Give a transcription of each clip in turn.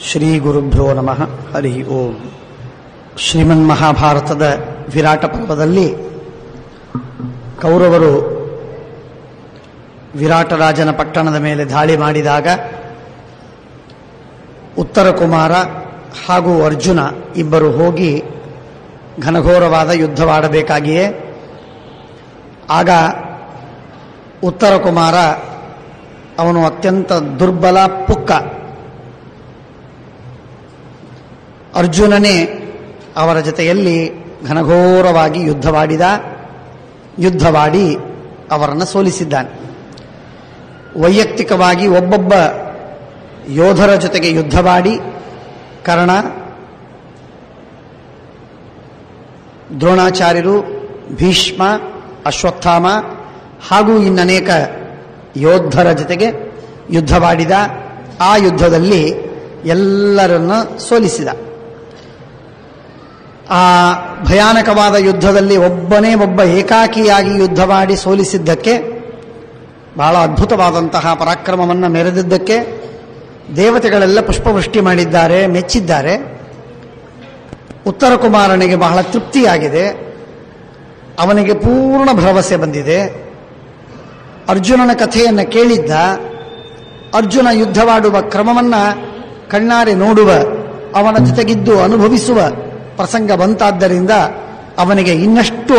ಶ್ರೀ ಗುರುಭ್ಯೋ ನಮಃ. ಹರಿ ಓಂ. ಶ್ರೀಮನ್ಮಹಾಭಾರತದ ವಿರಾಟ ಪರ್ವದಲ್ಲಿ ಕೌರವರು ವಿರಾಟರಾಜನ ಪಟ್ಟಣದ ಮೇಲೆ ದಾಳಿ ಮಾಡಿದಾಗ ಉತ್ತರ ಕುಮಾರ ಹಾಗೂ ಅರ್ಜುನ ಇಬ್ಬರು ಹೋಗಿ ಘನಘೋರವಾದ ಯುದ್ಧವಾಡಬೇಕಾಗಿಯೇ ಆಗ ಉತ್ತರ ಕುಮಾರ ಅವನು ಅತ್ಯಂತ ದುರ್ಬಲ ಪುಕ್ಕ. ಅರ್ಜುನನೇ ಅವರ ಜೊತೆಯಲ್ಲಿ ಘನಘೋರವಾಗಿ ಯುದ್ಧವಾಡಿ ಅವರನ್ನು ಸೋಲಿಸಿದ್ದಾನೆ. ವೈಯಕ್ತಿಕವಾಗಿ ಒಬ್ಬೊಬ್ಬ ಯೋಧರ ಜೊತೆಗೆ ಯುದ್ಧವಾಡಿ ಕರ್ಣ, ದ್ರೋಣಾಚಾರ್ಯರು, ಭೀಷ್ಮ, ಅಶ್ವತ್ಥಾಮ ಹಾಗೂ ಇನ್ನನೇಕ ಯೋಧರ ಜೊತೆಗೆ ಯುದ್ಧವಾಡಿದ. ಆ ಯುದ್ಧದಲ್ಲಿ ಎಲ್ಲರನ್ನು ಸೋಲಿಸಿದ. ಆ ಭಯಾನಕವಾದ ಯುದ್ಧದಲ್ಲಿ ಒಬ್ಬನೇ ಒಬ್ಬ ಏಕಾಕಿಯಾಗಿ ಯುದ್ಧವಾಡಿ ಸೋಲಿಸಿದ್ದಕ್ಕೆ, ಬಹಳ ಅದ್ಭುತವಾದಂತಹ ಪರಾಕ್ರಮವನ್ನು ಮೆರೆದಿದ್ದಕ್ಕೆ ದೇವತೆಗಳೆಲ್ಲ ಪುಷ್ಪವೃಷ್ಟಿ ಮಾಡಿದ್ದಾರೆ, ಮೆಚ್ಚಿದ್ದಾರೆ. ಉತ್ತರ ಕುಮಾರನಿಗೆ ಬಹಳ ತೃಪ್ತಿಯಾಗಿದೆ. ಅವನಿಗೆ ಪೂರ್ಣ ಭರವಸೆ ಬಂದಿದೆ. ಅರ್ಜುನನ ಕಥೆಯನ್ನು ಕೇಳಿದ್ದ. ಅರ್ಜುನ ಯುದ್ಧವಾಡುವ ಕ್ರಮವನ್ನು ಕಣ್ಣಾರೆ ನೋಡುವ, ಅವನ ಜೊತೆಗಿದ್ದು ಅನುಭವಿಸುವ ಪ್ರಸಂಗ ಬಂತಾದ್ದರಿಂದ ಅವನಿಗೆ ಇನ್ನಷ್ಟು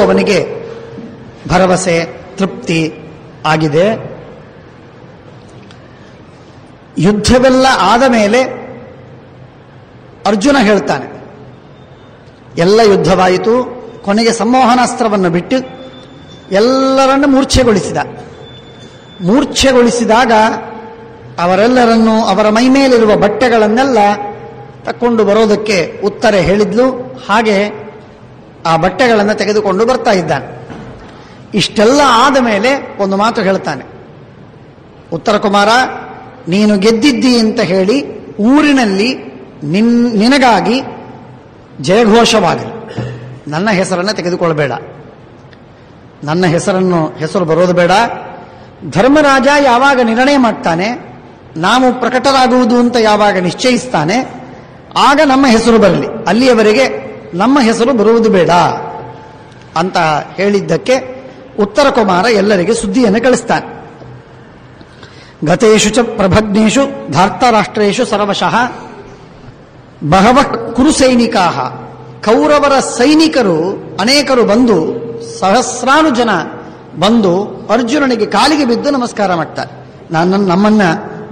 ಭರವಸೆ, ತೃಪ್ತಿ ಆಗಿದೆ. ಯುದ್ಧವೆಲ್ಲ ಆದ ಮೇಲೆ ಅರ್ಜುನ ಹೇಳ್ತಾನೆ, ಎಲ್ಲ ಯುದ್ಧವಾಯಿತು, ಕೊನೆಗೆ ಸಂಮೋಹನಾಸ್ತ್ರವನ್ನು ಬಿಟ್ಟು ಎಲ್ಲರನ್ನು ಮೂರ್ಛೆಗೊಳಿಸಿದಾಗ ಅವರೆಲ್ಲರನ್ನು ಅವರ ಮೈಮೇಲಿರುವ ಬಟ್ಟೆಗಳನ್ನೆಲ್ಲ ತಕ್ಕೊಂಡು ಬರೋದಕ್ಕೆ ಉತ್ತರ ಹೇಳಿದ್ಲು. ಹಾಗೆ ಆ ಬಟ್ಟೆಗಳನ್ನು ತೆಗೆದುಕೊಂಡು ಬರ್ತಾ ಇದ್ದಾನೆ. ಇಷ್ಟೆಲ್ಲ ಆದ ಮೇಲೆ ಒಂದು ಮಾತು ಹೇಳ್ತಾನೆ, ಉತ್ತರ ಕುಮಾರ, ನೀನು ಗೆದ್ದಿದ್ದಿ ಅಂತ ಹೇಳಿ ಊರಿನಲ್ಲಿ ನಿನಗಾಗಿ ಜಯಘೋಷವಾಗಲಿ. ನನ್ನ ಹೆಸರನ್ನು ತೆಗೆದುಕೊಳ್ಳಬೇಡ, ನನ್ನ ಹೆಸರು ಬರೋದು ಬೇಡ. ಧರ್ಮರಾಜ ಯಾವಾಗ ನಿರ್ಣಯ ಮಾಡ್ತಾನೆ, ನಾವು ಪ್ರಕಟರಾಗುವುದು ಅಂತ ಯಾವಾಗ ನಿಶ್ಚಯಿಸ್ತಾನೆ, ಆಗ ನಮ್ಮ ಹೆಸರು ಬರಲಿ. ಅಲ್ಲಿಯವರೆಗೆ ನಮ್ಮ ಹೆಸರು ಬರುವುದು ಬೇಡ ಅಂತ ಹೇಳಿದ್ದಕ್ಕೆ ಉತ್ತರ ಕುಮಾರ ಎಲ್ಲರಿಗೆ ಸುದ್ದಿಯನ್ನು ಕಳಿಸ್ತಾನೆ. ಗತೇಶು ಚ ಪ್ರಭಗ್ನೇಶು ಧಾರ್ತರಾಷ್ಟ್ರೇಶು ಸರ್ವಶಃ ಬಹವ ಕುರು ಸೈನಿಕಾ. ಕೌರವರ ಸೈನಿಕರು ಅನೇಕರು ಬಂದು, ಸಹಸ್ರಾರು ಜನ ಬಂದು ಅರ್ಜುನನಿಗೆ ಕಾಲಿಗೆ ಬಿದ್ದು ನಮಸ್ಕಾರ ಮಾಡ್ತಾರೆ. ನಮ್ಮನ್ನ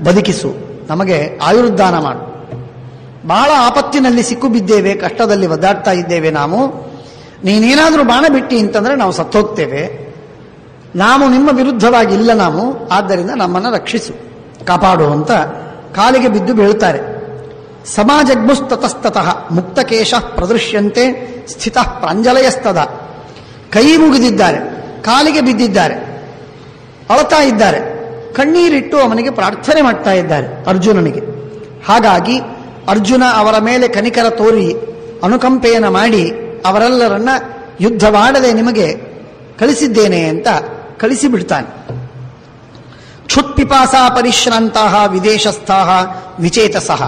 ಬದುಕಿಸು, ನಮಗೆ ಆಯುರ್ದಾನ ಮಾಡು, ಬಹಳ ಆಪತ್ತಿನಲ್ಲಿ ಸಿಕ್ಕು ಬಿದ್ದೇವೆ, ಕಷ್ಟದಲ್ಲಿ ಒದ್ದಾಡ್ತಾ ಇದ್ದೇವೆ ನಾವು, ನೀನೇನಾದರೂ ಬಾಣ ಬಿಟ್ಟಿ ಅಂತಂದ್ರೆ ನಾವು ಸತ್ತೋಗ್ತೇವೆ, ನಾವು ನಿಮ್ಮ ವಿರುದ್ಧವಾಗಿ ಇಲ್ಲ ನಾವು, ಆದ್ದರಿಂದ ನಮ್ಮನ್ನು ರಕ್ಷಿಸು, ಕಾಪಾಡು ಅಂತ ಕಾಲಿಗೆ ಬಿದ್ದು ಬೀಳ್ತಾರೆ. ಸಮಾಜಗ್ಮುಸ್ತತಸ್ತಃ ಮುಕ್ತಕೇಶ ಪ್ರದೃಶ್ಯಂತೆ ಸ್ಥಿತ ಪ್ರಾಂಜಲಯಸ್ತದ. ಕೈ ಮುಗಿದಿದ್ದಾರೆ, ಕಾಲಿಗೆ ಬಿದ್ದಿದ್ದಾರೆ, ಅಳತಾ ಇದ್ದಾರೆ, ಕಣ್ಣೀರಿಟ್ಟು ಅವನಿಗೆ ಪ್ರಾರ್ಥನೆ ಮಾಡ್ತಾ ಇದ್ದಾರೆ ಅರ್ಜುನನಿಗೆ. ಹಾಗಾಗಿ ಅರ್ಜುನ ಅವರ ಮೇಲೆ ಕನಿಕರ ತೋರಿ ಅನುಕಂಪೆಯನ್ನು ಮಾಡಿ ಅವರೆಲ್ಲರನ್ನ ಯುದ್ಧವಾಡದೆ ನಿಮಗೆ ಕಳಿಸಿದ್ದೇನೆ ಅಂತ ಕಳಿಸಿಬಿಡ್ತಾನೆ. ಕ್ಷುತ್ಪಿಪಾಸಾ ಪರಿಶ್ರಾಂತಹ ವಿದೇಶಸ್ಥಾಹ ವಿಚೇತಸಃ.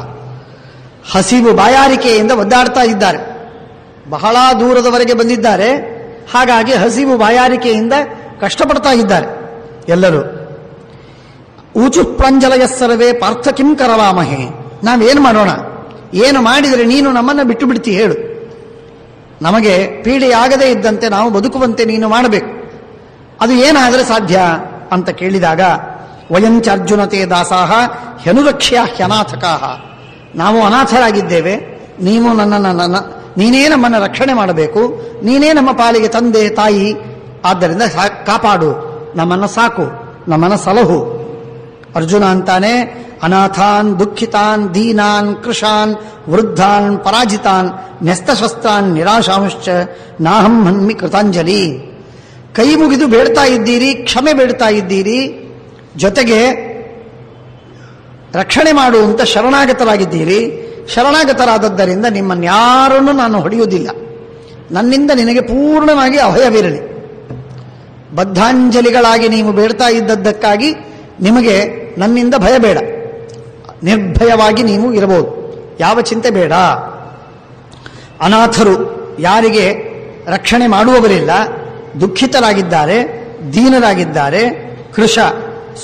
ಹಸಿವು ಬಾಯಾರಿಕೆಯಿಂದ ಒದ್ದಾಡ್ತಾ ಇದ್ದಾರೆ, ಬಹಳ ದೂರದವರೆಗೆ ಬಂದಿದ್ದಾರೆ. ಹಾಗಾಗಿ ಹಸಿವು ಬಾಯಾರಿಕೆಯಿಂದ ಕಷ್ಟಪಡ್ತಾ ಇದ್ದಾರೆ ಎಲ್ಲರೂ. ಊಚು ಪ್ರಾಂಜಲಯ ಸರ್ವೇ ಪಾರ್ಥ ಕಿಂ ಕರವಾಮಹೇ. ನಾವೇನು ಮಾಡೋಣ, ಏನು ಮಾಡಿದರೆ ನೀನು ನಮ್ಮನ್ನು ಬಿಟ್ಟು ಬಿಡ್ತಿ ಹೇಳು, ನಮಗೆ ಪೀಡೆಯಾಗದೇ ಇದ್ದಂತೆ ನಾವು ಬದುಕುವಂತೆ ನೀನು ಮಾಡಬೇಕು, ಅದು ಏನಾದರೆ ಸಾಧ್ಯ ಅಂತ ಕೇಳಿದಾಗ, ವಯಂಚಾರ್ಜುನತೆ ದಾಸಾಹ ಹ್ಯನುರಕ್ಷ್ಯ ಹ್ಯನಾಥಕಾಹ. ನಾವು ಅನಾಥರಾಗಿದ್ದೇವೆ, ನೀನೇ ನಮ್ಮನ್ನು ರಕ್ಷಣೆ ಮಾಡಬೇಕು, ನೀನೇ ನಮ್ಮ ಪಾಲಿಗೆ ತಂದೆ ತಾಯಿ, ಆದ್ದರಿಂದ ಕಾಪಾಡು, ನಮ್ಮನ್ನು ಸಾಕು, ನಮ್ಮನ್ನು ಸಲಹು. ಅರ್ಜುನ ಅಂತಾನೆ, ಅನಾಥಾನ್ ದುಃಖಿತಾನ್ ದೀನಾನ್ ಕೃಶಾನ್ ವೃದ್ಧಾನ್ ಪರಾಜಿತಾನ್ ನ್ಯಸ್ತಶಸ್ತ್ರಾನ್ ನಿರಾಶಾಂಶ್ಚ ನಾಹಂ ಹನ್ಮಿ ಕೃತಾಂಜಲಿ. ಕೈ ಮುಗಿದು ಬೇಡ್ತಾ ಇದ್ದೀರಿ, ಕ್ಷಮೆ ಬೇಡ್ತಾ ಇದ್ದೀರಿ, ಜೊತೆಗೆ ರಕ್ಷಣೆ ಮಾಡುವಂತ ಶರಣಾಗತರಾಗಿದ್ದೀರಿ. ಶರಣಾಗತರಾದದ್ದರಿಂದ ನಿಮ್ಮನ್ಯಾರನ್ನು ನಾನು ಹೊಡೆಯುವುದಿಲ್ಲ, ನನ್ನಿಂದ ನಿನಗೆ ಪೂರ್ಣವಾಗಿ ಅಭಯವಿರಲಿ. ಬದ್ಧಾಂಜಲಿಗಳಾಗಿ ನೀವು ಬೇಡ್ತಾ ಇದ್ದದ್ದಕ್ಕಾಗಿ ನಿಮಗೆ ನನ್ನಿಂದ ಭಯ ಬೇಡ, ನಿರ್ಭಯವಾಗಿ ನೀವು ಇರಬಹುದು. ಯಾವ ಚಿಂತೆ ಬೇಡ. ಅನಾಥರು, ಯಾರಿಗೆ ರಕ್ಷಣೆ ಮಾಡುವವರಿಲ್ಲ, ದುಃಖಿತರಾಗಿದ್ದಾರೆ, ದೀನರಾಗಿದ್ದಾರೆ, ಕೃಶ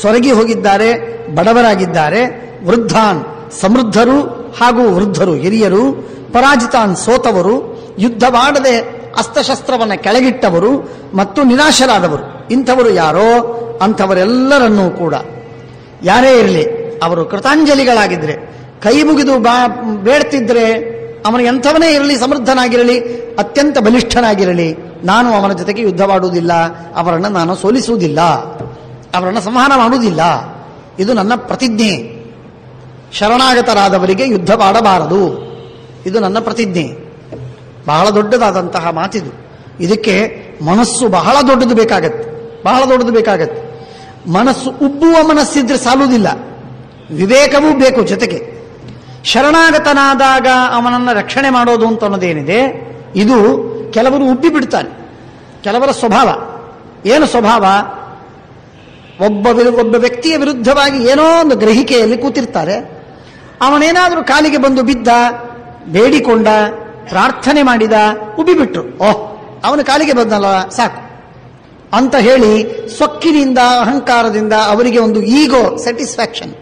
ಸೊರಗಿ ಹೋಗಿದ್ದಾರೆ, ಬಡವರಾಗಿದ್ದಾರೆ, ವೃದ್ಧಾನ್ ಸಮೃದ್ಧರು ಹಾಗೂ ವೃದ್ಧರು ಹಿರಿಯರು, ಪರಾಜಿತಾನ್ ಸೋತವರು, ಯುದ್ಧವಾಡದೆ ಅಸ್ತ್ರಶಸ್ತ್ರವನ್ನು ಕೆಳಗಿಟ್ಟವರು ಮತ್ತು ನಿರಾಶರಾದವರು. ಇಂಥವರು ಯಾರೋ ಅಂಥವರೆಲ್ಲರನ್ನೂ ಕೂಡ ಯಾರೇ ಇರಲಿ ಅವರು ಕೃತಾಂಜಲಿಗಳಾಗಿದ್ರೆ, ಕೈ ಮುಗಿದು ಬೇಡ್ತಿದ್ರೆ, ಅವನು ಎಂಥವನೇ ಇರಲಿ, ಸಮೃದ್ಧನಾಗಿರಲಿ, ಅತ್ಯಂತ ಬಲಿಷ್ಠನಾಗಿರಲಿ, ನಾನು ಅವನ ಜೊತೆಗೆ ಯುದ್ಧವಾಡುವುದಿಲ್ಲ, ಅವರನ್ನು ನಾನು ಸೋಲಿಸುವುದಿಲ್ಲ, ಅವರನ್ನು ಸಂಹಾರ ಮಾಡುವುದಿಲ್ಲ. ಇದು ನನ್ನ ಪ್ರತಿಜ್ಞೆ. ಶರಣಾಗತರಾದವರಿಗೆ ಯುದ್ಧವಾಡಬಾರದು, ಇದು ನನ್ನ ಪ್ರತಿಜ್ಞೆ. ಬಹಳ ದೊಡ್ಡದಾದಂತಹ ಮಾತಿದು. ಇದಕ್ಕೆ ಮನಸ್ಸು ಬಹಳ ದೊಡ್ಡದು ಬೇಕಾಗತ್ತೆ, ಬಹಳ ದೊಡ್ಡದು ಬೇಕಾಗತ್ತೆ. ಮನಸ್ಸು ಉಬ್ಬುವ ಮನಸ್ಸಿದ್ರೆ ಸಾಲುವುದಿಲ್ಲ, ವಿವೇಕವೂ ಬೇಕು ಜೊತೆಗೆ. ಶರಣಾಗತನಾದಾಗ ಅವನನ್ನು ರಕ್ಷಣೆ ಮಾಡೋದು ಅಂತ ಅನ್ನೋದೇನಿದೆ, ಇದು ಕೆಲವರು ಉಬ್ಬಿ ಬಿಡ್ತಾರೆ. ಕೆಲವರ ಸ್ವಭಾವ ಏನು ಸ್ವಭಾವ, ಒಬ್ಬ ವ್ಯಕ್ತಿಯ ವಿರುದ್ಧವಾಗಿ ಏನೋ ಒಂದು ಗ್ರಹಿಕೆಯಲ್ಲಿ ಕೂತಿರ್ತಾರೆ. ಅವನೇನಾದರೂ ಕಾಲಿಗೆ ಬಂದು ಬಿದ್ದ, ಬೇಡಿಕೊಂಡ, ಪ್ರಾರ್ಥನೆ ಮಾಡಿದ, ಉಬ್ಬಿಬಿಟ್ರು, ಓಹ್ ಅವನ ಕಾಲಿಗೆ ಬಂದಲ್ಲ ಸಾಕು ಅಂತ ಹೇಳಿ ಸೊಕ್ಕಿನಿಂದ ಅಹಂಕಾರದಿಂದ ಅವರಿಗೆ ಒಂದು ಈಗೋ ಸ್ಯಾಟಿಸ್ಫ್ಯಾಕ್ಷನ್,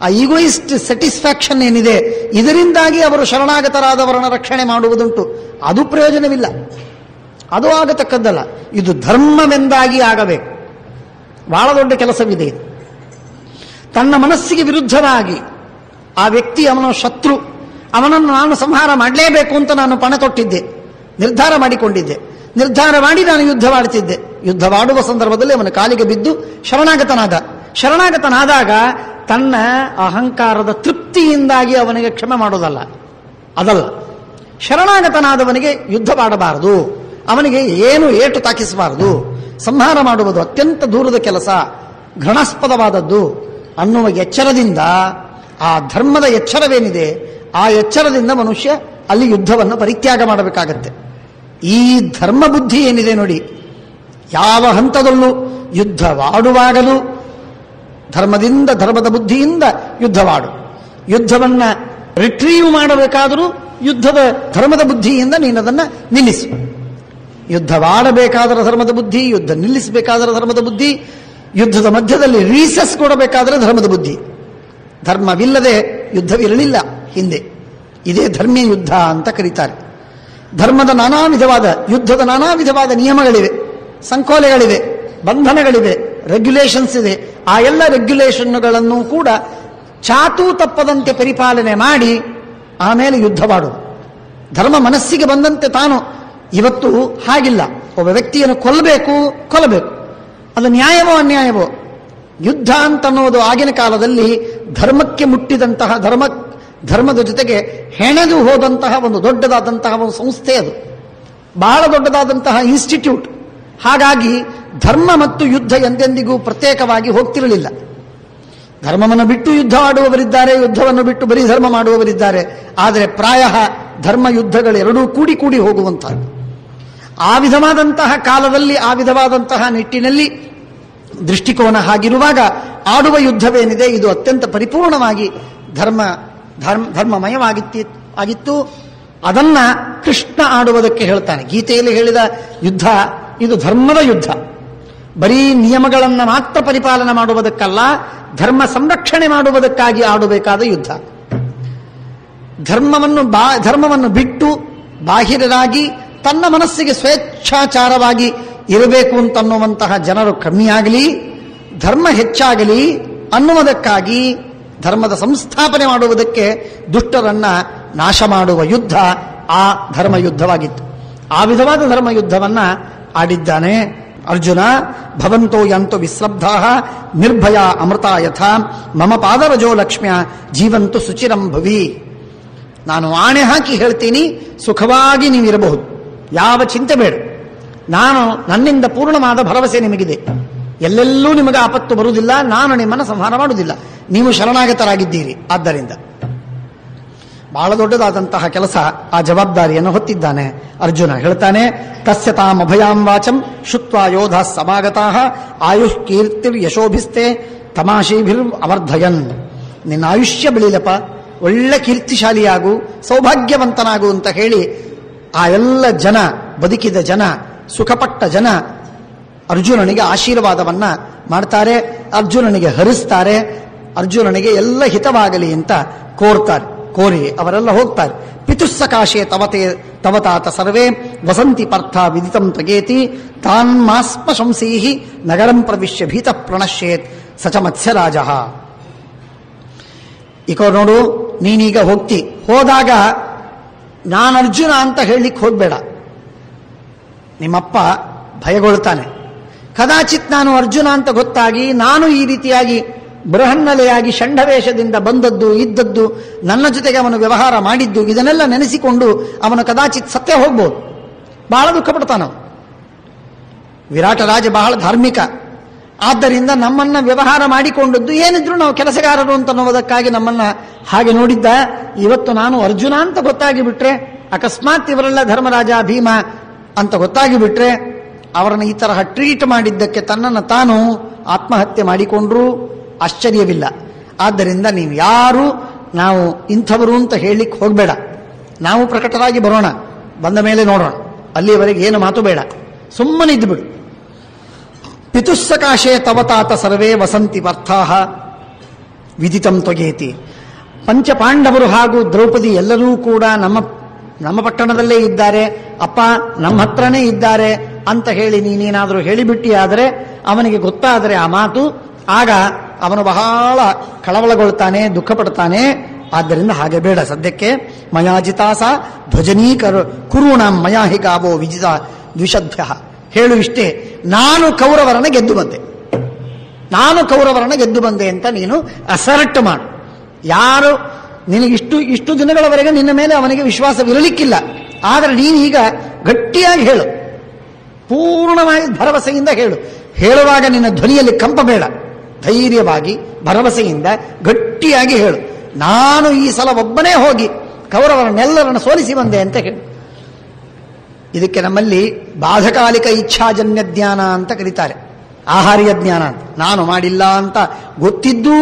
ಆ ಈಗೋಯಿಸ್ಟ್ ಸ್ಯಾಟಿಸ್ಫ್ಯಾಕ್ಷನ್ ಏನಿದೆ, ಇದರಿಂದಾಗಿ ಅವರು ಶರಣಾಗತರಾದವರನ್ನು ರಕ್ಷಣೆ ಮಾಡುವುದುಂಟು. ಅದು ಪ್ರಯೋಜನವಿಲ್ಲ, ಅದು ಆಗತಕ್ಕದ್ದಲ್ಲ. ಇದು ಧರ್ಮವೆಂದಾಗಿ ಆಗಬೇಕು. ಬಹಳ ದೊಡ್ಡ ಕೆಲಸವಿದೆ ಇದು. ತನ್ನ ಮನಸ್ಸಿಗೆ ವಿರುದ್ಧವಾಗಿ ಆ ವ್ಯಕ್ತಿ ಅವನ ಶತ್ರು, ಅವನನ್ನು ನಾನು ಸಂಹಾರ ಮಾಡಲೇಬೇಕು ಅಂತ ನಾನು ಪಣ ತೊಟ್ಟಿದ್ದೆ, ನಿರ್ಧಾರ ಮಾಡಿಕೊಂಡಿದ್ದೆ, ನಿರ್ಧಾರ ಮಾಡಿ ನಾನು ಯುದ್ಧವಾಡುತ್ತಿದ್ದೆ. ಯುದ್ಧವಾಡುವ ಸಂದರ್ಭದಲ್ಲಿ ಅವನ ಕಾಲಿಗೆ ಬಿದ್ದು ಶರಣಾಗತನಾದಾಗ ತನ್ನ ಅಹಂಕಾರದ ತೃಪ್ತಿಯಿಂದಾಗಿ ಅವನಿಗೆ ಕ್ಷಮೆ ಮಾಡೋದಲ್ಲ, ಅದಲ್ಲ. ಶರಣಾಗತನಾದವನಿಗೆ ಯುದ್ಧವಾಡಬಾರದು, ಅವನಿಗೆ ಏನು ಏಟು ತಾಕಿಸಬಾರದು, ಸಂಹಾರ ಮಾಡುವುದು ಅತ್ಯಂತ ದೂರದ ಕೆಲಸ, ಘೃಣಾಸ್ಪದವಾದದ್ದು ಅನ್ನುವ ಎಚ್ಚರದಿಂದ, ಆ ಧರ್ಮದ ಎಚ್ಚರವೇನಿದೆ, ಆ ಎಚ್ಚರದಿಂದ ಮನುಷ್ಯ ಅಲ್ಲಿ ಯುದ್ಧವನ್ನು ಪರಿತ್ಯಾಗ ಮಾಡಬೇಕಾಗತ್ತೆ. ಈ ಧರ್ಮ ಬುದ್ಧಿ ಏನಿದೆ ನೋಡಿ, ಯಾವ ಹಂತದಲ್ಲೂ ಯುದ್ಧವಾಡುವಾಗಲೂ ಧರ್ಮದ ಬುದ್ಧಿಯಿಂದ ಯುದ್ಧವಾಡು. ಯುದ್ಧವನ್ನ ರಿಟ್ರೀವ್ ಮಾಡಬೇಕಾದರೂ ಧರ್ಮದ ಬುದ್ಧಿಯಿಂದ ನೀನದನ್ನು ನಿಲ್ಲಿಸು. ಯುದ್ಧವಾಡಬೇಕಾದರೆ ಧರ್ಮದ ಬುದ್ಧಿ, ಯುದ್ಧ ನಿಲ್ಲಿಸಬೇಕಾದರೆ ಧರ್ಮದ ಬುದ್ಧಿ, ಯುದ್ಧದ ಮಧ್ಯದಲ್ಲಿ ರೀಸಸ್ ಕೊಡಬೇಕಾದರೆ ಧರ್ಮದ ಬುದ್ಧಿ. ಧರ್ಮವಿಲ್ಲದೆ ಯುದ್ಧವಿರಲಿಲ್ಲ ಹಿಂದೆ. ಇದೇ ಧರ್ಮೀಯ ಯುದ್ಧ ಅಂತ ಕರೀತಾರೆ. ಧರ್ಮದ ನಾನಾ ವಿಧವಾದ, ಯುದ್ಧದ ನಾನಾ ವಿಧವಾದ ನಿಯಮಗಳಿವೆ, ಸಂಕೋಲೆಗಳಿವೆ, ಬಂಧನಗಳಿವೆ, ರೆಗ್ಯುಲೇಷನ್ಸ್ ಇದೆ. ಆ ಎಲ್ಲ ರೆಗ್ಯುಲೇಷನ್ಗಳನ್ನು ಕೂಡ ಚಾತೂ ತಪ್ಪದಂತೆ ಪರಿಪಾಲನೆ ಮಾಡಿ ಆಮೇಲೆ ಯುದ್ಧವಾಡುವುದು. ಧರ್ಮ ಮನಸ್ಸಿಗೆ ಬಂದಂತೆ ತಾನು. ಇವತ್ತು ಹಾಗಿಲ್ಲ. ಒಬ್ಬ ವ್ಯಕ್ತಿಯನ್ನು ಕೊಲ್ಲಬೇಕು, ಅದು ನ್ಯಾಯವೋ ಅನ್ಯಾಯವೋ. ಯುದ್ಧ ಅಂತನ್ನೋದು ಆಗಿನ ಕಾಲದಲ್ಲಿ ಧರ್ಮಕ್ಕೆ ಮುಟ್ಟಿದಂತಹ, ಧರ್ಮದ ಜೊತೆಗೆ ಹೆಣೆದು ಹೋದಂತಹ ಒಂದು ದೊಡ್ಡದಾದಂತಹ ಒಂದು ಸಂಸ್ಥೆ, ಅದು ಬಹಳ ದೊಡ್ಡದಾದಂತಹ ಇನ್ಸ್ಟಿಟ್ಯೂಟ್. ಹಾಗಾಗಿ ಧರ್ಮ ಮತ್ತು ಯುದ್ಧ ಎಂದೆಂದಿಗೂ ಪ್ರತ್ಯೇಕವಾಗಿ ಹೋಗ್ತಿರಲಿಲ್ಲ. ಧರ್ಮವನ್ನು ಬಿಟ್ಟು ಯುದ್ಧ ಆಡುವವರಿದ್ದಾರೆ, ಯುದ್ಧವನ್ನು ಬಿಟ್ಟು ಬರೀ ಧರ್ಮ ಮಾಡುವವರಿದ್ದಾರೆ. ಆದರೆ ಪ್ರಾಯ ಧರ್ಮ ಯುದ್ಧಗಳೆರಡೂ ಕೂಡಿ ಹೋಗುವಂತಹದ್ದು. ಆ ವಿಧವಾದಂತಹ ಕಾಲದಲ್ಲಿ, ಆ ವಿಧವಾದಂತಹ ನಿಟ್ಟಿನಲ್ಲಿ ದೃಷ್ಟಿಕೋನ ಹಾಗಿರುವಾಗ ಆಡುವ ಯುದ್ಧವೇನಿದೆ, ಇದು ಅತ್ಯಂತ ಪರಿಪೂರ್ಣವಾಗಿ ಧರ್ಮಮಯವಾಗಿತ್ತು. ಅದನ್ನ ಕೃಷ್ಣ ಆಡುವುದಕ್ಕೆ ಹೇಳ್ತಾನೆ. ಗೀತೆಯಲ್ಲಿ ಹೇಳಿದ ಯುದ್ಧ ಇದು ಧರ್ಮದ ಯುದ್ಧ. ಬರೀ ನಿಯಮಗಳನ್ನು ಮಾತ್ರ ಪರಿಪಾಲನೆ ಮಾಡುವುದಕ್ಕಲ್ಲ, ಧರ್ಮ ಸಂರಕ್ಷಣೆ ಮಾಡುವುದಕ್ಕಾಗಿ ಆಡಬೇಕಾದ ಯುದ್ಧ. ಧರ್ಮವನ್ನು ಬಿಟ್ಟು ಬಾಹಿರರಾಗಿ ತನ್ನ ಮನಸ್ಸಿಗೆ ಸ್ವೇಚ್ಛಾಚಾರವಾಗಿ ಇರಬೇಕು ಅಂತನ್ನುವಂತಹ ಜನರು ಕಮ್ಮಿಯಾಗಲಿ, ಧರ್ಮ ಹೆಚ್ಚಾಗಲಿ ಅನ್ನುವುದಕ್ಕಾಗಿ ಧರ್ಮದ ಸಂಸ್ಥಾಪನೆ ಮಾಡುವುದಕ್ಕೆ ದುಷ್ಟರನ್ನ ನಾಶ ಮಾಡುವ ಯುದ್ಧ ಆ ಧರ್ಮ ಯುದ್ಧವಾಗಿತ್ತು. ಆ ವಿಧವಾದ ಧರ್ಮ ಯುದ್ಧವನ್ನ ಆಡಿದ್ದಾನೆ ಅರ್ಜುನ. ಭವಂತೋ ಯಂತು ವಿಸ್ರಬ್ಧಾ ನಿರ್ಭಯ ಅಮೃತ ಯಥಾ ಮಮ ಪಾದರಜೋ ಲಕ್ಷ್ಮ್ಯ ಜೀವಂತು ಸುಚಿರಂ ಭವಿ. ನಾನು ಆಣೆ ಹಾಕಿ ಹೇಳ್ತೀನಿ, ಸುಖವಾಗಿ ನೀವಿರಬಹುದು, ಯಾವ ಚಿಂತೆ ಬೇಡ. ನನ್ನಿಂದ ಪೂರ್ಣವಾದ ಭರವಸೆ ನಿಮಗಿದೆ. ಎಲ್ಲೆಲ್ಲೂ ನಿಮಗೆ ಆಪತ್ತು ಬರುವುದಿಲ್ಲ, ನಾನು ನಿಮ್ಮನ್ನು ಸಂಹಾರ ಮಾಡುವುದಿಲ್ಲ, ನೀವು ಶರಣಾಗತರಾಗಿದ್ದೀರಿ. ಆದ್ದರಿಂದ ಬಹಳ ದೊಡ್ಡದಾದಂತಹ ಕೆಲಸ, ಆ ಜವಾಬ್ದಾರಿಯನ್ನು ಹೊತ್ತಿದ್ದಾನೆ ಅರ್ಜುನ. ಹೇಳ್ತಾನೆ, ತಸ್ಯ ತಾಂ ಅಭಯಾಂ ವಾಚಂ ಶುತ್ವಾ ಯೋಧಾ ಸಮಾಗತಾ ಆಯುಷ್ ಕೀರ್ತಿರ್ ಯಶೋಭಿಸ್ತೆ ತಮಾಶೀಭಿರ್ ಅವರ್ಧಯನ್. ನಿನ್ನ ಆಯುಷ್ಯ ಬೆಳೀಲಪ್ಪ, ಒಳ್ಳೆ ಕೀರ್ತಿಶಾಲಿಯಾಗು, ಸೌಭಾಗ್ಯವಂತನಾಗು ಅಂತ ಹೇಳಿ ಆ ಎಲ್ಲ ಜನ, ಬದುಕಿದ ಜನ, ಸುಖಪಟ್ಟ ಜನ ಅರ್ಜುನನಿಗೆ ಆಶೀರ್ವಾದವನ್ನ ಮಾಡ್ತಾರೆ, ಅರ್ಜುನನಿಗೆ ಹರಿಸ್ತಾರೆ, ಅರ್ಜುನನಿಗೆ ಎಲ್ಲ ಹಿತವಾಗಲಿ ಅಂತ ಕೋರಿ ಅವರೆಲ್ಲ ಹೋಗ್ತಾರೆ. ಪಿತುಸ್ಸಕಾಶೆ ತವತಾತ ಸರ್ವೇ ವಸಂತಿ ಪಾರ್ಥ ವಿದಿತಂ ತ್ವಗೇತಿ ತಾನ್ಮಾಸ್ಮ ಶಂಸೀಹಿ ನಗರಂ ಪ್ರವಿಶ್ಯ ಭೀತ ಪ್ರಣಶ್ಯೇತ್ ಸಚ ಮತ್ಸ್ಯರಾಜ. ಇಕೋ ನೋಡು, ನೀನೀಗ ಹೋದಾಗ ನಾನು ಅರ್ಜುನ ಅಂತ ಹೇಳಲಿಕ್ಕೆ ಹೋಗ್ಬೇಡ. ನಿಮ್ಮಪ್ಪ ಭಯಗೊಳ್ತಾನೆ. ಕದಾಚಿತ್ ನಾನು ಅರ್ಜುನ ಅಂತ ಗೊತ್ತಾಗಿ ನಾನು ಈ ರೀತಿಯಾಗಿ ಬೃಹನ್ನಲೆಯಾಗಿ ಷಂಡವೇಷದಿಂದ ಬಂದದ್ದು, ಇದ್ದದ್ದು, ನನ್ನ ಜೊತೆಗೆ ಅವನು ವ್ಯವಹಾರ ಮಾಡಿದ್ದು, ಇದನ್ನೆಲ್ಲ ನೆನೆಸಿಕೊಂಡು ಅವನು ಕದಾಚಿತ್ ಸತ್ಯ ಹೋಗ್ಬೋದು. ಬಹಳ ದುಃಖ ಪಡ್ತಾನ. ವಿರಾಟ ರಾಜ ಬಹಳ ಧಾರ್ಮಿಕ. ಆದ್ದರಿಂದ ನಮ್ಮನ್ನ ವ್ಯವಹಾರ ಮಾಡಿಕೊಂಡದ್ದು ಏನಿದ್ರು ನಾವು ಕೆಲಸಗಾರರು ಅಂತ ಅನ್ನೋದಕ್ಕಾಗಿ ನಮ್ಮನ್ನ ಹಾಗೆ ನೋಡಿದ್ದ. ಇವತ್ತು ನಾನು ಅರ್ಜುನ ಅಂತ ಗೊತ್ತಾಗಿ ಬಿಟ್ರೆ, ಅಕಸ್ಮಾತ್ ಇವರೆಲ್ಲ ಧರ್ಮರಾಜ ಭೀಮ ಅಂತ ಗೊತ್ತಾಗಿ ಬಿಟ್ರೆ, ಅವರನ್ನು ಈ ತರಹ ಟ್ರೀಟ್ ಮಾಡಿದ್ದಕ್ಕೆ ತನ್ನನ್ನು ತಾನು ಆತ್ಮಹತ್ಯೆ ಮಾಡಿಕೊಂಡ್ರೂ ಆಶ್ಚರ್ಯವಿಲ್ಲ. ಆದ್ದರಿಂದ ನೀವು ಯಾರು ನಾವು ಇಂಥವರು ಅಂತ ಹೇಳಲಿಕ್ಕೆ ಹೋಗಬೇಡ. ನಾವು ಪ್ರಕಟರಾಗಿ ಬರೋಣ, ಬಂದ ಮೇಲೆ ನೋಡೋಣ. ಅಲ್ಲಿಯವರೆಗೆ ಏನು ಮಾತು ಬೇಡ, ಸುಮ್ಮನಿದ್ದು ಬಿಡು. ಪಿತುಸ್ಸಕಾಶೆ ತವತಾತ ಸರ್ವೇ ವಸಂತಿ ಪಾರ್ಥಾಹ ವಿದಿತಂ ತ್ವಗೇತಿ. ಪಂಚಪಾಂಡವರು ಹಾಗೂ ದ್ರೌಪದಿ ಎಲ್ಲರೂ ಕೂಡ ನಮ್ಮ ಪಟ್ಟಣದಲ್ಲೇ ಇದ್ದಾರೆ, ಅಪ್ಪ ನಮ್ಮ ಹತ್ರನೇ ಇದ್ದಾರೆ ಅಂತ ಹೇಳಿ ನೀನೇನಾದರೂ ಹೇಳಿಬಿಟ್ಟಿಯಾದರೆ, ಅವನಿಗೆ ಗೊತ್ತಾದರೆ ಆ ಮಾತು, ಆಗ ಅವನು ಬಹಳ ಕಳವಳಗೊಳ್ತಾನೆ, ದುಃಖ ಪಡ್ತಾನೆ. ಆದ್ದರಿಂದ ಹಾಗೆ ಬೇಡ. ಸದ್ಯಕ್ಕೆ ಮಯಾಜಿತಾಸ ಧ್ವಜನೀಕರು ಕುರುಣಾಂ ಮಯಾ ಹಿ ಗಾವೋ ವಿಜಿತ ದ್ವಿಷದ್ಭ್ಯ. ಹೇಳು ಇಷ್ಟೇ, ನಾನು ಕೌರವರನ್ನ ಗೆದ್ದು ಬಂದೆ ಅಂತ ನೀನು ಅಸರ್ಟ್ ಮಾಡು. ಯಾರು ನಿನಗೆ ಇಷ್ಟು ದಿನಗಳವರೆಗೆ ನಿನ್ನ ಮೇಲೆ ಅವನಿಗೆ ವಿಶ್ವಾಸವಿರಲಿಕ್ಕಿಲ್ಲ. ಆದರೆ ನೀನೀಗ ಗಟ್ಟಿಯಾಗಿ ಹೇಳು, ಪೂರ್ಣವಾಗಿ ಭರವಸೆಯಿಂದ ಹೇಳು. ಹೇಳುವಾಗ ನಿನ್ನ ಧ್ವನಿಯಲ್ಲಿ ಕಂಪಬೇಡ. ಧೈರ್ಯವಾಗಿ ಭರವಸೆಯಿಂದ ಗಟ್ಟಿಯಾಗಿ ಹೇಳು, ನಾನು ಈ ಸಲ ಒಬ್ಬನೇ ಹೋಗಿ ಕೌರವರನ್ನೆಲ್ಲರನ್ನು ಸೋಲಿಸಿ ಬಂದೆ ಅಂತ ಹೇಳು. ಇದಕ್ಕೆ ನಮ್ಮಲ್ಲಿ ಬಾಧಕಾಲಿಕ ಇಚ್ಛಾಜನ್ಯ ಜ್ಞಾನ ಅಂತ ಕರೀತಾರೆ, ಆಹಾರ್ಯ ಜ್ಞಾನ ಅಂತ. ನಾನು ಮಾಡಿಲ್ಲ ಅಂತ ಗೊತ್ತಿದ್ದೂ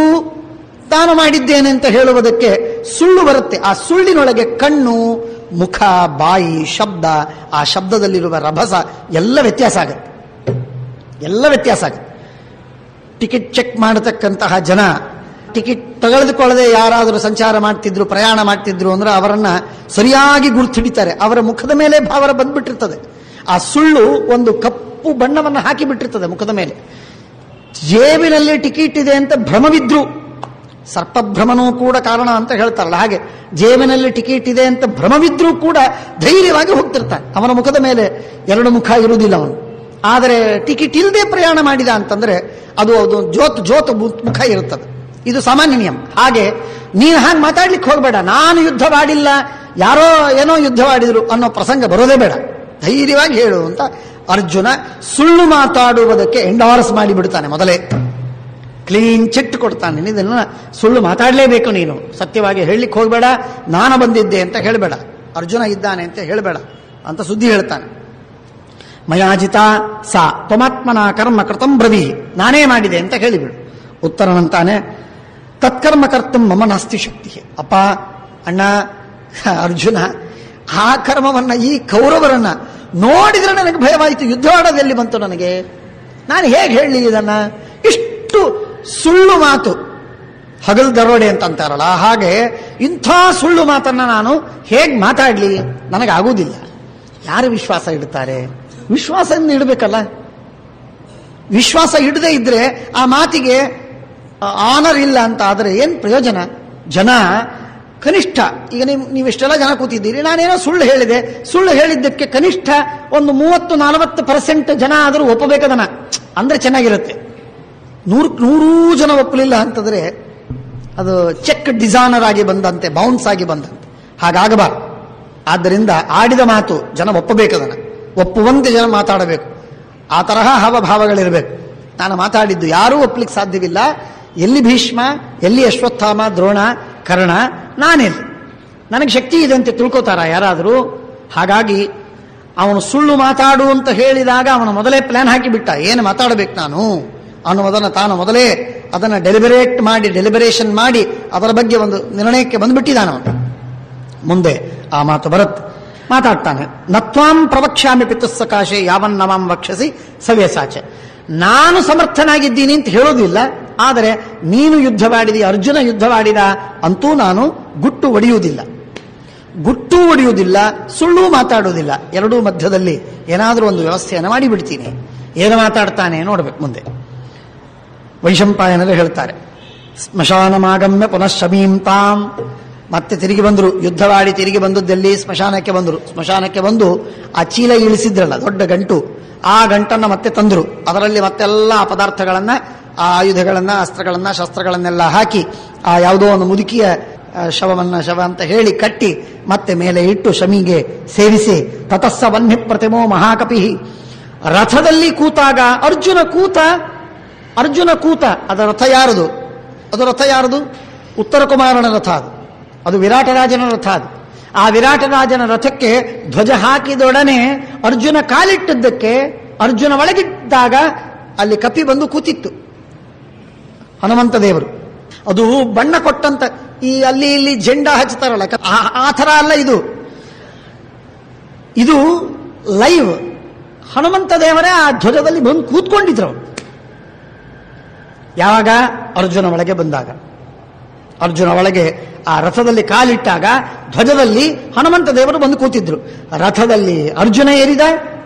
ತಾನು ಮಾಡಿದ್ದೇನೆ ಅಂತ ಹೇಳುವುದಕ್ಕೆ ಸುಳ್ಳು ಬರುತ್ತೆ. ಆ ಸುಳ್ಳಿನೊಳಗೆ ಕಣ್ಣು, ಮುಖ, ಬಾಯಿ, ಶಬ್ದ, ಆ ಶಬ್ದದಲ್ಲಿರುವ ರಭಸ ಎಲ್ಲ ವ್ಯತ್ಯಾಸ ಆಗುತ್ತೆ. ಟಿಕೆಟ್ ಚೆಕ್ ಮಾಡತಕ್ಕಂತಹ ಜನ ಟಿಕೆಟ್ ತೆಗೆದುಕೊಳ್ಳದೆ ಯಾರಾದರೂ ಸಂಚಾರ ಮಾಡ್ತಿದ್ರು, ಪ್ರಯಾಣ ಮಾಡ್ತಿದ್ರು ಅಂದ್ರೆ ಅವರನ್ನ ಸರಿಯಾಗಿ ಗುರುತಿಡಿತಾರೆ. ಅವರ ಮುಖದ ಮೇಲೆ ಭಾವರ ಬಂದ್ಬಿಟ್ಟಿರ್ತದೆ. ಆ ಸುಳ್ಳು ಒಂದು ಕಪ್ಪು ಬಣ್ಣವನ್ನು ಹಾಕಿಬಿಟ್ಟಿರ್ತದೆ ಮುಖದ ಮೇಲೆ. ಜೇಬಿನಲ್ಲಿ ಟಿಕೆಟ್ ಇದೆ ಅಂತ ಭ್ರಮವಿದ್ರು, ಸರ್ಪಭ್ರಮನೂ ಕೂಡ ಕಾರಣ ಅಂತ ಹೇಳ್ತಾರಲ್ಲ ಹಾಗೆ, ಜೇಬಿನಲ್ಲಿ ಟಿಕೆಟ್ ಇದೆ ಅಂತ ಭ್ರಮವಿದ್ರೂ ಕೂಡ ಧೈರ್ಯವಾಗಿ ಹೋಗ್ತಿರ್ತಾನೆ. ಅವನ ಮುಖದ ಮೇಲೆ ಎರಡು ಮುಖ ಇರುವುದಿಲ್ಲ ಅವನು. ಆದರೆ ಟಿಕೆಟ್ ಇಲ್ಲದೆ ಪ್ರಯಾಣ ಮಾಡಿದ ಅಂತಂದ್ರೆ ಅದು ಜೋತ್ ಮುಖ ಇರುತ್ತದೆ. ಇದು ಸಾಮಾನ್ಯ ನಿಯಮ. ಹಾಗೆ ನೀನು ಹಾಗೆ ಮಾತಾಡ್ಲಿಕ್ಕೆ ಹೋಗಬೇಡ. ನಾನು ಯುದ್ಧ ಮಾಡಿಲ್ಲ, ಯಾರೋ ಏನೋ ಯುದ್ಧವಾಡಿದ್ರು ಅನ್ನೋ ಪ್ರಸಂಗ ಬರೋದೇ ಬೇಡ. ಧೈರ್ಯವಾಗಿ ಹೇಳು ಅಂತ ಅರ್ಜುನ ಸುಳ್ಳು ಮಾತಾಡುವುದಕ್ಕೆ ಎಂಡಾರ್ಸ್ ಮಾಡಿಬಿಡ್ತಾನೆ. ಮೊದಲೇ ಕ್ಲೀನ್ ಚಿಟ್ ಕೊಡ್ತಾನೆ. ಇದನ್ನ ಸುಳ್ಳು ಮಾತಾಡಲೇಬೇಕು, ನೀನು ಸತ್ಯವಾಗಿ ಹೇಳಲಿಕ್ಕೆ ಹೋಗಬೇಡ, ನಾನು ಬಂದಿದ್ದೆ ಅಂತ ಹೇಳಬೇಡ, ಅರ್ಜುನ ಇದ್ದಾನೆ ಅಂತ ಹೇಳಬೇಡ ಅಂತ ಸುದ್ದಿ ಹೇಳ್ತಾನೆ. ಮಯಾಜಿತ ಸಾ ತ್ವಮಾತ್ಮನ ಕರ್ಮ ಕೃತಂ ಬ್ರವಿ, ನಾನೇ ಮಾಡಿದೆ ಅಂತ ಹೇಳಿಬಿಡು. ಉತ್ತರನಂತಾನೆ, ತತ್ಕರ್ಮ ಕರ್ತು ಮಮ ನಾಸ್ತಿ ಶಕ್ತಿ. ಅಪ್ಪ, ಅಣ್ಣ, ಅರ್ಜುನ, ಆ ಕರ್ಮವನ್ನ, ಈ ಕೌರವರನ್ನ ನೋಡಿದ್ರೆ ನನಗೆ ಭಯವಾಯಿತು. ಯುದ್ಧವಾಡೋದೆಲ್ಲಿ ಬಂತು ನನಗೆ? ನಾನು ಹೇಗೆ ಹೇಳಲಿ ಇದನ್ನ? ಇಷ್ಟು ಸುಳ್ಳು ಮಾತು, ಹಗಲು ದರೋಡೆ ಅಂತ ಅಂತಾರಲ್ಲ ಹಾಗೆ ಇಂಥ ಸುಳ್ಳು ಮಾತನ್ನ ನಾನು ಹೇಗೆ ಮಾತಾಡ್ಲಿ? ನನಗಾಗುವುದಿಲ್ಲ. ಯಾರು ವಿಶ್ವಾಸ ಇಡ್ತಾರೆ? ವಿಶ್ವಾಸದಿಂದ ಇಡಬೇಕಲ್ಲ. ವಿಶ್ವಾಸ ಇಡದೇ ಇದ್ರೆ ಆ ಮಾತಿಗೆ ಆನರ್ ಇಲ್ಲ ಅಂತ ಆದರೆ ಏನು ಪ್ರಯೋಜನ? ಜನ ಕನಿಷ್ಠ, ಈಗ ನೀವೆಷ್ಟೆಲ್ಲ ಜನ ಕೂತಿದ್ದೀರಿ, ನಾನೇನೋ ಸುಳ್ಳು ಹೇಳಿದೆ, ಸುಳ್ಳು ಹೇಳಿದ್ದಕ್ಕೆ ಕನಿಷ್ಠ ಒಂದು 30-40% ಜನ ಆದರೂ ಒಪ್ಪಬೇಕದನ್ನ, ಅಂದ್ರೆ ಚೆನ್ನಾಗಿರುತ್ತೆ. 100 ಜನ ಒಪ್ಪಲಿಲ್ಲ ಅಂತಂದ್ರೆ ಅದು ಚೆಕ್ ಡಿಸೈನರ್ ಆಗಿ ಬಂದಂತೆ, ಬೌನ್ಸ್ ಆಗಿ ಬಂದಂತೆ. ಹಾಗಾಗಬಾರ್ದು. ಆದ್ದರಿಂದ ಆಡಿದ ಮಾತು ಜನ ಒಪ್ಪಬೇಕದನ್ನ, ಒಪ್ಪುವಂತೆ ಜನ ಮಾತಾಡಬೇಕು. ಆ ತರಹ ಹಾವಭಾವಗಳಿರಬೇಕು. ನಾನು ಮಾತಾಡಿದ್ದು ಯಾರೂ ಒಪ್ಪಲಿಕ್ಕೆ ಸಾಧ್ಯವಿಲ್ಲ. ಎಲ್ಲಿ ಭೀಷ್ಮ, ಎಲ್ಲಿ ಅಶ್ವತ್ಥಾಮ, ದ್ರೋಣ, ಕರ್ಣ, ನಾನೆಲ್ಲಿ? ನನಗೆ ಶಕ್ತಿ ಇದೆ ಅಂತ ತಿಳ್ಕೋತಾರ ಯಾರಾದರೂ? ಹಾಗಾಗಿ ಅವನು ಸುಳ್ಳು ಮಾತಾಡು ಅಂತ ಹೇಳಿದಾಗ ಅವನು ಮೊದಲೇ ಪ್ಲಾನ್ ಹಾಕಿಬಿಟ್ಟ, ಏನು ಮಾತಾಡಬೇಕು ನಾನು ಅನ್ನುವುದನ್ನು ತಾನು ಮೊದಲೇ ಅದನ್ನು ಡೆಲಿಬರೇಷನ್ ಮಾಡಿ ಅದರ ಬಗ್ಗೆ ಒಂದು ನಿರ್ಣಯಕ್ಕೆ ಬಂದುಬಿಟ್ಟಿದ್ದಾನವನು. ಮುಂದೆ ಆ ಮಾತು ಬರುತ್ತೆ, ಮಾತಾಡ್ತಾನೆ. ನತ್ವಾಂ ಪ್ರವಕ್ಷ್ಯಾಮಿ ಪಿತುಸ್ಸಕಾಶೆ ಯಾವನ್ನವಾಂ ವಕ್ಷಸಿ ಸವ್ಯಸಾಚ. ನಾನು ಸಮರ್ಥನಾಗಿದ್ದೀನಿ ಅಂತ ಹೇಳೋದಿಲ್ಲ, ಆದರೆ ನೀನು ಯುದ್ಧವಾಡಿದಿ, ಅರ್ಜುನ ಯುದ್ಧವಾಡಿದ ಅಂತೂ ನಾನು ಗುಟ್ಟು ಒಡೆಯುವುದಿಲ್ಲ, ಸುಳ್ಳು ಮಾತಾಡುವುದಿಲ್ಲ. ಎರಡೂ ಮಧ್ಯದಲ್ಲಿ ಏನಾದರೂ ಒಂದು ವ್ಯವಸ್ಥೆಯನ್ನು ಮಾಡಿಬಿಡ್ತೀನಿ. ಏನು ಮಾತಾಡ್ತಾನೆ ನೋಡ್ಬೇಕು ಮುಂದೆ. ವೈಶಂಪಾಯನರು ಹೇಳ್ತಾರೆ, ಸ್ಮಶಾನಮಾಗಮ್ಯ ಪುನಃ ಶಮೀಂ ತಾಂ. ಮತ್ತೆ ತಿರುಗಿ ಬಂದರು, ಯುದ್ಧವಾಡಿ ತಿರುಗಿ ಬಂದದ್ದಲ್ಲಿ ಸ್ಮಶಾನಕ್ಕೆ ಬಂದರು. ಸ್ಮಶಾನಕ್ಕೆ ಬಂದು ಆ ಚೀಲ ಇಳಿಸಿದ್ರಲ್ಲ ದೊಡ್ಡ ಗಂಟು, ಆ ಗಂಟನ್ನು ಮತ್ತೆ ತಂದರು. ಅದರಲ್ಲಿ ಮತ್ತೆಲ್ಲ ಪದಾರ್ಥಗಳನ್ನು, ಆ ಆಯುಧಗಳನ್ನು, ಅಸ್ತ್ರಗಳನ್ನು, ಶಸ್ತ್ರಗಳನ್ನೆಲ್ಲ ಹಾಕಿ ಆ ಯಾವುದೋ ಒಂದು ಮುದುಕಿಯ ಶವ ಅಂತ ಹೇಳಿ ಕಟ್ಟಿ ಮತ್ತೆ ಮೇಲೆ ಇಟ್ಟು ಶಮಿಗೆ ಸೇರಿಸಿ ತತಸ್ಸ ವನ್ನಿ ಪ್ರತಿಮೋ ಮಹಾಕಪಿ. ರಥದಲ್ಲಿ ಕೂತಾಗ ಅರ್ಜುನ ಕೂತ. ಅದರ ರಥ ಯಾರದು? ಉತ್ತರ ಕುಮಾರನ ರಥ ಅದು ವಿರಾಟರಾಜನ ರಥ ಅದು. ಆ ವಿರಾಟರಾಜನ ರಥಕ್ಕೆ ಧ್ವಜ ಹಾಕಿದೊಡನೆ ಅರ್ಜುನ ಕಾಲಿಟ್ಟದ್ದಕ್ಕೆ, ಅರ್ಜುನ ಒಳಗಿದ್ದಾಗ ಅಲ್ಲಿ ಕಪಿ ಬಂದು ಕೂತಿತ್ತು ಹನುಮಂತ ದೇವರು. ಅದು ಬಣ್ಣ ಕೊಟ್ಟಂತ ಈ ಅಲ್ಲಿ ಇಲ್ಲಿ ಜೆಂಡಾ ಹಚ್ಚುತ್ತಾರಲ್ಲ, ಆ ಥರ ಅಲ್ಲ ಇದು ಲೈವ್. ಹನುಮಂತ ದೇವರೇ ಆ ಧ್ವಜದಲ್ಲಿ ಬಂದು ಕೂತ್ಕೊಂಡಿದ್ರು. ಯಾವಾಗ? ಅರ್ಜುನ ಒಳಗೆ ಬಂದಾಗ, ಅರ್ಜುನ ಒಳಗೆ ಆ ರಥದಲ್ಲಿ ಕಾಲಿಟ್ಟಾಗ ಧ್ವಜದಲ್ಲಿ ಹನುಮಂತ ದೇವರು ಬಂದು ಕೂತಿದ್ರು. ರಥದಲ್ಲಿ ಅರ್ಜುನ ಏರಿದ,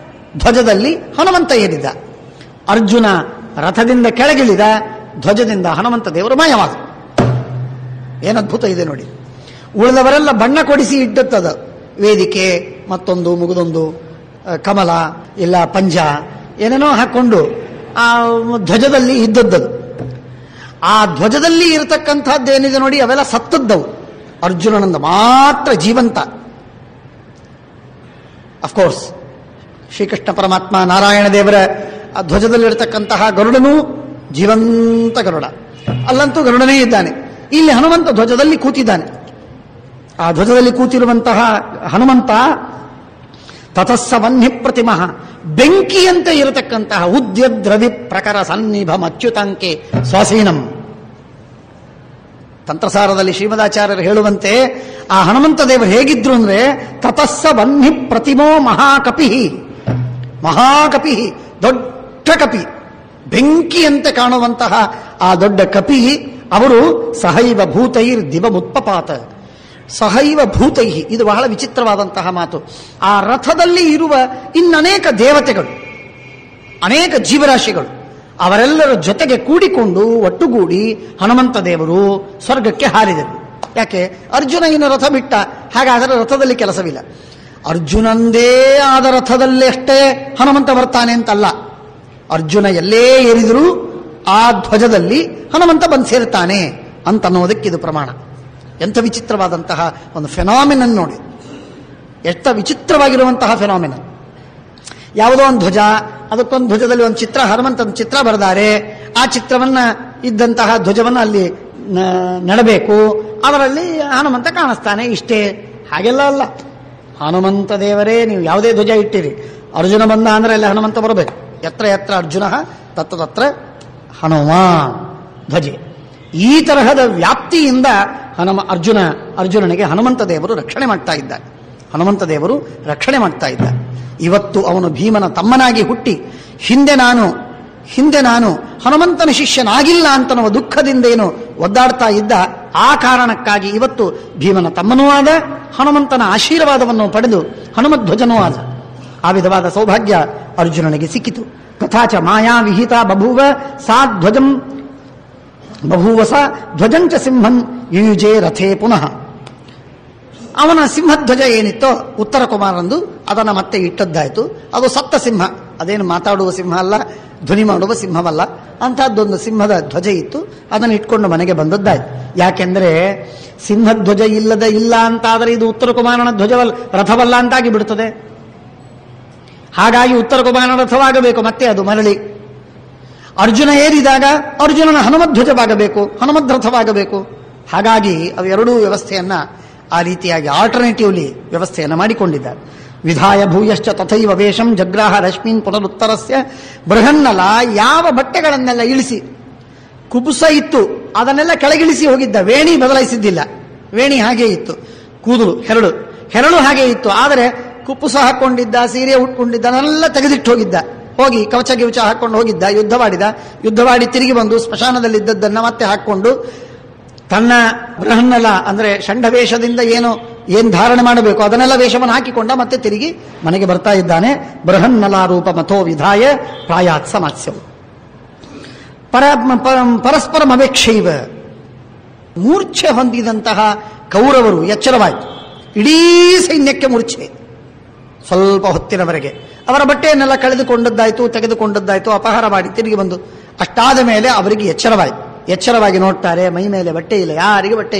ಧ್ವಜದಲ್ಲಿ ಹನುಮಂತ ಏರಿದ. ಅರ್ಜುನ ರಥದಿಂದ ಕೆಳಗಿಳಿದ, ಧ್ವಜದಿಂದ ಹನುಮಂತ ದೇವರು ಮಾಯವಾದ. ಏನದ್ಭುತ ಇದೆ ನೋಡಿ. ಉಳಿದವರೆಲ್ಲ ಬಣ್ಣ ಕೊಡಿಸಿ ಇಟ್ಟತ್ತದ, ವೇದಿಕೆ, ಮತ್ತೊಂದು ಮುಗುದೊಂದು, ಕಮಲ ಇಲ್ಲ ಪಂಜ ಏನೇನೋ ಹಾಕೊಂಡು ಆ ಧ್ವಜದಲ್ಲಿ ಇದ್ದದ್ದದು. ಆ ಧ್ವಜದಲ್ಲಿ ಇರತಕ್ಕಂಥದ್ದೇನಿದೆ ನೋಡಿ, ಅವೆಲ್ಲ ಸತ್ತದ್ದವು. ಅರ್ಜುನನಂದ ಮಾತ್ರ ಜೀವಂತ. ಅಫ್ಕೋರ್ಸ್ ಶ್ರೀಕೃಷ್ಣ ಪರಮಾತ್ಮ ನಾರಾಯಣ ದೇವರ ಆ ಧ್ವಜದಲ್ಲಿರತಕ್ಕಂತಹ ಗರುಡನೂ ಜೀವಂತ ಗರುಡ, ಅಲ್ಲಂತೂ ಗರುಡನೇ ಇದ್ದಾನೆ. ಇಲ್ಲಿ ಹನುಮಂತ ಧ್ವಜದಲ್ಲಿ ಕೂತಿದ್ದಾನೆ. ಆ ಧ್ವಜದಲ್ಲಿ ಕೂತಿರುವಂತಹ ಹನುಮಂತ ತತಸ್ಸ ವನ್ನಿ ಪ್ರತಿಮಃ, ಬೆಂಕಿಯಂತೆ ಇರತಕ್ಕಂತಹ ಉದ್ಯದ್ರವಿ ಪ್ರಕರ ಸನ್ನಿಭಂ ಅಚ್ಯುತಾಂಕೆ ಸ್ವಾಸೀನಂ. ತಂತ್ರಸಾರದಲ್ಲಿ ಶ್ರೀಮದಾಚಾರ್ಯರು ಹೇಳುವಂತೆ ಆ ಹನುಮಂತ ದೇವರು ಹೇಗಿದ್ರು ಅಂದ್ರೆ ತತಸ್ಸ ವನ್ನಿ ಪ್ರತಿಮೋ ಮಹಾಕಪಿ, ದೊಡ್ಡ ಕಪಿ, ಬೆಂಕಿಯಂತೆ ಕಾಣುವಂತಹ ಆ ದೊಡ್ಡ ಕಪಿ. ಅವರು ಸಹೈವ ಭೂತೈರ್ ದಿವಮುತ್ಪಪಾತ. ಸಹೈವ ಭೂತೈ, ಇದು ಬಹಳ ವಿಚಿತ್ರವಾದಂತಹ ಮಾತು. ಆ ರಥದಲ್ಲಿ ಇರುವ ಇನ್ನನೇಕ ದೇವತೆಗಳು, ಅನೇಕ ಜೀವರಾಶಿಗಳು, ಅವರೆಲ್ಲರ ಜೊತೆಗೆ ಕೂಡಿಕೊಂಡು ಒಟ್ಟುಗೂಡಿ ಹನುಮಂತ ದೇವರು ಸ್ವರ್ಗಕ್ಕೆ ಹಾರಿದರು. ಯಾಕೆ? ಅರ್ಜುನ ಇನ್ನು ರಥ ಬಿಟ್ಟ, ಹಾಗಾದರೆ ರಥದಲ್ಲಿ ಕೆಲಸವಿಲ್ಲ. ಅರ್ಜುನಂದೇ ಆದ ರಥದಲ್ಲಿ ಅಷ್ಟೇ ಹನುಮಂತ ಬರ್ತಾನೆ ಅಂತಲ್ಲ, ಅರ್ಜುನ ಎಲ್ಲೇ ಏರಿದರೂ ಆ ಧ್ವಜದಲ್ಲಿ ಹನುಮಂತ ಬಂದು ಸೇರ್ತಾನೆ ಅಂತನ್ನೋದಕ್ಕಿದು ಪ್ರಮಾಣ. ಎಂಥ ವಿಚಿತ್ರವಾದಂತಹ ಒಂದು ಫೆನಾಮಿನನ್ ನೋಡಿ, ಎಷ್ಟು ವಿಚಿತ್ರವಾಗಿರುವಂತಹ ಫೆನಾಮಿನನ್. ಯಾವುದೋ ಒಂದು ಧ್ವಜ, ಅದಕ್ಕೊಂದು ಧ್ವಜದಲ್ಲಿ ಒಂದು ಚಿತ್ರ, ಹನುಮಂತನ ಚಿತ್ರ ಬರೆದಾರೆ. ಆ ಚಿತ್ರವನ್ನ ಇದ್ದಂತಹ ಧ್ವಜವನ್ನು ಅಲ್ಲಿ ನೆಡಬೇಕು, ಅದರಲ್ಲಿ ಹನುಮಂತ ಕಾಣಿಸ್ತಾನೆ, ಇಷ್ಟೇ. ಹಾಗೆಲ್ಲ ಅಲ್ಲ, ಹನುಮಂತ ದೇವರೇ. ನೀವು ಯಾವುದೇ ಧ್ವಜ ಇಟ್ಟಿರಿ, ಅರ್ಜುನ ಬಂದ ಅಂದ್ರೆ ಅಲ್ಲಿ ಹನುಮಂತ ಬರಬೇಕು. ಯತ್ರ ಯತ್ರ ಅರ್ಜುನ ತತ್ರ ಹನುಮಾನ್ ಧ್ವಜೆ. ಈ ತರಹದ ವ್ಯಾಪ್ತಿಯಿಂದ ಅರ್ಜುನನಿಗೆ ಹನುಮಂತ ದೇವರು ರಕ್ಷಣೆ ಮಾಡ್ತಾ ಇದ್ದ. ಇವತ್ತು ಅವನು ಭೀಮನ ತಮ್ಮನಾಗಿ ಹುಟ್ಟಿ ಹಿಂದೆ ನಾನು ಹನುಮಂತನ ಶಿಷ್ಯನಾಗಿಲ್ಲ ಅಂತನ್ನುವ ದುಃಖದಿಂದೇನು ಒದ್ದಾಡ್ತಾ ಇದ್ದ. ಆ ಕಾರಣಕ್ಕಾಗಿ ಇವತ್ತು ಭೀಮನ ತಮ್ಮನೂ ಆದ, ಹನುಮಂತನ ಆಶೀರ್ವಾದವನ್ನು ಪಡೆದು ಹನುಮಧ್ವಜನೂ ಆದ. ಆ ವಿಧವಾದ ಸೌಭಾಗ್ಯ ಅರ್ಜುನನಿಗೆ ಸಿಕ್ಕಿತು. ತಥಾಚ ಮಾಯಾ ವಿಹಿತ ಬಭೂವ ಸಾ ಧ್ವಜಂಚ ಸಿಂಹನ್ ಯುಯುಜೆ ರಥೇ ಪುನಃ. ಅವನ ಸಿಂಹಧ್ವಜ ಏನಿತ್ತೋ ಉತ್ತರ ಕುಮಾರಂದು, ಅದನ್ನು ಮತ್ತೆ ಇಟ್ಟದ್ದಾಯಿತು. ಅದು ಸತ್ತ ಸಿಂಹ, ಅದೇನು ಮಾತಾಡುವ ಸಿಂಹ ಅಲ್ಲ, ಧ್ವನಿ ಮಾಡುವ ಸಿಂಹವಲ್ಲ, ಅಂಥದ್ದೊಂದು ಸಿಂಹದ ಧ್ವಜ ಇತ್ತು. ಅದನ್ನು ಇಟ್ಕೊಂಡು ಮನೆಗೆ ಬಂದದ್ದಾಯ್ತು. ಯಾಕೆಂದ್ರೆ ಸಿಂಹಧ್ವಜ ಇಲ್ಲ ಅಂತಾದರೆ ಇದು ಉತ್ತರ ಕುಮಾರನ ರಥವಲ್ಲ ಅಂತಾಗಿ ಬಿಡುತ್ತದೆ. ಹಾಗಾಗಿ ಉತ್ತರ ಕುಮಾರನ ರಥವಾಗಬೇಕು, ಮತ್ತೆ ಅದು ಮರಳಿ ಅರ್ಜುನ ಏರಿದಾಗ ಅರ್ಜುನನ ಹನುಮಧ್ವಜವಾಗಬೇಕು, ಹನುಮದ್ರಥವಾಗಬೇಕು. ಹಾಗಾಗಿ ಅವೆರಡೂ ವ್ಯವಸ್ಥೆಯನ್ನ ಆ ರೀತಿಯಾಗಿ ಆಲ್ಟರ್ನೇಟಿವ್ಲಿ ವ್ಯವಸ್ಥೆಯನ್ನು ಮಾಡಿಕೊಂಡಿದ್ದಾರೆ. ವಿಧಾಯ ಭೂಯಶ್ಚ ತಥೈವ ವೇಷಂ ಜಗ್ರಾಹ ರಶ್ಮೀನ್ ಪುನರುತ್ತರಸ್ಯ ಬೃಹನ್ನಲ. ಯಾವ ಬಟ್ಟೆಗಳನ್ನೆಲ್ಲ ಇಳಿಸಿ ಕುಬುಸ ಇತ್ತು, ಅದನ್ನೆಲ್ಲ ಕೆಳಗಿಳಿಸಿ ಹೋಗಿದ್ದ. ವೇಣಿ ಬದಲಾಯಿಸಿದ್ದಿಲ್ಲ, ವೇಣಿ ಹಾಗೆ ಇತ್ತು. ಕೂದಲು ಹೆರಳು ಹಾಗೆ ಇತ್ತು. ಆದರೆ ಕುಪ್ಪುಸ ಹಾಕೊಂಡಿದ್ದ, ಸೀರೆ ಉಟ್ಕೊಂಡಿದ್ದ, ಅದನ್ನೆಲ್ಲ ತೆಗೆದಿಟ್ಟು ಹೋಗಿದ್ದ. ಹೋಗಿ ಕವಚ ಗಿವಚ ಹಾಕೊಂಡು ಹೋಗಿದ್ದ, ಯುದ್ಧ ಮಾಡಿ ತಿರುಗಿ ಬಂದು ಸ್ಮಶಾನದಲ್ಲಿದ್ದದ್ದನ್ನ ಮತ್ತೆ ಹಾಕೊಂಡು ತನ್ನ ಬೃಹನ್ನಲ ಅಂದ್ರೆ ಷಂಡ ವೇಷದಿಂದ ಏನ್ ಧಾರಣೆ ಮಾಡಬೇಕು ಅದನ್ನೆಲ್ಲ ವೇಷವನ್ನು ಹಾಕಿಕೊಂಡ ಮತ್ತೆ ತಿರುಗಿ ಮನೆಗೆ ಬರ್ತಾ ಇದ್ದಾನೆ. ಬೃಹನ್ನಲ ರೂಪ ಮಥೋ ವಿಧಾಯ ಪ್ರಾಯಾತ್ ಸಮಾಸ್ಯವು ಪರಸ್ಪರಂ ಅವೇಕ್ಷೈವ. ಮೂರ್ಛೆ ಹೊಂದಿದಂತಹ ಕೌರವರು ಎಚ್ಚರವಾಯಿತು. ಇಡೀ ಸೈನ್ಯಕ್ಕೆ ಮೂರ್ಛೆ. ಸ್ವಲ್ಪ ಹೊತ್ತಿನವರೆಗೆ ಅವರ ಬಟ್ಟೆಯನ್ನೆಲ್ಲ ತೆಗೆದುಕೊಂಡದ್ದಾಯ್ತು, ಅಪಹಾರ ಮಾಡಿ ತಿರುಗಿ ಬಂದು ಅಷ್ಟಾದ ಮೇಲೆ ಅವರಿಗೆ ಎಚ್ಚರವಾಯಿತು. ಎಚ್ಚರವಾಗಿ ನೋಡ್ತಾರೆ, ಮೈ ಮೇಲೆ ಬಟ್ಟೆ ಇಲ್ಲ, ಯಾರಿಗೆ ಬಟ್ಟೆ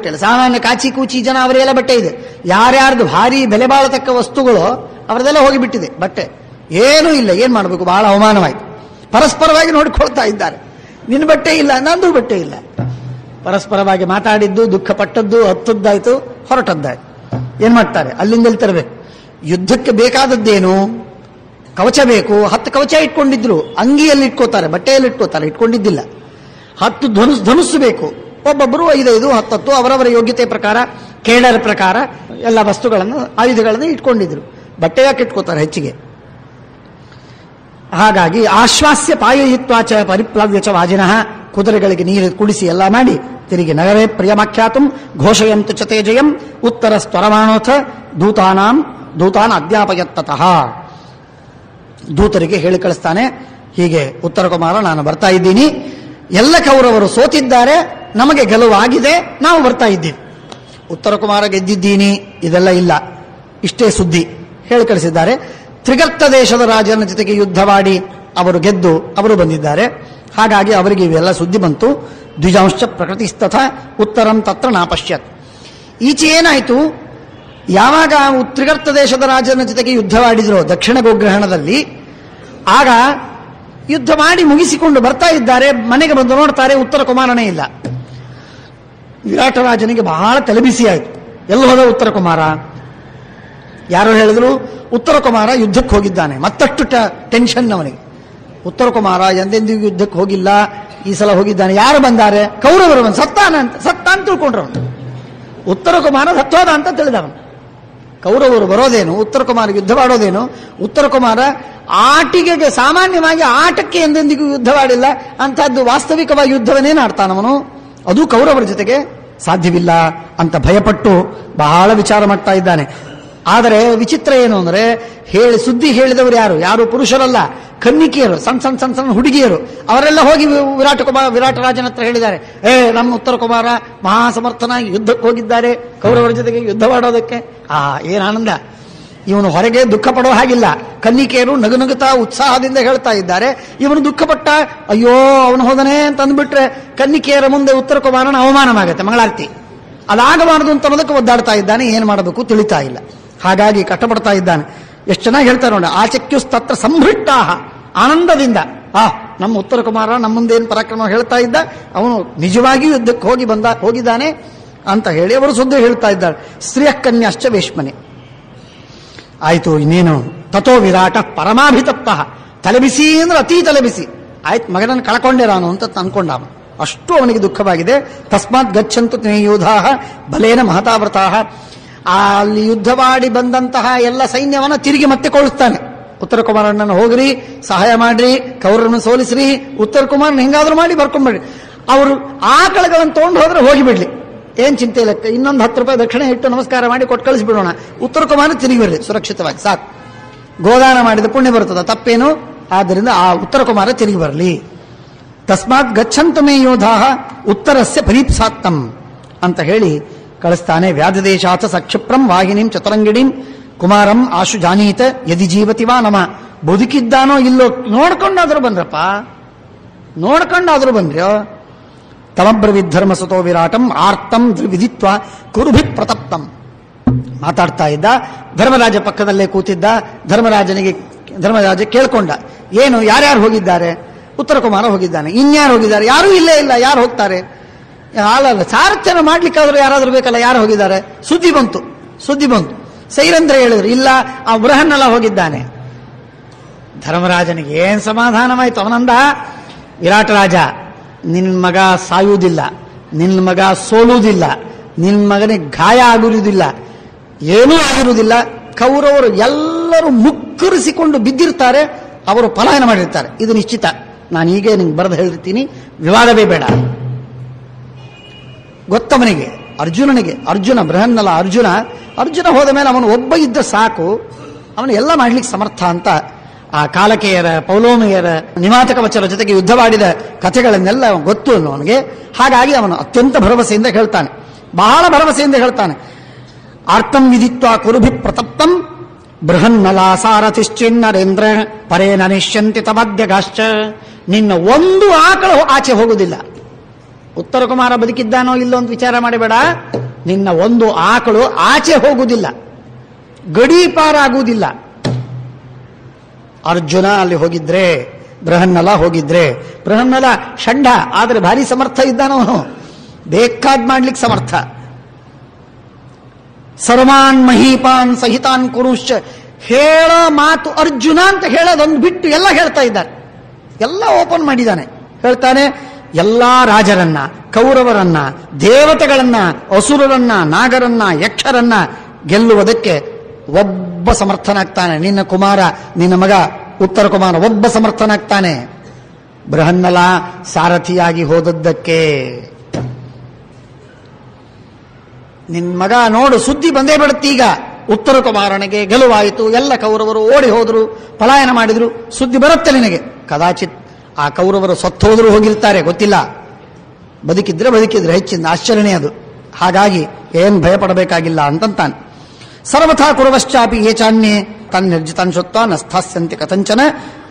ಇಲ್ಲ. ಸಾಮಾನ್ಯ ಕಾಚಿ ಕೂಚಿ ಜನ ಅವರಿಗೆಲ್ಲ ಬಟ್ಟೆ ಇದೆ. ಯಾರ್ಯಾರ್ದು ಭಾರಿ ಬೆಲೆ ಬಾಳತಕ್ಕ ವಸ್ತುಗಳು ಅವರದೆಲ್ಲ ಹೋಗಿಬಿಟ್ಟಿದೆ, ಬಟ್ಟೆ ಏನೂ ಇಲ್ಲ. ಏನ್ ಮಾಡಬೇಕು? ಬಹಳ ಅವಮಾನವಾಯಿತು. ಪರಸ್ಪರವಾಗಿ ನೋಡಿಕೊಳ್ತಾ ಇದ್ದಾರೆ. ನಿನ್ನ ಬಟ್ಟೆ ಇಲ್ಲ, ನಂದು ಬಟ್ಟೆ ಇಲ್ಲ. ಪರಸ್ಪರವಾಗಿ ಮಾತಾಡಿದ್ದು, ದುಃಖ ಪಟ್ಟದ್ದು, ಹತ್ತದ್ದಾಯ್ತು, ಹೊರಟದ್ದಾಯ್ತು. ಏನ್ ಮಾಡ್ತಾರೆ? ಅಲ್ಲಿಂದಲ್ಲಿ ತರಬೇಕು. ಯುದ್ಧಕ್ಕೆ ಬೇಕಾದದ್ದೇನು? ಕವಚ ಬೇಕು. 10 ಕವಚ ಇಟ್ಕೊಂಡಿದ್ರು, ಅಂಗಿಯಲ್ಲಿ ಇಟ್ಕೋತಾರೆ, ಬಟ್ಟೆಯಲ್ಲಿ ಇಟ್ಕೋತಾರೆ, ಇಟ್ಕೊಂಡಿದ್ದಿಲ್ಲ. 10 ಧನುಸ್ಸು ಬೇಕು. ಒಬ್ಬೊಬ್ಬರು 5 10 ಅವರವರ ಯೋಗ್ಯತೆ ಪ್ರಕಾರ, ಕೇಳರ ಪ್ರಕಾರ ಎಲ್ಲ ವಸ್ತುಗಳನ್ನು, ಆಯುಧಗಳನ್ನು ಇಟ್ಕೊಂಡಿದ್ರು. ಬಟ್ಟೆ ಯಾಕೆ ಇಟ್ಕೋತಾರೆ ಹೆಚ್ಚಿಗೆ? ಹಾಗಾಗಿ ಆಶ್ವಾಸ್ಯ ಪಾಯಯಿತ್ವಾಚ ಪರಿಪ್ಲವ್ಯಚ ವಾಜಿನಃ, ಕುದುರೆಗಳಿಗೆ ನೀರು ಕುಡಿಸಿ ಎಲ್ಲ ಮಾಡಿ ತಿರುಗಿ ನಗರೇ ಪ್ರಿಯಮಾಖ್ಯಾತುಂ ಘೋಷಯಂತು ಚ ತೇಜಯಂ ಉತ್ತರ ಸ್ವರಮಾಣೋಥ ದೂತಾನ್ ಅಧ್ಯಾಪಯತ್ತತಃ. ದೂತರಿಗೆ ಹೇಳಿ ಕಳಿಸ್ತಾನೆ, ಹೀಗೆ ಉತ್ತರ ಕುಮಾರ, ನಾನು ಬರ್ತಾ ಇದ್ದೀನಿ, ಎಲ್ಲ ಕೌರವರು ಸೋತಿದ್ದಾರೆ, ನಮಗೆ ಗೆಲುವಾಗಿದೆ, ನಾವು ಬರ್ತಾ ಇದ್ದೀವಿ. ಉತ್ತರ ಕುಮಾರ ಗೆದ್ದಿದ್ದೀನಿ ಇದೆಲ್ಲ ಇಲ್ಲ, ಇಷ್ಟೇ ಸುದ್ದಿ ಹೇಳಿ ಕಳಿಸಿದ್ದಾರೆ. ತ್ರಿಗರ್ತ ದೇಶದ ರಾಜನ ಜೊತೆಗೆ ಯುದ್ಧವಾಡಿ ಅವರು ಗೆದ್ದು ಅವರು ಬಂದಿದ್ದಾರೆ. ಹಾಗಾಗಿ ಅವರಿಗೆ ಇವೆಲ್ಲ ಸುದ್ದಿ ಬಂತು. ದ್ವಿಜಾಂಶ ಪ್ರಕೃತಿಸ್ತಥ ಉತ್ತರಂ ತತ್ರ ನಾಪಶ್ಯತ್. ಈಚೆ ಏನಾಯಿತು? ಯಾವಾಗ ತ್ರಿಗರ್ತ ದೇಶದ ರಾಜನ ಜೊತೆಗೆ ಯುದ್ಧವಾಡಿದ್ರು ದಕ್ಷಿಣ ಗೋಗ್ರಹಣದಲ್ಲಿ, ಆಗ ಯುದ್ಧ ಮಾಡಿ ಮುಗಿಸಿಕೊಂಡು ಬರ್ತಾ ಇದ್ದಾರೆ. ಮನೆಗೆ ಬಂದು ನೋಡ್ತಾರೆ, ಉತ್ತರ ಕುಮಾರನೇ ಇಲ್ಲ. ವಿರಾಟ ರಾಜನಿಗೆ ಬಹಳ ತಲೆಬಿಸಿ ಆಯಿತು. ಎಲ್ಲಿ ಹೋದ ಉತ್ತರ ಕುಮಾರ? ಯಾರು ಹೇಳಿದ್ರು ಉತ್ತರ ಕುಮಾರ ಯುದ್ಧಕ್ಕೆ ಹೋಗಿದ್ದಾನೆ. ಮತ್ತಷ್ಟು ಟೆನ್ಷನ್ ಅವನಿಗೆ. ಉತ್ತರ ಕುಮಾರ ಎಂದೆಂದಿಗೂ ಯುದ್ಧಕ್ಕೆ ಹೋಗಿಲ್ಲ, ಈ ಸಲ ಹೋಗಿದ್ದಾನೆ. ಯಾರು ಬಂದಾರೆ? ಕೌರವರು ಬಂದು ಸತ್ತ ಅಂತ ತಿಳ್ಕೊಂಡ್ರವನು. ಉತ್ತರ ಕುಮಾರ ಸತ್ತೋದ ಅಂತ ತಿಳಿದವನು. ಕೌರವರು ಬರೋದೇನು, ಉತ್ತರ ಕುಮಾರ ಯುದ್ಧ ಮಾಡೋದೇನು? ಉತ್ತರ ಕುಮಾರ ಆಟಿಗೆಗೆ, ಸಾಮಾನ್ಯವಾಗಿ ಆಟಕ್ಕೆ ಎಂದೆಂದಿಗೂ ಯುದ್ಧವಾಡಿಲ್ಲ, ಅಂತಹದ್ದು ವಾಸ್ತವಿಕವಾಗಿ ಯುದ್ಧವನ್ನೇ ಆಡ್ತಾನವನು. ಅದು ಕೌರವರ ಜೊತೆಗೆ ಸಾಧ್ಯವಿಲ್ಲ ಅಂತ ಭಯಪಟ್ಟು ಬಹಳ ವಿಚಾರ ಮಾಡ್ತಾ ಇದ್ದಾನೆ. ಆದರೆ ವಿಚಿತ್ರ ಏನು ಅಂದ್ರೆ, ಸುದ್ದಿ ಹೇಳಿದವರು ಯಾರು ಪುರುಷರಲ್ಲ, ಕನ್ನಿಕೆಯರು, ಸಣ್ಣ ಹುಡುಗಿಯರು. ಅವರೆಲ್ಲ ಹೋಗಿ ವಿರಾಟ ರಾಜನ ಹತ್ರ ಹೇಳಿದ್ದಾರೆ, ನಮ್ಮ ಉತ್ತರ ಕುಮಾರ ಮಹಾಸಮರ್ಥನಾಗಿ ಯುದ್ಧಕ್ಕೆ ಹೋಗಿದ್ದಾರೆ, ಕೌರವರ ಜೊತೆಗೆ ಯುದ್ಧ ಮಾಡೋದಕ್ಕೆ. ಏನ್ ಆನಂದ! ಇವನು ಹೊರಗೆ ದುಃಖ ಪಡೋ ಹಾಗಿಲ್ಲ. ಕನ್ನಿಕೆಯರು ನಗುನಗುತ್ತಾ ಉತ್ಸಾಹದಿಂದ ಹೇಳ್ತಾ ಇದ್ದಾರೆ. ಇವನು ದುಃಖಪಟ್ಟ, ಅಯ್ಯೋ ಅವನು ಹೋದನೆ ಅಂತ ಅಂದ್ಬಿಟ್ರೆ ಕನ್ನಿಕೆಯರ ಮುಂದೆ ಉತ್ತರ ಕುಮಾರನ ಅವಮಾನವಾಗುತ್ತೆ, ಮಂಗಳಾರತಿ. ಅದಾಗಬಾರದು ಅಂತ ಅನ್ನೋದಕ್ಕೆ ಒದ್ದಾಡ್ತಾ ಇದ್ದಾನೆ. ಏನು ಮಾಡಬೇಕು ತಿಳಿತಾ ಇಲ್ಲ. ಹಾಗಾಗಿ ಕಷ್ಟಪಡ್ತಾ ಇದ್ದಾನೆ. ಎಷ್ಟು ಚೆನ್ನಾಗಿ ಹೇಳ್ತಾರೆ ನೋಡಿ, ಆಚಕ್ಯುಸ್ತತ್ರ ಸಂಭೃಷ್ಟಾಹ, ಆನಂದದಿಂದ ನಮ್ಮ ಉತ್ತರ ಕುಮಾರ ನಮ್ಮ ಮುಂದೇನು ಪರಾಕ್ರಮ ಹೇಳ್ತಾ ಇದ್ದ, ಅವನು ನಿಜವಾಗಿಯೂ ಯುದ್ಧಕ್ಕೆ ಹೋಗಿದ್ದಾನೆ ಅಂತ ಹೇಳಿ ಅವರು ಸುದ್ದಿ ಹೇಳ್ತಾ ಇದ್ದಾರೆ. ಸ್ತ್ರೀಯಕನ್ಯಾಶ್ಚ ವೇಶ್ಮನೆ. ಆಯ್ತು, ಇನ್ನೇನು? ತಥೋ ವಿರಾಟ ಪರಮಾಭಿತಪ್ತ. ತಲೆಬಿಸಿ ಅಂದ್ರೆ ಅತೀ ತಲೆಬಿಸಿ ಆಯ್ತು. ಮಗನನ್ನು ಕಳ್ಕೊಂಡೆ ನಾನು ಅಂತ ಅನ್ಕೊಂಡ. ಅಷ್ಟು ಅವನಿಗೆ ದುಃಖವಾಗಿದೆ. ತಸ್ಮಾತ್ ಗಚ್ಚಂತು ನೇಯೂಧಾ ಬಲೇನ ಮಹತಾವ್ರತಾ. ಅಲ್ಲಿ ಯುದ್ಧವಾಡಿ ಬಂದಂತಹ ಎಲ್ಲ ಸೈನ್ಯವನ್ನು ತಿರುಗಿ ಮತ್ತೆ ಕಳಿಸ್ತಾನೆ. ಉತ್ತರ ಕುಮಾರನನ್ನು ಹೋಗ್ರಿ, ಸಹಾಯ ಮಾಡ್ರಿ, ಕೌರವರನ್ನು ಸೋಲಿಸ್ರಿ, ಉತ್ತರ ಕುಮಾರನ ಹೆಂಗಾದ್ರೂ ಮಾಡಿ ಬರ್ಕೊಂಡ್ಬಿಡ್ರಿ. ಅವರು ಆಕಳಗಳನ್ನು ತಗೊಂಡು ಹೋದ್ರೆ ಹೋಗಿಬಿಡ್ಲಿ, ಏನ್ ಚಿಂತೆ ಇಲ್ಲ. ಇನ್ನೊಂದು 10 ರೂಪಾಯಿ ದಕ್ಷಿಣ ಇಟ್ಟು ನಮಸ್ಕಾರ ಮಾಡಿ ಕೊಟ್ಟು ಕಳಿಸ್ಬಿಡೋಣ. ಉತ್ತರ ಕುಮಾರ ತಿರುಗಿ ಬರ್ರಿ ಸುರಕ್ಷಿತವಾಗಿ, ಸಾಕು. ಗೋದಾನ ಮಾಡಿದ ಪುಣ್ಯ ಬರ್ತದ, ತಪ್ಪೇನು? ಆದ್ದರಿಂದ ಆ ಉತ್ತರ ಕುಮಾರ ತಿರುಗಿ ಬರಲಿ. ತಸ್ಮಾತ್ ಗಚ್ಚಂತು ಮೇ ಯೋಧಾ ಉತ್ತರಸ್ಯ ಪರೀಪ್ಸಾತ್ತಂ ಅಂತ ಹೇಳಿ ಕಳಿಸ್ತಾನೆ. ವ್ಯಾಧದೇಶಾಥ ಸಕ್ಷಿಪ್ರಂ ವಾಹಿನಿಂ ಚತುರಂಗಿಣಿಂ ಕುಮಾರಂ ಆಶು ಜಾನೀತ ಯದಿ ಜೀವತಿ ವಾ ನಮ. ಬದುಕಿದ್ದಾನೋ ಇಲ್ಲೋ ನೋಡ್ಕೊಂಡಾದ್ರೂ ಬಂದ್ರಪ್ಪ, ನೋಡ್ಕೊಂಡಾದ್ರೂ ಬಂದ್ರ್ಯೋ. ತಮಬ್ರವಿಧರ್ಮ ಸತೋ ವಿರಾಟಂ ಆರ್ತಂ ವಿದಿತ್ವ ಕುರುಭಿ ಪ್ರತಪ್ತಂ. ಮಾತಾಡ್ತಾ ಇದ್ದ. ಧರ್ಮರಾಜ ಪಕ್ಕದಲ್ಲೇ ಕೂತಿದ್ದ. ಧರ್ಮರಾಜ ಕೇಳ್ಕೊಂಡ, ಏನು ಯಾರ್ಯಾರು ಹೋಗಿದ್ದಾರೆ? ಉತ್ತರ ಕುಮಾರ ಹೋಗಿದ್ದಾನೆ. ಇನ್ಯಾರು ಹೋಗಿದ್ದಾರೆ? ಯಾರೂ ಇಲ್ಲೇ ಇಲ್ಲ. ಯಾರು ಹೋಗ್ತಾರೆ? ಅಲ್ಲ, ಸಾರಥ್ಯನ ಮಾಡ್ಲಿಕ್ಕಾದ್ರೂ ಯಾರಾದ್ರೂ ಬೇಕಲ್ಲ. ಯಾರು ಹೋಗಿದ್ದಾರೆ? ಸುದ್ದಿ ಬಂತು. ಸೈರಂಧ್ರ ಹೇಳಿದ್ರು, ಇಲ್ಲ ಆ ಬೃಹನ್ನಲ ಹೋಗಿದ್ದಾನೆ. ಧರ್ಮರಾಜನಿಗೆ ಏನ್ ಸಮಾಧಾನವಾಯ್ತು. ಅವನಂದ, ವಿರಾಟ ರಾಜ, ನಿನ್ನ ಮಗ ಸಾಯುವುದಿಲ್ಲ, ನಿನ್ನ ಮಗ ಸೋಲುವುದಿಲ್ಲ, ನಿನ್ನ ಮಗನಿಗೆ ಗಾಯ ಆಗುವುದಿಲ್ಲ, ಏನೂ ಆಗಿರುವುದಿಲ್ಲ. ಕೌರವರು ಎಲ್ಲರೂ ಮುಕ್ಕರಿಸಿಕೊಂಡು ಬಿದ್ದಿರ್ತಾರೆ, ಅವರು ಪಲಾಯನ ಮಾಡಿರ್ತಾರೆ. ಇದು ನಿಶ್ಚಿತ. ನಾನು ಹೀಗೆ ನಿಂಗೆ ಬರೆದು ಹೇಳಿರ್ತೀನಿ, ವಿವಾದವೇ ಬೇಡ. ಗೊತ್ತವನಿಗೆ, ಅರ್ಜುನನಿಗೆ. ಅರ್ಜುನ ಬೃಹನ್ನಲ ಅರ್ಜುನ ಹೋದ ಮೇಲೆ ಅವನು ಒಬ್ಬ ಇದ್ದ ಸಾಕು, ಅವನು ಎಲ್ಲ ಮಾಡ್ಲಿಕ್ಕೆ ಸಮರ್ಥ ಅಂತ ಆ ಕಾಲಕೇಯರ, ಪೌಲೋಮೆಯರ, ನಿಮಾತಕ ವಚರ ಜೊತೆಗೆ ಯುದ್ಧವಾಡಿದ ಕಥೆಗಳನ್ನೆಲ್ಲ ಗೊತ್ತು ಅವನಿಗೆ. ಹಾಗಾಗಿ ಅವನು ಅತ್ಯಂತ ಭರವಸೆಯಿಂದ ಹೇಳ್ತಾನೆ, ಬಹಳ ಭರವಸೆಯಿಂದ ಹೇಳ್ತಾನೆ. ಆರ್ತಂ ವಿದಿತ್ವ ಕುರುಭಿ ಪ್ರತಪ್ತಂ ಬೃಹನ್ನಲಾ ಸಾರಥಿಶ್ಚಿನ್ನರೇಂದ್ರ ಪರೇನ ನಿಶ್ಯಂತಿ ತಮದ್ಯಗಾಶ್ಚ. ನಿನ್ನ ಒಂದು ಆಕಳು ಆಚೆ ಹೋಗುವುದಿಲ್ಲ. ಉತ್ತರ ಕುಮಾರ ಬದುಕಿದ್ದಾನೋ ಇಲ್ಲೋ ಅಂತ ವಿಚಾರ ಮಾಡಬೇಡ. ನಿನ್ನ ಒಂದು ಆಕಳು ಆಚೆ ಹೋಗುವುದಿಲ್ಲ, ಗಡೀಪಾರಾಗುವುದಿಲ್ಲ. ಅರ್ಜುನ ಅಲ್ಲಿ ಹೋಗಿದ್ರೆ, ಬೃಹನ್ನಲ ಹೋಗಿದ್ರೆ, ಬೃಹನ್ನಲ ಷಂಡ ಆದರೆ ಭಾರಿ ಸಮರ್ಥ ಇದ್ದಾನವನು, ಬೇಕಾದ್ ಮಾಡ್ಲಿಕ್ಕೆ ಸಮರ್ಥ. ಸರ್ವಾನ್ ಮಹೀಪಾನ್ ಸಹಿತಾನ್ ಕುರುಶ್ಚ. ಹೇಳ ಮಾತು ಅರ್ಜುನ ಅಂತ ಹೇಳೋದೊಂದು ಬಿಟ್ಟು ಎಲ್ಲ ಹೇಳ್ತಾ ಇದ್ದಾನೆ, ಎಲ್ಲ ಓಪನ್ ಮಾಡಿದ್ದಾನೆ. ಹೇಳ್ತಾನೆ, ಎಲ್ಲಾ ರಾಜರನ್ನ, ಕೌರವರನ್ನ, ದೇವತೆಗಳನ್ನ, ಅಸುರರನ್ನ, ನಾಗರನ್ನ, ಯಕ್ಷರನ್ನ ಗೆಲ್ಲುವುದಕ್ಕೆ ಒಬ್ಬ ಸಮರ್ಥನಾಗ್ತಾನೆ. ನಿನ್ನ ಕುಮಾರ, ನಿನ್ನ ಮಗ ಉತ್ತರ ಕುಮಾರ ಒಬ್ಬ ಸಮರ್ಥನಾಗ್ತಾನೆ. ಬೃಹನ್ನಲ ಸಾರಥಿಯಾಗಿ ಹೋದದ್ದಕ್ಕೆ. ನಿನ್ನ ಮಗ ನೋಡು, ಸುದ್ದಿ ಬಂದೇ ಬಿಡುತ್ತೆ. ಈಗ ಉತ್ತರ ಕುಮಾರನಿಗೆ ಗೆಲುವಾಯಿತು, ಎಲ್ಲ ಕೌರವರು ಓಡಿ ಹೋದ್ರು, ಪಲಾಯನ ಮಾಡಿದ್ರು, ಸುದ್ದಿ ಬರುತ್ತೆ ನಿನಗೆ. ಕದಾಚಿತ್ ಆ ಕೌರವರು ಸತ್ತೋದ್ರು ಹೋಗಿರ್ತಾರೆ, ಗೊತ್ತಿಲ್ಲ. ಬದುಕಿದ್ರೆ ಹೆಚ್ಚಿನ ಆಶ್ಚರ್ಯನೇ ಅದು. ಹಾಗಾಗಿ ಏನ್ ಭಯಪಡಬೇಕಾಗಿಲ್ಲ ಅಂತಂತಾನೆ. ಸರ್ವಥಾ ಕುರುವಶ್ಚಾಪಿ ಏಚಾನ್ಯೇ ತನ್ನಿರ್ಜಿತಾನ್ ಶುತ್ವ ನ ಸ್ಥಾಸ್ಯಂತಿ ಕಥಂಚನ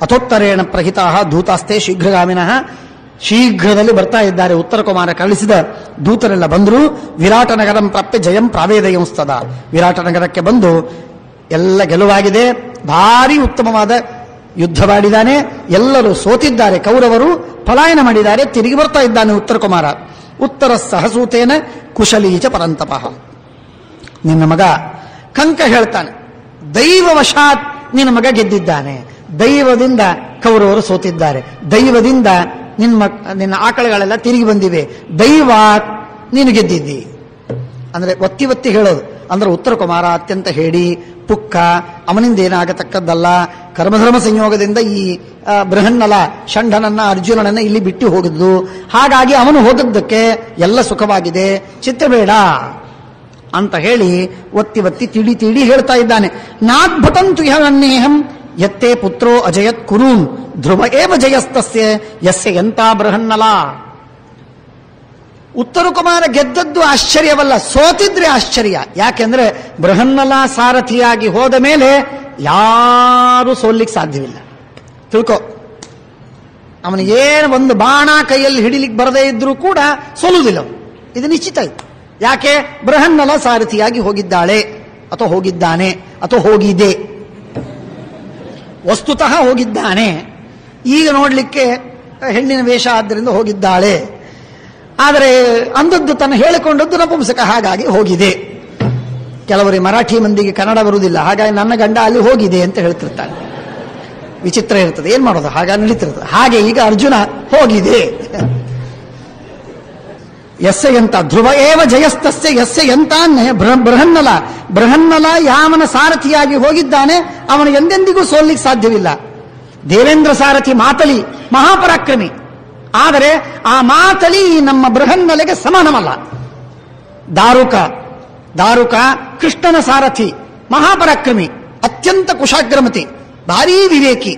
ಅಥೋತ್ತರೇಣ ಪ್ರಹಿತಾ ದೂತಾಸ್ತೆ ಶೀಘ್ರಗಾಮಿನಃ. ಶೀಘ್ರದಲ್ಲಿ ಬರ್ತಾ ಇದ್ದಾರೆ. ಉತ್ತರ ಕುಮಾರ ಕಳಿಸಿದ ದೂತರೆಲ್ಲ ಬಂದರು. ವಿರಾಟ ನಗರಂ ಪ್ರಾಪ್ಯ ಜಯಂ ಪ್ರಾವೇದಯಂಸ್ತದ. ವಿರಾಟ ನಗರಕ್ಕೆ ಬಂದು ಎಲ್ಲ ಗೆಲುವಾಗಿದೆ, ಭಾರಿ ಉತ್ತಮವಾದ ಯುದ್ಧವಾಡಿದ್ದಾನೆ. ಎಲ್ಲರೂ ಸೋತಿದ್ದಾರೆ, ಕೌರವರು ಪಲಾಯನ ಮಾಡಿದ್ದಾರೆ. ತಿರುಗಿ ಬರ್ತಾ ಇದ್ದಾನೆ ಉತ್ತರ ಕುಮಾರ. ಉತ್ತರ ಸಹಸೂತೇನ ಕುಶಲೀಚ ಪರಂತಪಃ. ನಿನ್ನ ಮಗ ಕಂಕ ಹೇಳ್ತಾನೆ, ದೈವವಶಾತ್ ನಿನ್ನ ಮಗ ಗೆದ್ದಿದ್ದಾನೆ, ದೈವದಿಂದ ಕೌರವರು ಸೋತಿದ್ದಾರೆ, ದೈವದಿಂದ ನಿನ್ನ ಆಕಳಗಳೆಲ್ಲ ತಿರುಗಿ ಬಂದಿವೆ, ದೈವಾತ್ ನೀನು ಗೆದ್ದಿದ್ದಿ ಅಂದ್ರೆ ಒತ್ತಿ ಒತ್ತಿ ಹೇಳೋದು. ಅಂದ್ರೆ ಉತ್ತರ ಕುಮಾರ ಅತ್ಯಂತ ಹೇಳಿ ಪುಕ್ಕ, ಅವನಿಂದ ಏನಾಗತಕ್ಕದ್ದಲ್ಲ. ಕರ್ಮಧರ್ಮ ಸಂಯೋಗದಿಂದ ಈ ಬೃಹನ್ನಲ ಷಂಡನನ್ನ, ಅರ್ಜುನನನ್ನ ಇಲ್ಲಿ ಬಿಟ್ಟು ಹೋಗಿದ್ದು. ಹಾಗಾಗಿ ಅವನು ಹೋದದ್ದಕ್ಕೆ ಎಲ್ಲ ಸುಖವಾಗಿದೆ, ಚಿತ್ರಬೇಡ ಅಂತ ಹೇಳಿ ಒತ್ತಿ ಒತ್ತಿ ತಿಳಿ ಹೇಳ್ತಾ ಇದ್ದಾನೆ. ನಾದ್ಭುತಂತು ಯನ್ನೇಹಂ ಯತ್ತೇ ಪುತ್ರೋ ಅಜಯತ್ ಕುರೂನ್ ಧ್ರುವ ಏವ ಜಯಸ್ತಸ್ಯ ಯಸ್ಯ ಎಂತ ಬೃಹನ್ನಲ. ಉತ್ತರ ಕುಮಾರ ಗೆದ್ದದ್ದು ಆಶ್ಚರ್ಯವಲ್ಲ, ಸೋತಿದ್ರೆ ಆಶ್ಚರ್ಯ. ಯಾಕೆಂದ್ರೆ ಬೃಹನ್ನಲ ಸಾರಥಿಯಾಗಿ ಹೋದ ಮೇಲೆ ಯಾರೂ ಸೋಲ್ಲಿಕ್ಕೆ ಸಾಧ್ಯವಿಲ್ಲ. ತಿಳ್ಕೊ, ಅವನಿಗೇನು ಒಂದು ಬಾಣ ಕೈಯಲ್ಲಿ ಹಿಡಿಲಿಕ್ಕೆ ಬರದೇ ಇದ್ರೂ ಕೂಡ ಸೋಲುವುದಿಲ್ಲ. ಇದು ನಿಶ್ಚಿತ ಇತ್ತು. ಯಾಕೆ? ಬೃಹನ್ನಲ ಸಾರಥಿಯಾಗಿ ಹೋಗಿದ್ದಾಳೆ, ಅಥವಾ ಹೋಗಿದ್ದಾನೆ, ಅಥವಾ ಹೋಗಿದೆ. ವಸ್ತುತಃ ಹೋಗಿದ್ದಾನೆ. ಈಗ ನೋಡ್ಲಿಕ್ಕೆ ಹೆಣ್ಣಿನ ವೇಷ ಆದ್ದರಿಂದ ಹೋಗಿದ್ದಾಳೆ. ಆದರೆ ಅಂದದ್ದು ತನ್ನ ಹೇಳಿಕೊಂಡದ್ದು ನಪುಂಸಕ, ಹಾಗಾಗಿ ಹೋಗಿದೆ. ಕೆಲವರಿಗೆ ಮರಾಠಿ ಮಂದಿಗೆ ಕನ್ನಡ ಬರುವುದಿಲ್ಲ, ಹಾಗಾಗಿ ನನ್ನ ಗಂಡ ಅಲ್ಲಿ ಹೋಗಿದೆ ಅಂತ ಹೇಳ್ತಿರ್ತಾನೆ. ವಿಚಿತ್ರ ಇರ್ತದೆ, ಏನ್ ಮಾಡೋದು, ಹಾಗಾಗಿ ನಡೀತಿರ್ತದೆ. ಹಾಗೆ ಈಗ ಅರ್ಜುನ ಹೋಗಿದೆ. ಯಸ್ಯ ಎಂತ ಧ್ರುವ ಏವ ಜಯಸ್ತಸ್ಯ ಯಸ್ಯ ಎಂತ ಬೃಹನ್ನಲ ಯಾವನ ಸಾರಥಿಯಾಗಿ ಹೋಗಿದ್ದಾನೆ ಅವನು ಎಂದೆಂದಿಗೂ ಸೋಲ್ಲಿಕ್ಕೆ ಸಾಧ್ಯವಿಲ್ಲ. ದೇವೇಂದ್ರ ಸಾರಥಿ ಮಾತಲಿ ಮಹಾಪರಾಕ್ರಮಿ, ಆದರೆ ಆ ಮಾತಲಿ ನಮ್ಮ ಬೃಹನ್ನಲೆಗೆ ಸಮಾನವಲ್ಲ. ದಾರುಕ ಕೃಷ್ಣನ ಸಾರಥಿ, ಮಹಾಪರಾಕ್ರಮಿ, ಅತ್ಯಂತ ಕುಶಾಗ್ರಮತಿ, ಭಾರೀ ವಿವೇಕಿ,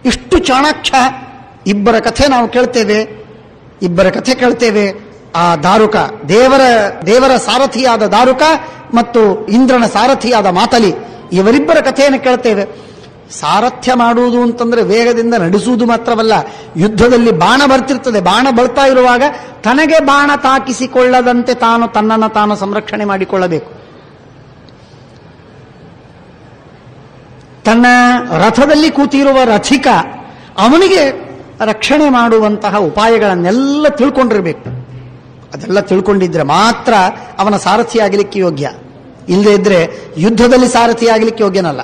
ಇಷ್ಟು ಚಾಣಾಕ್ಷ. ಇಬ್ಬರ ಕಥೆ ನಾವು ಕೇಳ್ತೇವೆ. ಆ ದಾರುಕ, ದೇವರ ಸಾರಥಿಯಾದ ದಾರುಕ ಮತ್ತು ಇಂದ್ರನ ಸಾರಥಿಯಾದ ಮಾತಲಿ, ಇವರಿಬ್ಬರ ಕಥೆಯನ್ನು ಕೇಳ್ತೇವೆ. ಸಾರಥ್ಯ ಮಾಡುವುದು ಅಂತಂದ್ರೆ ವೇಗದಿಂದ ನಡೆಸುವುದು ಮಾತ್ರವಲ್ಲ, ಯುದ್ಧದಲ್ಲಿ ಬಾಣ ಬರ್ತಿರ್ತದೆ. ಬಾಣ ಬರ್ತಾ ಇರುವಾಗ ತನಗೆ ಬಾಣ ತಾಕಿಸಿಕೊಳ್ಳದಂತೆ ತನ್ನನ್ನು ತಾನು ಸಂರಕ್ಷಣೆ ಮಾಡಿಕೊಳ್ಳಬೇಕು. ತನ್ನ ರಥದಲ್ಲಿ ಕೂತಿರುವ ರಥಿಕ ಅವನಿಗೆ ರಕ್ಷಣೆ ಮಾಡುವಂತಹ ಉಪಾಯಗಳನ್ನೆಲ್ಲ ತಿಳ್ಕೊಂಡಿರ್ಬೇಕು. ಅದೆಲ್ಲ ತಿಳ್ಕೊಂಡಿದ್ರೆ ಮಾತ್ರ ಅವನ ಸಾರಥಿಯಾಗಲಿಕ್ಕೆ ಯೋಗ್ಯ. ಇಲ್ಲದೇ ಇದ್ರೆ ಯುದ್ಧದಲ್ಲಿ ಸಾರಥಿಯಾಗಲಿಕ್ಕೆ ಯೋಗ್ಯನಲ್ಲ.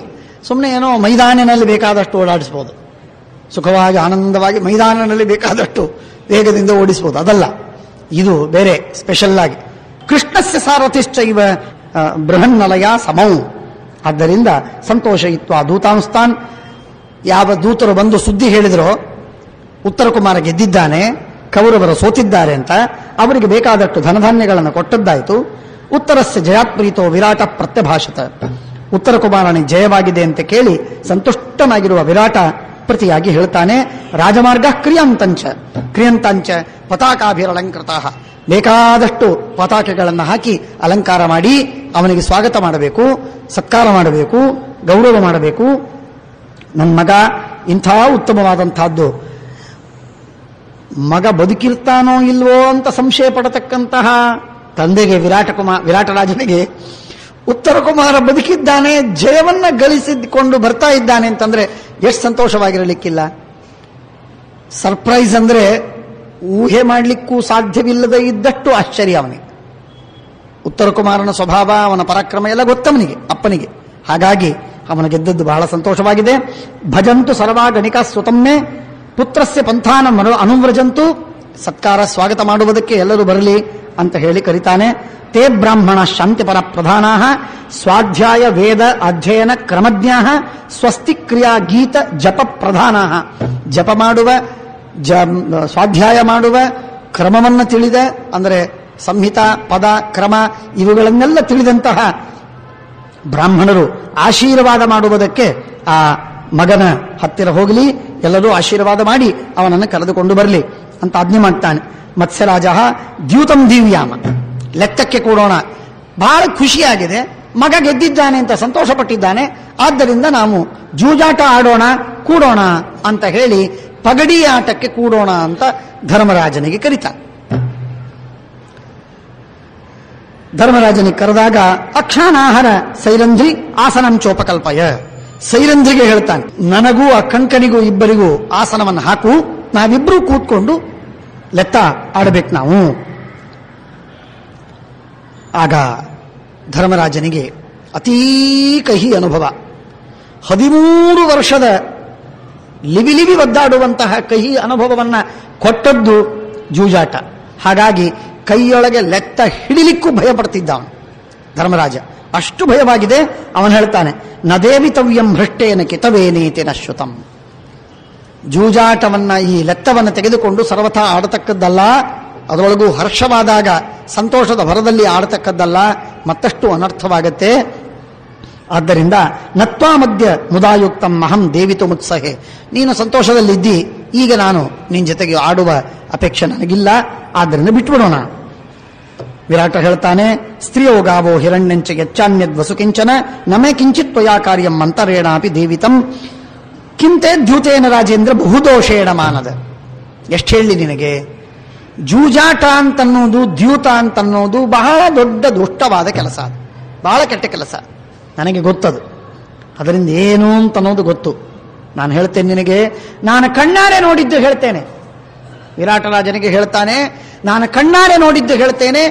ಸುಮ್ಮನೆ ಏನೋ ಮೈದಾನಿನಲ್ಲಿ ಬೇಕಾದಷ್ಟು ಓಡಾಡಿಸ್ಬೋದು, ಸುಖವಾಗಿ ಆನಂದವಾಗಿ ಮೈದಾನದಲ್ಲಿ ಬೇಕಾದಷ್ಟು ವೇಗದಿಂದ ಓಡಿಸಬಹುದು. ಅದಲ್ಲ, ಇದು ಬೇರೆ ಸ್ಪೆಷಲ್ ಆಗಿ. ಕೃಷ್ಣಸ್ಯ ಸಾರಥಿಶ್ಚ ಇವ ಬೃಹನ್ನಲಯ ಸಮೌ. ಆದ್ದರಿಂದ ಸಂತೋಷಯಿತ್ವ ದೂತಾಂಸ್ತಾನ್. ಯಾವ ದೂತರು ಬಂದು ಸುದ್ದಿ ಹೇಳಿದರೋ ಉತ್ತರ ಕುಮಾರ ಗೆದ್ದಿದ್ದಾನೆ, ಕೌರವರು ಸೋತಿದ್ದಾರೆ ಅಂತ, ಅವರಿಗೆ ಬೇಕಾದಷ್ಟು ಧನಧಾನ್ಯಗಳನ್ನು ಕೊಟ್ಟದ್ದಾಯಿತು. ಉತ್ತರಸ್ಯ ಜಯಾತ್ಪ್ರೀತೋ ವಿರಾಟ ಪ್ರತ್ಯಭಾಷತ. ಉತ್ತರ ಕುಮಾರನಿಗೆ ಜಯವಾಗಿದೆ ಅಂತ ಕೇಳಿ ಸಂತುಷ್ಟನಾಗಿರುವ ವಿರಾಟ ಪ್ರತಿಯಾಗಿ ಹೇಳ್ತಾನೆ, ರಾಜಮಾರ್ಗ ಕ್ರಿಯಂತಾಂಚ ಪತಾಕಾಭಿರಲಂಕೃತ. ಬೇಕಾದಷ್ಟು ಪತಾಕೆಗಳನ್ನು ಹಾಕಿ ಅಲಂಕಾರ ಮಾಡಿ ಅವನಿಗೆ ಸ್ವಾಗತ ಮಾಡಬೇಕು, ಸತ್ಕಾರ ಮಾಡಬೇಕು, ಗೌರವ ಮಾಡಬೇಕು. ನನ್ನ ಮಗ ಇಂಥ ಉತ್ತಮವಾದಂತಹದ್ದು, ಮಗ ಬದುಕಿರ್ತಾನೋ ಇಲ್ವೋ ಅಂತ ಸಂಶಯ ಪಡತಕ್ಕಂತಹ ತಂದೆಗೆ ವಿರಾಟರಾಜನಿಗೆ ಉತ್ತರ ಕುಮಾರ ಬದುಕಿದ್ದಾನೆ, ಜಯವನ್ನ ಗಳಿಸಿಕೊಂಡು ಬರ್ತಾ ಇದ್ದಾನೆ ಅಂತಂದ್ರೆ ಎಷ್ಟು ಸಂತೋಷವಾಗಿರಲಿಕ್ಕಿಲ್ಲ. ಸರ್ಪ್ರೈಸ್ ಅಂದ್ರೆ ಊಹೆ ಮಾಡಲಿಕ್ಕೂ ಸಾಧ್ಯವಿಲ್ಲದ ಇದ್ದಷ್ಟು ಆಶ್ಚರ್ಯ ಅವನಿಗೆ. ಉತ್ತರ ಕುಮಾರನ ಸ್ವಭಾವ, ಅವನ ಪರಾಕ್ರಮ ಎಲ್ಲ ಗೊತ್ತವನಿಗೆ, ಅಪ್ಪನಿಗೆ. ಹಾಗಾಗಿ ಅವನ ಗೆದ್ದದ್ದು ಬಹಳ ಸಂತೋಷವಾಗಿದೆ. ಭಜಂತು ಸರ್ವಾಗಣಿಕ ಸ್ವತಮ್ಮೆ ಪುತ್ರಸ್ಯ ಪಂಥಾನ ಅನುವ್ರಜಂತು. ಸತ್ಕಾರ ಸ್ವಾಗತ ಮಾಡುವುದಕ್ಕೆ ಎಲ್ಲರೂ ಬರಲಿ ಅಂತ ಹೇಳಿ ಕರೀತಾನೆ. ತೇ ಬ್ರಾಹ್ಮಣ ಶಾಂತಿಪರ ಪ್ರಧಾನಾ ಸ್ವಾಧ್ಯಾಯ ವೇದ ಅಧ್ಯಯನ ಕ್ರಮಜ್ಞಾ ಸ್ವಸ್ತಿ ಕ್ರಿಯಾ ಗೀತ ಜಪ ಪ್ರಧಾನಾ. ಜಪ ಮಾಡುವ, ಸ್ವಾಧ್ಯಾಯ ಮಾಡುವ, ಕ್ರಮವನ್ನು ತಿಳಿದ ಅಂದರೆ ಸಂಹಿತ, ಪದ, ಕ್ರಮ ಇವುಗಳನ್ನೆಲ್ಲ ತಿಳಿದಂತಹ ಬ್ರಾಹ್ಮಣರು ಆಶೀರ್ವಾದ ಮಾಡುವುದಕ್ಕೆ ಆ ಮಗನ ಹತ್ತಿರ ಹೋಗಲಿ, ಎಲ್ಲರೂ ಆಶೀರ್ವಾದ ಮಾಡಿ ಅವನನ್ನು ಕರೆದುಕೊಂಡು ಬರಲಿ ಅಂತ ಆಜ್ಞೆ ಮಾಡ್ತಾನೆ. ಮತ್ಸ್ಯರಾಜ ದ್ಯೂತಂ ದಿವ್ಯಾಮ. ಲೆಕ್ಕಕ್ಕೆ ಕೂಡೋಣ, ಬಹಳ ಖುಷಿಯಾಗಿದೆ, ಮಗ ಗೆದ್ದಿದ್ದಾನೆ ಅಂತ ಸಂತೋಷ ಪಟ್ಟಿದ್ದಾನೆ, ಆದ್ದರಿಂದ ನಾವು ಜೂಜಾಟ ಆಡೋಣ, ಕೂಡೋಣ ಅಂತ ಹೇಳಿ ಪಗಡಿ ಆಟಕ್ಕೆ ಕೂಡೋಣ ಅಂತ ಧರ್ಮರಾಜನಿಗೆ ಕರೀತಾನೆ. ಧರ್ಮರಾಜನಿಗೆ ಕರೆದಾಗ ಅಕ್ಷಾನಾಹರ ಸೈರಂಧ್ರಿ ಆಸನಂ ಚೋಪಕಲ್ಪಯ. ಸೈರಂಧ್ರಿಗೆ ಹೇಳ್ತಾನೆ, ನನಗೂ ಆ ಕಂಕನಿಗೂ ಇಬ್ಬರಿಗೂ ಆಸನವನ್ನು ಹಾಕು, ನಾವಿಬ್ರು ಕೂತ್ಕೊಂಡು ಲೆತ್ತ ಆಡಬೇಕು ನಾವು. ಆಗ ಧರ್ಮರಾಜನಿಗೆ ಅತೀ ಕಹಿ ಅನುಭವ. 13 ವರ್ಷದ ಲಿವಿ ಒದ್ದಾಡುವಂತಹ ಕಹಿ ಅನುಭವವನ್ನ ಕೊಟ್ಟದ್ದು ಜೂಜಾಟ. ಹಾಗಾಗಿ ಕೈಯೊಳಗೆ ಲೆತ್ತ ಹಿಡಿಲಿಕ್ಕೂ ಭಯ ಪಡ್ತಿದ್ದ ಅವನು ಧರ್ಮರಾಜ. ಅಷ್ಟು ಭಯವಾಗಿದೆ. ಅವನು ಹೇಳ್ತಾನೆ, ನದೇವಿತವ್ಯಂ ಭ್ರಷ್ಟೇನ ಕಿತವೇನೇತೇನ ಶ್ರುತಂ. ಜೂಜಾಟವನ್ನ, ಈ ಲೆತ್ತವನ್ನು ತೆಗೆದುಕೊಂಡು ಸರ್ವಥಾ ಆಡತಕ್ಕದ್ದಲ್ಲ, ಅದರೊಳಗೂ ಹರ್ಷವಾದಾಗ ಸಂತೋಷದ ಭರದಲ್ಲಿ ಆಡತಕ್ಕದ್ದಲ್ಲ, ಮತ್ತಷ್ಟು ಅನರ್ಥವಾಗತ್ತೆ. ಆದ್ದರಿಂದ ನತ್ವಾ ಮಧ್ಯ ಮುದಾಯುಕ್ತಂ ಅಹಂ ದೇವಿತು ಮುತ್ಸಹೆ. ನೀನು ಸಂತೋಷದಲ್ಲಿದ್ದಿ, ಈಗ ನಾನು ನಿನ್ನ ಜೊತೆಗೆ ಆಡುವ ಅಪೇಕ್ಷೆ ನನಗಿಲ್ಲ, ಆದ್ದರಿಂದ ಬಿಟ್ಬಿಡೋಣ. ವಿರಾಟ ಹೇಳ್ತಾನೆ, ಸ್ತ್ರೀಯೋ ಗಾವೋ ಹಿರಣ್ಯಂಚ ಯಚ್ಚಾನ್ಯದ್ವಸು ಕಿಂಚನ ನಮೇ ಕಿಂಚಿತ್ ತ್ವಯಾ ಕಾರ್ಯಂ ಮಂತರೇಣಾಪಿ ದೇವಿತಂ ಕಿಂತೆ ದ್ಯೂತೇನ ರಾಜೇಂದ್ರ ಬಹುದೋಷೇಣ ಮಾನದ. ಎಷ್ಟು ಹೇಳಿ ನಿನಗೆ, ಜೂಜಾಟ ಅಂತನ್ನೋದು, ದ್ಯೂತ ಅಂತನ್ನೋದು ಬಹಳ ದೊಡ್ಡ ದುಷ್ಟವಾದ ಕೆಲಸ, ಬಹಳ ಕೆಟ್ಟ ಕೆಲಸ. ನನಗೆ ಗೊತ್ತದು, ಅದರಿಂದ ಏನು ಅಂತನ್ನೋದು ಗೊತ್ತು. ನಾನು ಹೇಳ್ತೇನೆ ನಿನಗೆ, ನಾನು ಕಣ್ಣಾರೆ ನೋಡಿದ್ದು ಹೇಳ್ತೇನೆ. ವಿರಾಟರಾಜನಿಗೆ ಹೇಳ್ತಾನೆ, ನಾನು ಕಣ್ಣಾರೆ ನೋಡಿದ್ದು ಹೇಳ್ತೇನೆ.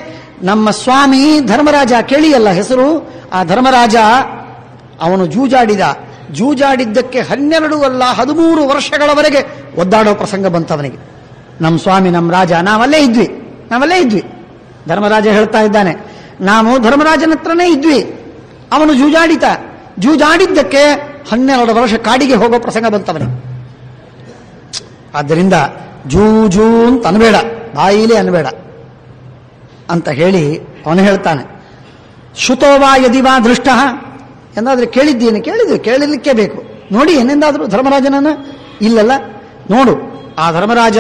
ನಮ್ಮ ಸ್ವಾಮಿ ಧರ್ಮರಾಜ, ಕೇಳಿಯಲ್ಲ ಹೆಸರು, ಆ ಧರ್ಮರಾಜ ಅವನು ಜೂಜಾಡಿದ್ದಕ್ಕೆ 12 ಅಲ್ಲ 13 ವರ್ಷಗಳವರೆಗೆ ಒದ್ದಾಡೋ ಪ್ರಸಂಗ ಬಂತವನಿಗೆ. ನಮ್ಮ ಸ್ವಾಮಿ, ನಮ್ಮ ರಾಜ, ನಾವಲ್ಲೇ ಇದ್ವಿ. ಧರ್ಮರಾಜ ಹೇಳ್ತಾ ಇದ್ದಾನೆ, ನಾವು ಧರ್ಮರಾಜನ ಹತ್ರನೇ ಇದ್ವಿ. ಅವನು ಜೂಜಾಡಿದ್ದಕ್ಕೆ 12 ವರ್ಷ ಕಾಡಿಗೆ ಹೋಗೋ ಪ್ರಸಂಗ ಬಂತವನಿಗೆ. ಆದ್ದರಿಂದ ಜೂಜೂ ಅಂತ ಅನ್ಬೇಡ, ಬಾಯಿಲೇ ಅನ್ಬೇಡ ಅಂತ ಹೇಳಿ ಅವನು ಹೇಳ್ತಾನೆ. ಶ್ರುತೋವಾ ಯದಿವಾ ದೃಷ್ಟ ಎಂದಾದ್ರೆ ಕೇಳಿದ್ದೇನೆ, ಕೇಳಲಿಕ್ಕೆ ಬೇಕು. ನೋಡಿ ಏನೆಂದಾದ್ರು ಧರ್ಮರಾಜನನ್ನ? ಇಲ್ಲಲ್ಲ, ನೋಡು ಆ ಧರ್ಮರಾಜ,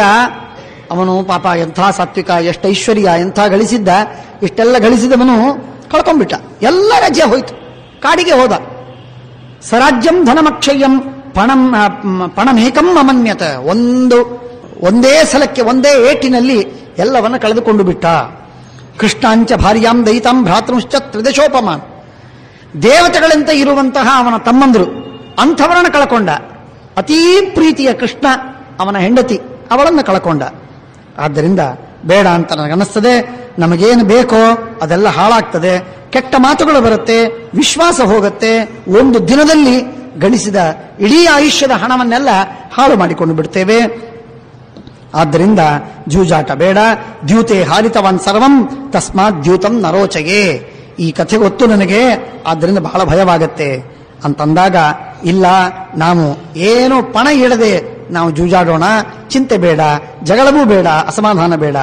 ಅವನು ಪಾಪ ಎಂಥ ಸಾತ್ವಿಕ, ಎಷ್ಟು ಐಶ್ವರ್ಯ, ಎಂಥ ಗಳಿಸಿದ್ದ, ಇಷ್ಟೆಲ್ಲ ಗಳಿಸಿದವನು ಕಳ್ಕೊಂಡ್ಬಿಟ್ಟ. ಎಲ್ಲ ರಾಜ್ಯ ಹೋಯ್ತು, ಕಾಡಿಗೆ ಹೋದ. ಸರಾಜ್ಯಂ ಧನಮಕ್ಷಯ್ಯಂ ಪಣಮೇಕಂ ಅಮನ್ಯತ. ಒಂದೇ ಸಲಕ್ಕೆ, ಒಂದೇ ಏಟಿನಲ್ಲಿ ಎಲ್ಲವನ್ನ ಕಳೆದುಕೊಂಡು ಬಿಟ್ಟ. ಕೃಷ್ಣಾಂಚ ಭಾರ್ಯಾಂ ದಯಿತಾಂ ಭ್ರಾತೃಶ್ಚ ತ್ರಿದಶೋಪಮಾನ್. ದೇವತೆಗಳಂತೆ ಇರುವಂತಹ ಅವನ ತಮ್ಮಂದರು, ಅಂಥವರನ್ನು ಕಳ್ಕೊಂಡ. ಅತೀ ಪ್ರೀತಿಯ ಕೃಷ್ಣ, ಅವನ ಹೆಂಡತಿ, ಅವಳನ್ನು ಕಳ್ಕೊಂಡ. ಆದ್ದರಿಂದ ಬೇಡ ಅಂತ ನನಗನ್ನಿಸ್ತದೆ. ನಮಗೇನು ಬೇಕೋ ಅದೆಲ್ಲ ಹಾಳಾಗ್ತದೆ, ಕೆಟ್ಟ ಮಾತುಗಳು ಬರುತ್ತೆ, ವಿಶ್ವಾಸ ಹೋಗುತ್ತೆ. ಒಂದು ದಿನದಲ್ಲಿ ಗಳಿಸಿದ ಇಡೀ ಆಯುಷ್ಯದ ಹಣವನ್ನೆಲ್ಲ ಹಾಳು ಮಾಡಿಕೊಂಡು ಬಿಡ್ತೇವೆ. ಆದ್ದರಿಂದ ಜೂಜಾಟ ಬೇಡ. ದ್ಯೂತೆ ಹಾರಿತವಾನ್ ಸರ್ವಂ ತಸ್ಮಾತ್ ದ್ಯೂತಂ ನರೋಚಗೆ. ಈ ಕಥೆ ಗೊತ್ತು ನನಗೆ, ಆದ್ದರಿಂದ ಬಹಳ ಭಯವಾಗತ್ತೆ ಅಂತಂದಾಗ, ಇಲ್ಲ, ನಾವು ಏನು ಪಣ ಇಡದೆ ನಾವು ಜೂಜಾಡೋಣ, ಚಿಂತೆ ಬೇಡ, ಜಗಳವೂ ಬೇಡ, ಅಸಮಾಧಾನ ಬೇಡ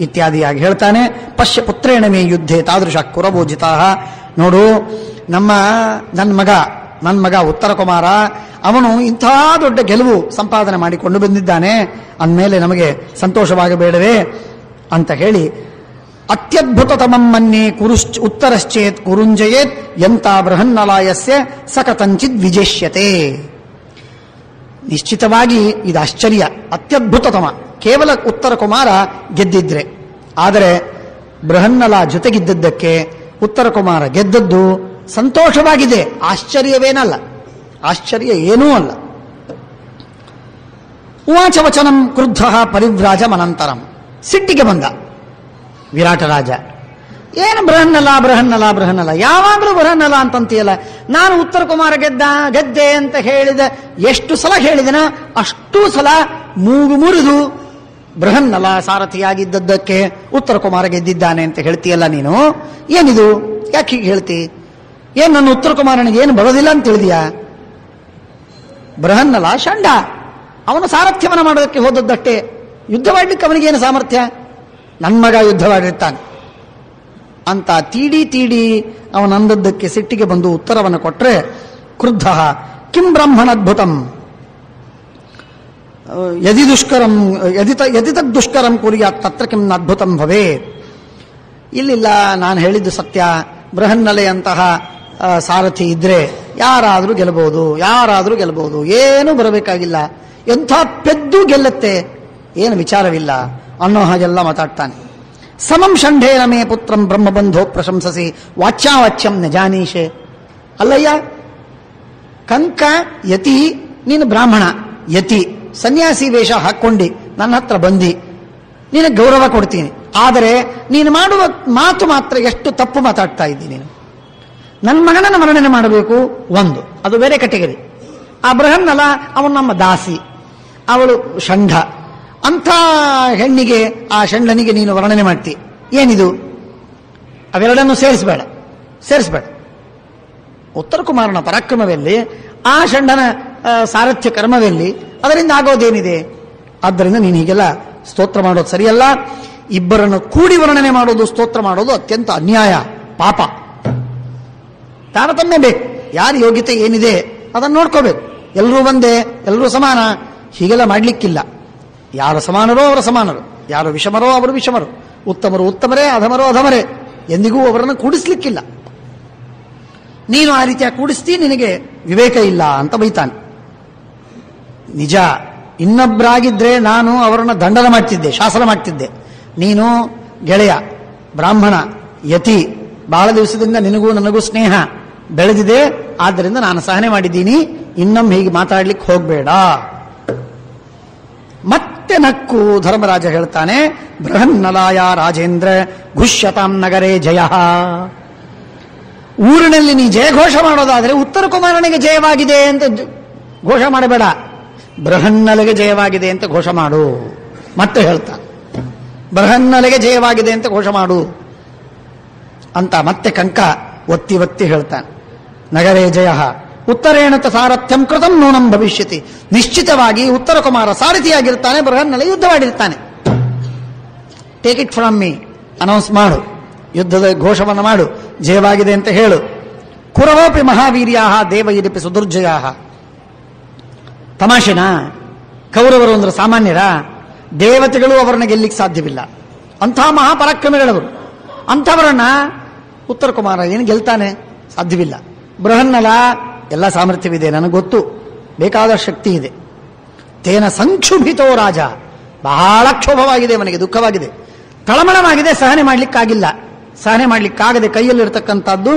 ಇತ್ಯಾದಿಯಾಗಿ ಹೇಳ್ತಾನೆ. ಪಶ್ಯ ಪುತ್ರೇಣ ಮೇ ಯುದ್ಧೆ ತಾದೃಶ ಕುರಭೋಜಿತಾ. ನೋಡು, ನನ್ನ ಮಗ ಉತ್ತರ ಕುಮಾರ, ಅವನು ಇಂಥ ದೊಡ್ಡ ಗೆಲುವು ಸಂಪಾದನೆ ಮಾಡಿಕೊಂಡು ಬಂದಿದ್ದಾನೆ ಅಂದಮೇಲೆ ನಮಗೆ ಸಂತೋಷವಾಗಬೇಡವೇ ಅಂತ ಹೇಳಿ, ಅತ್ಯದ್ಭುತತಮಂ ಮನ್ಯೆ ಉತ್ತರಶ್ಚೇತ್ ಕುರುಂಜಯೇತ್ ಯಂತ ಬೃಹನ್ನಲಾಯಸ್ಯ ಸಕತಂಚಿತ್ ವಿಜೇಷ್ಯತೆ. ನಿಶ್ಚಿತವಾಗಿ ಇದು ಆಶ್ಚರ್ಯ, ಅತ್ಯದ್ಭುತತಮ. ಕೇವಲ ಉತ್ತರ ಕುಮಾರ ಗೆದ್ದಿದ್ರೆ, ಆದರೆ ಬೃಹನ್ನಲ ಜೊತೆಗಿದ್ದದ್ದಕ್ಕೆ ಉತ್ತರ ಕುಮಾರ ಗೆದ್ದದ್ದು ಸಂತೋಷವಾಗಿದೆ, ಆಶ್ಚರ್ಯವೇನಲ್ಲ, ಆಶ್ಚರ್ಯ ಏನೂ ಅಲ್ಲ. ಉವಾಚ ವಚನಂ ಕ್ರುದ್ಧ ಪರಿವ್ರಾಜಮನಂತರಂ. ಸಿಟ್ಟಿಗೆ ಬಂದ ವಿರಾಟ ರಾಜ. ಏನು ಬೃಹನ್ನಲ, ಯಾವಾಗಲೂ ಬೃಹನ್ನಲ ಅಂತಂತೀಯಲ್ಲ. ನಾನು ಉತ್ತರ ಕುಮಾರ ಗೆದ್ದೆ ಅಂತ ಎಷ್ಟು ಸಲ ಹೇಳಿದನ ಅಷ್ಟೂ ಸಲ ಮುರಿದು ಬೃಹನ್ನಲ ಸಾರಥಿಯಾಗಿದ್ದದ್ದಕ್ಕೆ ಉತ್ತರ ಕುಮಾರ ಗೆದ್ದಿದ್ದಾನೆ ಅಂತ ಹೇಳ್ತೀಯಲ್ಲ ನೀನು. ಏನಿದು, ಯಾಕೆ ಹೀಗೆ ಹೇಳ್ತಿ? ಏನು ನನ್ನ ಉತ್ತರ ಕುಮಾರನಿಗೆ ಏನು ಬರೋದಿಲ್ಲ ಅಂತ ಹೇಳಿದೀಯಾ? ಬೃಹನ್ನಲ ಷಂಡ, ಅವನು ಸಾರಥ್ಯವನ್ನ ಮಾಡೋದಕ್ಕೆ ಹೋದದ್ದಷ್ಟೇ, ಯುದ್ಧವಾಡ್ಲಿಕ್ಕೆ ಅವನಿಗೇನು ಸಾಮರ್ಥ್ಯ? ನನ್ನ ಮಗ ಯುದ್ಧವಾಡಿರ್ತಾನೆ ಅಂತ ತೀಡಿ ಅವನಂದದ್ದಕ್ಕೆ ಸಿಟ್ಟಿಗೆ ಬಂದು ಉತ್ತರವನ್ನು ಕೊಟ್ಟರೆ, ಕ್ರುದ್ಧ ಕಿಂ ಬ್ರಹ್ಮಣದ್ಭುತಂ ಯದಿ ತದ್ದುಷ್ಕರಂ ಕುರ್ಯಾತ್ ತತ್ರ ಕಿಂ ಅದ್ಭುತಂ ಭವೇ. ಇಲ್ಲಿಲ್ಲ, ನಾನು ಹೇಳಿದ್ದು ಸತ್ಯ. ಬೃಹನ್ನಲೆಯಂತಹ ಸಾರಥಿ ಇದ್ರೆ ಯಾರಾದರೂ ಗೆಲ್ಲಬಹುದು, ಏನೂ ಬರಬೇಕಾಗಿಲ್ಲ, ಎಂಥ ಪೆದ್ದು ಗೆಲ್ಲತ್ತೆ, ಏನು ವಿಚಾರವಿಲ್ಲ ಅನ್ನೋ ಹಾಗೆಲ್ಲ ಮಾತಾಡ್ತಾನೆ. ಸಮಂ ಷಂಢೇನ ಮೇ ಪುತ್ರಂ ಬ್ರಹ್ಮಬಂಧೋ ಪ್ರಶಂಸಸಿ ವಾಚ್ಯಾವಾಚ್ಯಂ ನ ಜಾನೀಶೆ. ಅಲ್ಲಯ್ಯ ಕಂಕ ಯತಿ, ನೀನು ಬ್ರಾಹ್ಮಣ ಯತಿ, ಸನ್ಯಾಸಿ ವೇಷ ಹಾಕ್ಕೊಂಡು ನನ್ನ ಹತ್ರ ಬಂದಿ, ನಿನಗೆ ಗೌರವ ಕೊಡ್ತೀನಿ. ಆದರೆ ನೀನು ಮಾಡುವ ಮಾತು ಮಾತ್ರ ಎಷ್ಟು ತಪ್ಪು ಮಾತಾಡ್ತಾ ಇದ್ದೀನಿ ನೀನು. ನನ್ನ ಮಗನನ್ನು ವರ್ಣನೆ ಮಾಡಬೇಕು ಒಂದು, ಅದು ಬೇರೆ ಕೆಟಗರಿ. ಆ ಬೃಹನ್ನಲ ಅವನು ನಮ್ಮ ದಾಸಿ, ಅವಳು ಷಂಢ. ಅಂಥ ಹೆಣ್ಣಿಗೆ, ಆ ಷಂಡನಿಗೆ ನೀನು ವರ್ಣನೆ ಮಾಡ್ತಿ, ಏನಿದು? ಅವೆರಡನ್ನು ಸೇರಿಸಬೇಡ. ಉತ್ತರ ಕುಮಾರನ ಪರಾಕ್ರಮವೆಲ್ಲಿ, ಆ ಷಂಡನ ಸಾರಥ್ಯ ಕರ್ಮವೆಲ್ಲಿ, ಅದರಿಂದ ಆಗೋದೇನಿದೆ? ಆದ್ದರಿಂದ ನೀನು ಹೀಗೆಲ್ಲ ಸ್ತೋತ್ರ ಮಾಡೋದು ಸರಿಯಲ್ಲ. ಇಬ್ಬರನ್ನು ಕೂಡಿ ವರ್ಣನೆ ಮಾಡೋದು, ಸ್ತೋತ್ರ ಮಾಡೋದು ಅತ್ಯಂತ ಅನ್ಯಾಯ, ಪಾಪ. ತಾರತಮ್ಯ ಬೇಕು, ಯಾರ ಯೋಗ್ಯತೆ ಏನಿದೆ ಅದನ್ನು ನೋಡ್ಕೋಬೇಕು. ಎಲ್ಲರೂ ಒಂದೇ, ಎಲ್ಲರೂ ಸಮಾನ, ಹೀಗೆಲ್ಲ ಮಾಡಲಿಕ್ಕಿಲ್ಲ. ಯಾರು ಸಮಾನರೋ ಅವರ ಸಮಾನರು, ಯಾರು ವಿಷಮರೋ ಅವರು ವಿಷಮರು, ಉತ್ತಮರು ಉತ್ತಮರೇ, ಅಧಮರೋ ಅಧಮರೇ, ಎಂದಿಗೂ ಅವರನ್ನು ಕೂಡಿಸ್ಲಿಕ್ಕಿಲ್ಲ. ನೀನು ಆ ರೀತಿಯ ಕೂಡಿಸ್ತಿ, ನಿನಗೆ ವಿವೇಕ ಇಲ್ಲ ಅಂತ ಬೈತಾನೆ. ನಿಜ, ಇನ್ನೊಬ್ಬರಾಗಿದ್ರೆ ನಾನು ಅವರನ್ನು ದಂಡನ ಮಾಡ್ತಿದ್ದೆ, ಶಾಸನ ಮಾಡ್ತಿದ್ದೆ. ನೀನು ಗೆಳೆಯ, ಬ್ರಾಹ್ಮಣ, ಯತಿ, ಬಹಳ ದಿವಸದಿಂದ ನಿನಗೂ ನನಗೂ ಸ್ನೇಹ ಬೆಳೆದಿದೆ, ಆದ್ದರಿಂದ ನಾನು ಸಹನೆ ಮಾಡಿದ್ದೀನಿ, ಇನ್ನೊಮ್ಮೆ ಹೀಗೆ ಮಾತಾಡ್ಲಿಕ್ಕೆ ಹೋಗಬೇಡ. ಮತ್ತೆ ನಕ್ಕು ಧರ್ಮರಾಜ ಹೇಳ್ತಾನೆ, ಬೃಹನ್ನಲಾಯ ರಾಜೇಂದ್ರ ಘುಷ್ಯತಾಂ ನಗರೇ ಜಯ. ಊರಿನಲ್ಲಿ ನೀ ಜಯಘೋಷ ಮಾಡೋದಾದರೆ ಉತ್ತರ ಕುಮಾರನಿಗೆ ಜಯವಾಗಿದೆ ಅಂತ ಘೋಷ ಮಾಡಬೇಡ, ಬೃಹನ್ನಲೆಗೆ ಜಯವಾಗಿದೆ ಅಂತ ಘೋಷ ಮಾಡು. ಮತ್ತೆ ಹೇಳ್ತಾನೆ, ಬೃಹನ್ನಲೆಗೆ ಜಯವಾಗಿದೆ ಅಂತ ಘೋಷ ಮಾಡು ಅಂತ ಮತ್ತೆ ಕಂಕ ಒತ್ತಿ ಹೇಳ್ತಾನೆ. ನಗರೇ ಜಯ ಉತ್ತರೇಣ ಸಾರಥ್ಯಂ ಕೃತಂ ನೂನಂ ಭವಿಷ್ಯತಿ. ನಿಶ್ಚಿತವಾಗಿ ಉತ್ತರ ಕುಮಾರ ಸಾರಥಿಯಾಗಿರ್ತಾನೆ, ಬೃಹನ್ನಲೆ ಯುದ್ಧವಾಡಿರ್ತಾನೆ. Take it from me, announce ಮಾಡು, ಯುದ್ಧದ ಘೋಷವನ್ನು ಮಾಡು, ಜಯವಾಗಿದೆ ಅಂತ ಹೇಳು. ಕುರವೋಪಿ ಮಹಾವೀರ್ಯಾ ದೇವೈರಿಪಿ ಸುದುರ್ಜಯ. ತಮಾಷೆನ? ಕೌರವರು ಅಂದ್ರೆ ಸಾಮಾನ್ಯರ? ದೇವತೆಗಳು ಅವರನ್ನ ಗೆಲ್ಲಿಕ್ಕೆ ಸಾಧ್ಯವಿಲ್ಲ, ಅಂಥ ಮಹಾಪರಾಕ್ರಮಿಗಳವರು. ಅಂಥವರನ್ನ ಉತ್ತರ ಕುಮಾರ ಏನು ಗೆಲ್ತಾನೆ? ಸಾಧ್ಯವಿಲ್ಲ. ಬೃಹನ್ನಲ ಎಲ್ಲ ಸಾಮರ್ಥ್ಯವಿದೆ, ನನಗೆ ಗೊತ್ತು, ಬೇಕಾದ ಶಕ್ತಿ ಇದೆ. ತೇನ ಸಂಕ್ಷುಭಿತೋ ರಾಜ, ಬಹಳ ಕ್ಷೋಭವಾಗಿದೆ, ಅವನಿಗೆ ದುಃಖವಾಗಿದೆ, ತಳಮಳವಾಗಿದೆ, ಸಹನೆ ಮಾಡ್ಲಿಕ್ಕಾಗಿಲ್ಲ. ಸಹನೆ ಮಾಡ್ಲಿಕ್ಕಾಗದೆ ಕೈಯಲ್ಲಿರ್ತಕ್ಕಂಥದ್ದು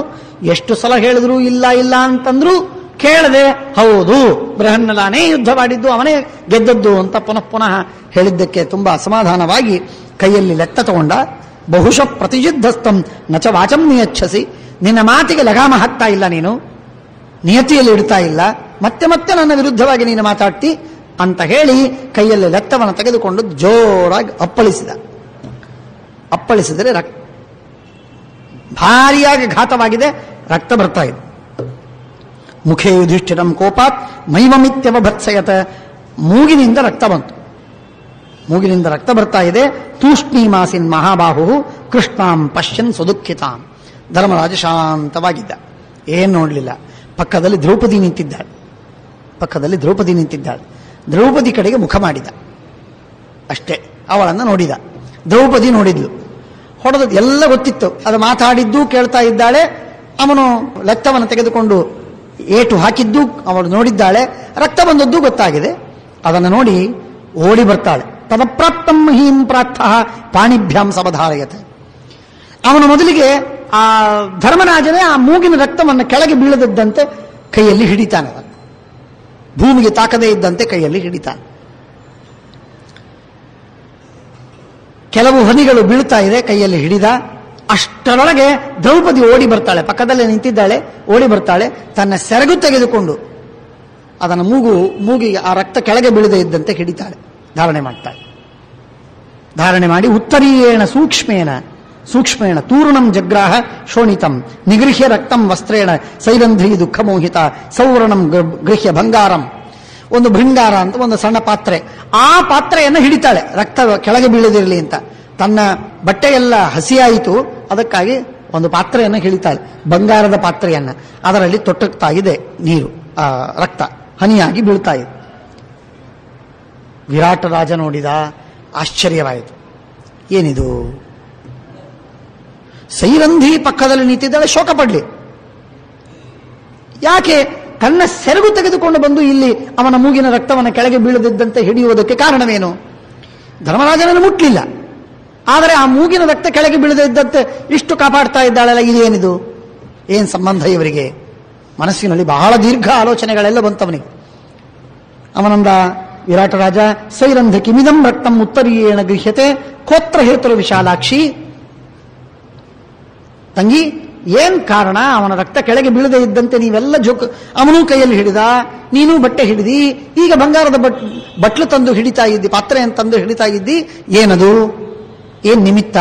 ಎಷ್ಟು ಸಲ ಹೇಳಿದ್ರು ಇಲ್ಲ ಅಂತಂದ್ರು ಕೇಳದೆ, ಹೌದು ಬೃಹನ್ನಲಾನೇ ಯುದ್ಧವಾಡಿದ್ದು, ಅವನೇ ಗೆದ್ದದ್ದು ಅಂತ ಪುನಃ ಹೇಳಿದ್ದಕ್ಕೆ ತುಂಬಾ ಅಸಮಾಧಾನವಾಗಿ ಕೈಯಲ್ಲಿ ಲೆತ್ತ ತಗೊಂಡ. ಬಹುಶಃ ಪ್ರತಿಯುದ್ಧಸ್ಥಂ ನಚ ವಾಚಂ ನಿಯಚ್ಛಸಿ. ನಿನ್ನ ಮಾತಿಗೆ ಲಗಾಮ ಹಾಕ್ತಾ ಇಲ್ಲ, ನೀನು ನಿಯತಿಯಲ್ಲಿ ಇಡ್ತಾ ಇಲ್ಲ, ಮತ್ತೆ ನನ್ನ ವಿರುದ್ಧವಾಗಿ ನೀನು ಮಾತಾಡ್ತಿ. ಅಂತ ಹೇಳಿ ಕೈಯಲ್ಲಿ ರಕ್ತವನ್ನು ತೆಗೆದುಕೊಂಡು ಜೋರಾಗಿ ಅಪ್ಪಳಿಸಿದರೆ ಭಾರಿಯಾಗಿ ಘಾತವಾಗಿದೆ, ರಕ್ತ ಬರ್ತಾ ಇದೆ. ಮುಖೇ ಯುಧಿಷ್ಠಿರಂ ಕೋಪಾತ್ ಮೈವಮಿತ್ಯವ ಭತ್ಸಯತ. ಮೂಗಿನಿಂದ ರಕ್ತ ಬಂತು, ಮೂಗಿನಿಂದ ರಕ್ತ ಬರ್ತಾ ಇದೆ. ತೂಷ್ಣೀಮಾಸಿನ್ ಮಹಾಬಾಹು ಕೃಷ್ಣಾಂ ಪಶ್ಯನ್ ಸುದುಃಖಿತಾಂ. ಧರ್ಮರಾಜ ಶಾಂತವಾಗಿದ್ದ, ಏನು ನೋಡಲಿಲ್ಲ. ಪಕ್ಕದಲ್ಲಿ ದ್ರೌಪದಿ ನಿಂತಿದ್ದಾಳೆ. ದ್ರೌಪದಿ ಕಡೆಗೆ ಮುಖ ಮಾಡಿದ, ಅಷ್ಟೇ. ಅವಳನ್ನು ನೋಡಿದ, ದ್ರೌಪದಿ ನೋಡಿದ್ಲು. ಹೊಡೆದದ್ದು ಎಲ್ಲ ಗೊತ್ತಿತ್ತು, ಅದು ಮಾತಾಡಿದ್ದು ಕೇಳ್ತಾ ಇದ್ದಾಳೆ. ಅವನು ರಕ್ತವನ್ನು ತೆಗೆದುಕೊಂಡು ಏಟು ಹಾಕಿದ್ದು ಅವಳು ನೋಡಿದ್ದಾಳೆ, ರಕ್ತ ಬಂದದ್ದು ಗೊತ್ತಾಗಿದೆ. ಅದನ್ನು ನೋಡಿ ಓಡಿ ಬರ್ತಾಳೆ. ತದಪ್ರಾಪ್ತಂ ಮಹೀಂ ಪ್ರಾರ್ಥಃ ಪಾಣಿಭ್ಯಾಂ ಸಬಧಾರಯತೆ. ಅವನು ಮೊದಲಿಗೆ ಆ ಧರ್ಮರಾಜನೇ ಆ ಮೂಗಿನ ರಕ್ತವನ್ನು ಕೆಳಗೆ ಬೀಳದಿದ್ದಂತೆ ಕೈಯಲ್ಲಿ ಹಿಡಿತಾನೆ, ಭೂಮಿಗೆ ತಾಕದೇ ಇದ್ದಂತೆ ಕೈಯಲ್ಲಿ ಹಿಡಿತಾನೆ. ಕೆಲವು ಹನಿಗಳು ಬೀಳ್ತಾ ಇದೆ, ಕೈಯಲ್ಲಿ ಹಿಡಿದ. ಅಷ್ಟರೊಳಗೆ ದ್ರೌಪದಿ ಓಡಿ ಬರ್ತಾಳೆ, ಪಕ್ಕದಲ್ಲೇ ನಿಂತಿದ್ದಾಳೆ, ಓಡಿ ಬರ್ತಾಳೆ. ತನ್ನ ಸೆರಗು ತೆಗೆದುಕೊಂಡು ಅದನ್ನು ಮೂಗಿಗೆ ಆ ರಕ್ತ ಕೆಳಗೆ ಬೀಳದೇ ಇದ್ದಂತೆ ಹಿಡಿತಾಳೆ, ಧಾರಣೆ ಮಾಡ್ತಾಳೆ. ಧಾರಣೆ ಮಾಡಿ ಉತ್ತರೀಯೇಣ ಸೂಕ್ಷ್ಮೇಣ ತೂರ್ಣಂ ಜಗ್ರಾಹ ಶೋಣಿತಂ ನಿಗೃಹ್ಯ ರಕ್ತಂ ವಸ್ತ್ರೇಣ ಸೈರಂಧ್ರಿ ದುಃಖ ಮೋಹಿತ ಸೌವರ್ಣಂ ಗೃಹ್ಯ ಭಂಗಾರಂ. ಒಂದು ಭೃಂಗಾರ ಅಂತ ಒಂದು ಸಣ್ಣ ಪಾತ್ರೆ, ಆ ಪಾತ್ರೆಯನ್ನು ಹಿಡಿತಾಳೆ ರಕ್ತ ಕೆಳಗೆ ಬೀಳದಿರಲಿ ಅಂತ. ತನ್ನ ಬಟ್ಟೆಯೆಲ್ಲ ಹಸಿಯಾಯಿತು, ಅದಕ್ಕಾಗಿ ಒಂದು ಪಾತ್ರೆಯನ್ನು ಹಿಡಿತಾಳೆ, ಬಂಗಾರದ ಪಾತ್ರೆಯನ್ನು. ಅದರಲ್ಲಿ ತೊಟ್ಟುತ್ತಾ ಇದೆ ನೀರು, ರಕ್ತ ಹನಿಯಾಗಿ ಬೀಳ್ತಾ ಇದೆ. ವಿರಾಟ ರಾಜ ನೋಡಿದ, ಆಶ್ಚರ್ಯವಾಯಿತು. ಏನಿದು? ಸೈರಂಧಿ ಪಕ್ಕದಲ್ಲಿ ನಿಂತಿದ್ದಾಳೆ, ಶೋಕ ಪಡ್ಲಿ. ಯಾಕೆ? ತನ್ನ ಸೆರಗು ತೆಗೆದುಕೊಂಡು ಬಂದು ಇಲ್ಲಿ ಅವನ ಮೂಗಿನ ರಕ್ತವನ್ನು ಕೆಳಗೆ ಬೀಳದಿದ್ದಂತೆ ಹಿಡಿಯುವುದಕ್ಕೆ ಕಾರಣವೇನು? ಧರ್ಮರಾಜನನ್ನು ಮುಟ್ಲಿಲ್ಲ, ಆದರೆ ಆ ಮೂಗಿನ ರಕ್ತ ಕೆಳಗೆ ಬೀಳದಿದ್ದಂತೆ ಇಷ್ಟು ಕಾಪಾಡ್ತಾ ಇದ್ದಾಳಲ್ಲ, ಇದೇನಿದು? ಏನ್ ಸಂಬಂಧ ಇವರಿಗೆ? ಮನಸ್ಸಿನಲ್ಲಿ ಬಹಳ ದೀರ್ಘ ಆಲೋಚನೆಗಳೆಲ್ಲ ಬಂತವನಿಗೆ. ಅವನಂದ ವಿರಾಟ ರಾಜ, ಸೈರಂಧ ಕಿಮಿದಂ ರಕ್ತಂ ಉತ್ತರೀಯೇಣ ಗೃಹ್ಯತೆ ಕೋತ್ರ ಹೇತರು ವಿಶಾಲಾಕ್ಷಿ. ತಂಗಿ, ಏನ್ ಕಾರಣ? ಅವನ ರಕ್ತ ಕೆಳಗೆ ಬೀಳದೇ ಇದ್ದಂತೆ ನೀವೆಲ್ಲ ಅವನೂ ಕೈಯಲ್ಲಿ ಹಿಡಿದ, ನೀನು ಬಟ್ಟೆ ಹಿಡಿದಿ, ಈಗ ಬಂಗಾರದ ಬಟ್ಲು ತಂದು ಹಿಡಿತಾ ಇದ್ದಿ, ಪಾತ್ರೆ ಅಂತಂದು ಹಿಡಿತಾ ಇದ್ದಿ, ಏನದು? ಏನ್ ನಿಮಿತ್ತ?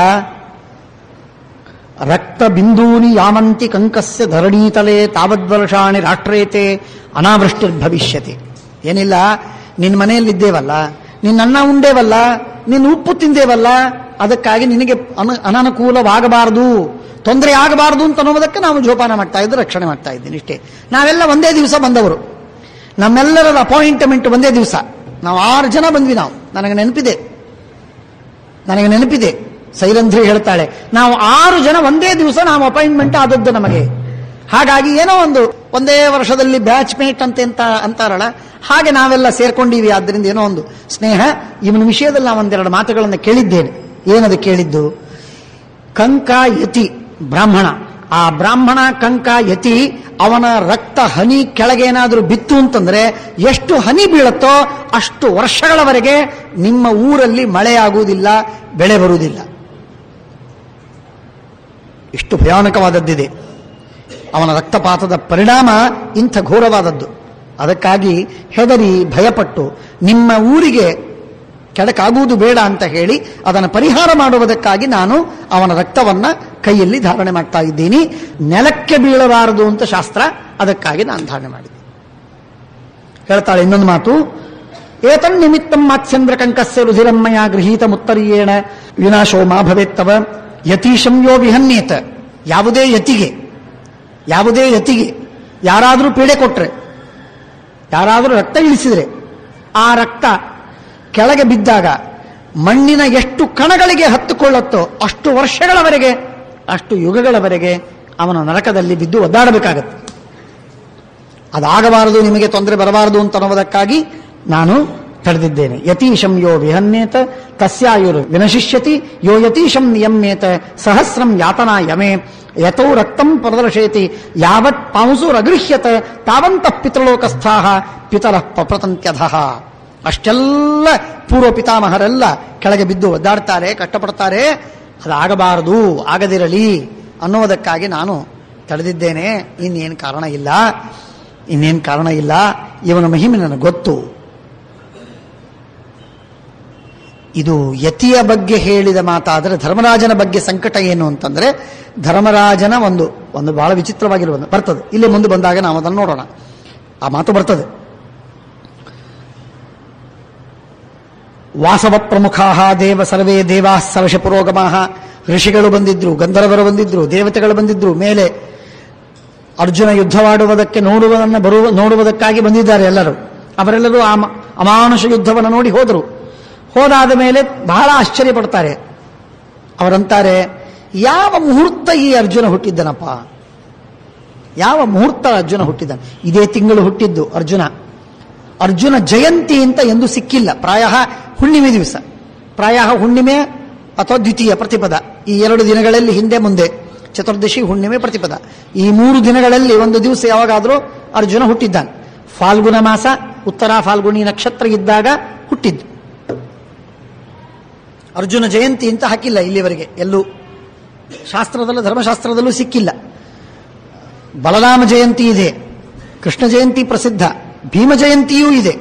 ರಕ್ತ ಬಿಂದೂನಿ ಯಾಮಂತಿ ಕಂಕಸ್ಯ ಧರಣೀತಲೆ ತಾವದ್ವರ್ಷಾಣಿ ರಾಷ್ಟ್ರೇತೆ ಅನಾವೃಷ್ಟಿರ್ಭವಿಷ್ಯತಿ. ಏನಿಲ್ಲ, ನಿನ್ನ ಮನೆಯಲ್ಲಿದ್ದೇವಲ್ಲ, ನಿನ್ನ ಅನ್ನ ಉಂಡೇವಲ್ಲ, ನಿನ್ನ ಉಪ್ಪು ತಿಂದೇವಲ್ಲ, ಅದಕ್ಕಾಗಿ ನಿನಗೆ ಅನನುಕೂಲವಾಗಬಾರದು, ತೊಂದರೆ ಆಗಬಾರದು ಅಂತ ಅನ್ನೋದಕ್ಕೆ ನಾವು ಜೋಪಾನ ಮಾಡ್ತಾ ಇದ್ದು, ರಕ್ಷಣೆ ಮಾಡ್ತಾ ಇದ್ದೀನಿ ಇಷ್ಟೇ. ನಾವೆಲ್ಲ ಒಂದೇ ದಿವಸ ಬಂದವರು, ನಮ್ಮೆಲ್ಲರ ಅಪಾಯಿಂಟ್ಮೆಂಟ್ ಒಂದೇ ದಿವಸ. ನಾವು 6 ಜನ ಬಂದ್ವಿ. ನನಗೆ ನೆನಪಿದೆ. ಸೈರಂಧ್ರಿ ಹೇಳ್ತಾಳೆ, ನಾವು 6 ಜನ ಒಂದೇ ದಿವಸ ನಾವು ಅಪಾಯಿಂಟ್ಮೆಂಟ್ ಆದದ್ದು ನಮಗೆ. ಹಾಗಾಗಿ ಏನೋ ಒಂದೇ ವರ್ಷದಲ್ಲಿ ಬ್ಯಾಚ್ ಮೇಟ್ ಅಂತಾರಲ್ಲ, ಹಾಗೆ ನಾವೆಲ್ಲ ಸೇರ್ಕೊಂಡಿವಿ. ಆದ್ದರಿಂದ ಏನೋ ಒಂದು ಸ್ನೇಹ. ಇವನ ವಿಷಯದಲ್ಲಿ ನಾವು ಒಂದೆರಡು ಮಾತುಗಳನ್ನು ಕೇಳಿದ್ದೇನೆ. ಏನದು ಕೇಳಿದ್ದು? ಕಂಕ ಯತಿ ಬ್ರಾಹ್ಮಣ, ಆ ಬ್ರಾಹ್ಮಣ ಕಂಕ ಯತಿ, ಅವನ ರಕ್ತ ಹನಿ ಕೆಳಗೇನಾದರೂ ಬಿತ್ತು ಅಂತಂದ್ರೆ ಎಷ್ಟು ಹನಿ ಬೀಳುತ್ತೋ ಅಷ್ಟು ವರ್ಷಗಳವರೆಗೆ ನಿಮ್ಮ ಊರಲ್ಲಿ ಮಳೆಯಾಗುವುದಿಲ್ಲ, ಬೆಳೆ ಬರುವುದಿಲ್ಲ. ಇಷ್ಟು ಭಯಾನಕವಾದದ್ದಿದೆ. ಅವನ ರಕ್ತಪಾತದ ಪರಿಣಾಮ ಇಂಥ ಘೋರವಾದದ್ದು. ಅದಕ್ಕಾಗಿ ಹೆದರಿ ಭಯಪಟ್ಟು ನಿಮ್ಮ ಊರಿಗೆ ಕೆಡಕಾಗುವುದು ಬೇಡ ಅಂತ ಹೇಳಿ ಅದನ್ನು ಪರಿಹಾರ ಮಾಡುವುದಕ್ಕಾಗಿ ನಾನು ಅವನ ರಕ್ತವನ್ನ ಕೈಯಲ್ಲಿ ಧಾರಣೆ ಮಾಡ್ತಾ ಇದ್ದೀನಿ. ನೆಲಕ್ಕೆ ಬೀಳಬಾರದು ಅಂತ ಶಾಸ್ತ್ರ, ಅದಕ್ಕಾಗಿ ನಾನು ಧಾರಣೆ ಮಾಡಿದ್ದೆ. ಹೇಳ್ತಾಳೆ ಇನ್ನೊಂದು ಮಾತು, ಏತನ್ ನಿಮಿತ್ತಂ ಮಾತ್ಸ್ಯಂದ್ರ ಕಂಕಸ್ಯ ರುಧಿರಮ್ಮಯ ಗೃಹೀತ ಮುತ್ತರೀಯೇಣ ವಿನಾಶೋ ಮಾ ಭವೇತ್ತವ ಯತೀಶಂ ಯೋ ವಿಹನ್ಯೇತ. ಯಾವುದೇ ಯತಿಗೆ ಯಾರಾದರೂ ಪೀಡೆ ಕೊಟ್ರೆ, ಯಾರಾದರೂ ರಕ್ತ ಇಳಿಸಿದರೆ, ಆ ರಕ್ತ ಕೆಳಗೆ ಬಿದ್ದಾಗ ಮಣ್ಣಿನ ಎಷ್ಟು ಕಣಗಳಿಗೆ ಹತ್ತುಕೊಳ್ಳುತ್ತೋ ಅಷ್ಟು ವರ್ಷಗಳವರೆಗೆ, ಅಷ್ಟು ಯುಗಗಳವರೆಗೆ ಅವನ ನರಕದಲ್ಲಿ ಬಿದ್ದು ಒದ್ದಾಡಬೇಕಾಗತ್ತೆ. ಅದಾಗಬಾರದು, ನಿಮಗೆ ತೊಂದರೆ ಬರಬಾರದು ಅಂತ ಅನ್ನೋದಕ್ಕಾಗಿ ನಾನು ತಡೆದಿದ್ದೇನೆ. ಯತೀಶಂ ಯೋ ವಿಹನ್ಯೇತ ತಸ್ಯಾಯುರ್ ವಿನಶಿಷ್ಯತಿ ಯೋ ಯತೀಶಂ ನಿಯಮ್ಯೇತ ಸಹಸ್ರಂ ಯಾತನಾ ಯಮೇ ಯತೋ ರಕ್ತಂ ಪ್ರದರ್ಶಯತಿ ಯಾವತ್ ಪಾಂಸುರಗೃಹ್ಯತ ತಾವಂತಃ ಪಿತೃಲೋಕಸ್ಥಾಃ ಪಿತರಃ ಪಪ್ರತಂತ್ಯಧಃ. ಅಷ್ಟೆಲ್ಲ ಪೂರ್ವ ಪಿತಾಮಹರೆಲ್ಲ ಕೆಳಗೆ ಬಿದ್ದು ಒದ್ದಾಡ್ತಾರೆ, ಕಷ್ಟಪಡ್ತಾರೆ. ಅದಾಗಬಾರದು, ಆಗದಿರಲಿ ಅನ್ನೋದಕ್ಕಾಗಿ ನಾನು ತಡೆದಿದ್ದೇನೆ. ಇನ್ನೇನು ಕಾರಣ ಇಲ್ಲ. ಇವನ ಮಹಿಮೆ ನನಗೆ ಗೊತ್ತು. ಇದು ಯತಿಯ ಬಗ್ಗೆ ಹೇಳಿದ ಮಾತಾದರೆ ಧರ್ಮರಾಜನ ಬಗ್ಗೆ ಸಂಕಟ ಏನು ಅಂತಂದ್ರೆ, ಧರ್ಮರಾಜನ ಒಂದು ಬಹಳ ವಿಚಿತ್ರವಾಗಿರುವುದು ಬರ್ತದೆ. ಇಲ್ಲಿ ಮುಂದೆ ಬಂದಾಗ ನಾವು ಅದನ್ನು ನೋಡೋಣ. ಆ ಮಾತು ಬರ್ತದೆ. ವಾಸವ ಪ್ರಮುಖಾ ದೇವ ಸರ್ವೇ ದೇವಾ ಸರ್ವಶ ಪುರೋಗಮಃ. ಋಷಿಗಳು ಬಂದಿದ್ರು, ಗಂಧರ್ವರು ಬಂದಿದ್ರು, ದೇವತೆಗಳು ಬಂದಿದ್ರು. ಮೇಲೆ ಅರ್ಜುನ ಯುದ್ಧವಾಡುವುದಕ್ಕೆ ನೋಡುವುದಕ್ಕಾಗಿ ಬಂದಿದ್ದಾರೆ ಎಲ್ಲರೂ. ಅವರೆಲ್ಲರೂ ಅಮಾನುಷ ಯುದ್ಧವನ್ನು ನೋಡಿ ಹೋದರು. ಹೋದಾದ ಮೇಲೆ ಬಹಳ ಆಶ್ಚರ್ಯ ಪಡ್ತಾರೆ. ಅವರಂತಾರೆ, ಯಾವ ಮುಹೂರ್ತ ಈ ಅರ್ಜುನ ಹುಟ್ಟಿದ್ದನಪ್ಪ, ಯಾವ ಮುಹೂರ್ತ ಅರ್ಜುನ ಹುಟ್ಟಿದ್ದಾನೆ. ಇದೇ ತಿಂಗಳು ಹುಟ್ಟಿದ್ದು ಅರ್ಜುನ ಜಯಂತಿ ಅಂತ ಎಂದು ಸಿಕ್ಕಿಲ್ಲ. ಪ್ರಾಯ ಹುಣ್ಣಿಮೆ ದಿವಸ, ಪ್ರಾಯ ಹುಣ್ಣಿಮೆ ಅಥವಾ ದ್ವಿತೀಯ ಪ್ರತಿಪದ, ಈ 2 ದಿನಗಳಲ್ಲಿ ಹಿಂದೆ ಮುಂದೆ, ಚತುರ್ದಶಿ, ಹುಣ್ಣಿಮೆ, ಪ್ರತಿಪದ, ಈ 3 ದಿನಗಳಲ್ಲಿ ಒಂದು ದಿವಸ ಯಾವಾಗಾದರೂ ಅರ್ಜುನ ಹುಟ್ಟಿದ್ದಾನೆ. ಫಾಲ್ಗುಣ ಮಾಸ, ಉತ್ತರ ಫಾಲ್ಗುಣಿ ನಕ್ಷತ್ರ ಇದ್ದಾಗ ಹುಟ್ಟಿದ್ದು. ಅರ್ಜುನ ಜಯಂತಿ ಅಂತ ಹಾಕಿಲ್ಲ ಇಲ್ಲಿವರೆಗೆ ಎಲ್ಲೂ, ಶಾಸ್ತ್ರದಲ್ಲೂ ಧರ್ಮಶಾಸ್ತ್ರದಲ್ಲೂ ಸಿಕ್ಕಿಲ್ಲ. ಬಲರಾಮ ಜಯಂತಿ ಇದೆ, ಕೃಷ್ಣ ಜಯಂತಿ ಪ್ರಸಿದ್ಧ, ಭೀಮ ಜಯಂತಿಯೂ ಇದೆ.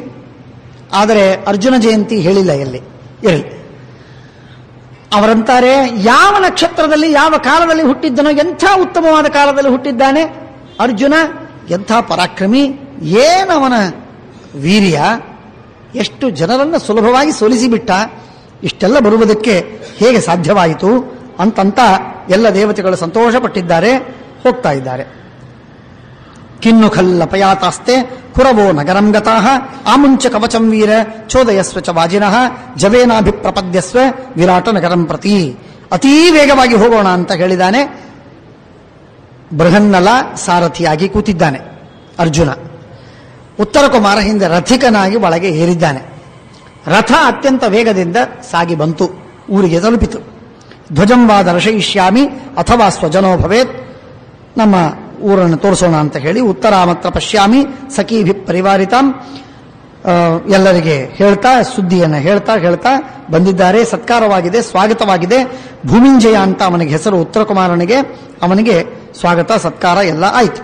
ಆದರೆ ಅರ್ಜುನ ಜಯಂತಿ ಹೇಳಿಲ್ಲ ಎಲ್ಲಿ ಇರಲಿ. ಅವರಂತಾರೆ, ಯಾವ ನಕ್ಷತ್ರದಲ್ಲಿ ಯಾವ ಕಾಲದಲ್ಲಿ ಹುಟ್ಟಿದ್ದನೋ, ಎಂಥ ಉತ್ತಮವಾದ ಕಾಲದಲ್ಲಿ ಹುಟ್ಟಿದ್ದಾನೆ ಅರ್ಜುನ, ಎಂಥ ಪರಾಕ್ರಮಿ, ಏನವನ ವೀರ್ಯ, ಎಷ್ಟು ಜನರನ್ನು ಸುಲಭವಾಗಿ ಸೋಲಿಸಿಬಿಟ್ಟ, ಇಷ್ಟೆಲ್ಲ ಬರುವುದಕ್ಕೆ ಹೇಗೆ ಸಾಧ್ಯವಾಯಿತು ಅಂತಂತ ಎಲ್ಲ ದೇವತೆಗಳು ಸಂತೋಷಪಟ್ಟಿದ್ದಾರೆ, ಹೋಗ್ತಾ ಇದ್ದಾರೆ. ಕಿನ್ನು ಖಲ್ಲ ಪಯಾತಾಸ್ತೆ ಕುರವೋ ನಗರಂ ಗತಾಃ ಆಮುಂಚ ಕವಚಂ ವೀರ ಚೋದಯಸ್ವ ಚ ವಾಜಿನಃ ಜವೇನಾಭಿಪ್ರಪದ್ಯಸ್ವ ವಿರಾಟ ನಗರಂ ಪ್ರತಿ. ಅತೀ ವೇಗವಾಗಿ ಹೋಗೋಣ ಅಂತ ಹೇಳಿದ್ದಾನೆ. ಬೃಹನ್ನಲ ಸಾರಥಿಯಾಗಿ ಕೂತಿದ್ದಾನೆ ಅರ್ಜುನ. ಉತ್ತರ ಕುಮಾರ ಹಿಂದೆ ರಥಿಕನಾಗಿ ಒಳಗೆ ಏರಿದ್ದಾನೆ. ರಥ ಅತ್ಯಂತ ವೇಗದಿಂದ ಸಾಗಿ ಬಂತು, ಊರಿಗೆ ತಲುಪಿತು. ಧ್ವಜಂ ವಾ ದರ್ಶಯಿಷ್ಯಾಮಿ ಅಥವಾ ಸ್ವಜನೋ ಭವೇತ್, ನಮ್ಮ ಊರನ್ನು ತೋರಿಸೋಣ ಅಂತ ಹೇಳಿ ಉತ್ತರಾಮತ್ರ ಪಶ್ಯಾಮಿ ಸಖೀಭಿ ಪರಿವಾರಿತಾಂ, ಎಲ್ಲರಿಗೆ ಹೇಳ್ತಾ ಸುದ್ದಿಯನ್ನು ಹೇಳ್ತಾ ಬಂದಿದ್ದಾರೆ. ಸತ್ಕಾರವಾಗಿದೆ, ಸ್ವಾಗತವಾಗಿದೆ. ಭೂಮಿಂಜಯ ಅಂತ ಅವನಿಗೆ ಹೆಸರು, ಉತ್ತರ ಕುಮಾರನಿಗೆ. ಅವನಿಗೆ ಸ್ವಾಗತ ಸತ್ಕಾರ ಎಲ್ಲ ಆಯಿತು.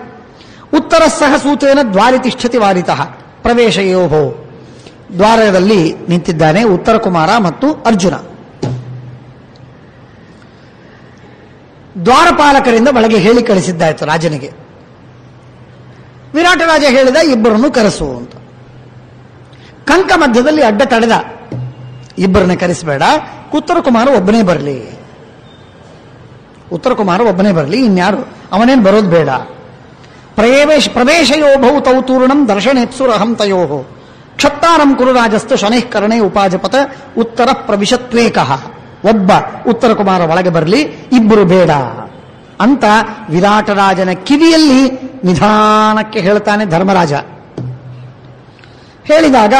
ಉತ್ತರ ಸಹ ಸೂತೇನ ದ್ವಾರಿ ತಿಷ್ಠತಿ ವಾರಿತಃ ಪ್ರವೇಶಯೋಹೋ. ದ್ವಾರದಲ್ಲಿ ನಿಂತಿದ್ದಾನೆ ಉತ್ತರ ಕುಮಾರ ಮತ್ತು ಅರ್ಜುನ. ದ್ವಾರಪಾಲಕರಿಂದ ಒಳಗೆ ಹೇಳಿ ಕಳಿಸಿದ್ದಾಯಿತು ರಾಜನಿಗೆ. ವಿರಾಟ ರಾಜ ಹೇಳಿದ, ಇಬ್ಬರನ್ನು ಕರೆಸು ಅಂತ. ಕಂಕ ಮಧ್ಯದಲ್ಲಿ ಅಡ್ಡ ತಡೆದ, ಇಬ್ಬರನ್ನ ಕರೆಸಬೇಡ, ಉತ್ತರ ಕುಮಾರ ಒಬ್ಬನೇ ಬರಲಿ, ಉತ್ತರ ಕುಮಾರ ಒಬ್ಬನೇ ಬರಲಿ, ಇನ್ಯಾರು ಅವನೇನು ಬರೋದು ಬೇಡ. ಪ್ರವೇಶಯೋ ಭೌತೌ ತೂರ್ಣಂ ದರ್ಶನೇತ್ಸುರಹಂ ತಯೋಹೋ ಕ್ಷತ್ತಾರಂ ಕುರು ರಾಜಸ್ತು ಶನೈಃ ಕರ್ಣೇ ಉಪಾಜಪತ ಉತ್ತರ ಪ್ರವಿಶತ್ವೇಕಃ. ಒಬ್ಬ ಉತ್ತರ ಕುಮಾರ ಒಳಗೆ ಬರಲಿ, ಇಬ್ಬರು ಬೇಡ ಅಂತ ವಿರಾಟರಾಜನ ಕಿವಿಯಲ್ಲಿ ನಿಧಾನಕ್ಕೆ ಹೇಳ್ತಾನೆ ಧರ್ಮರಾಜ. ಹೇಳಿದಾಗ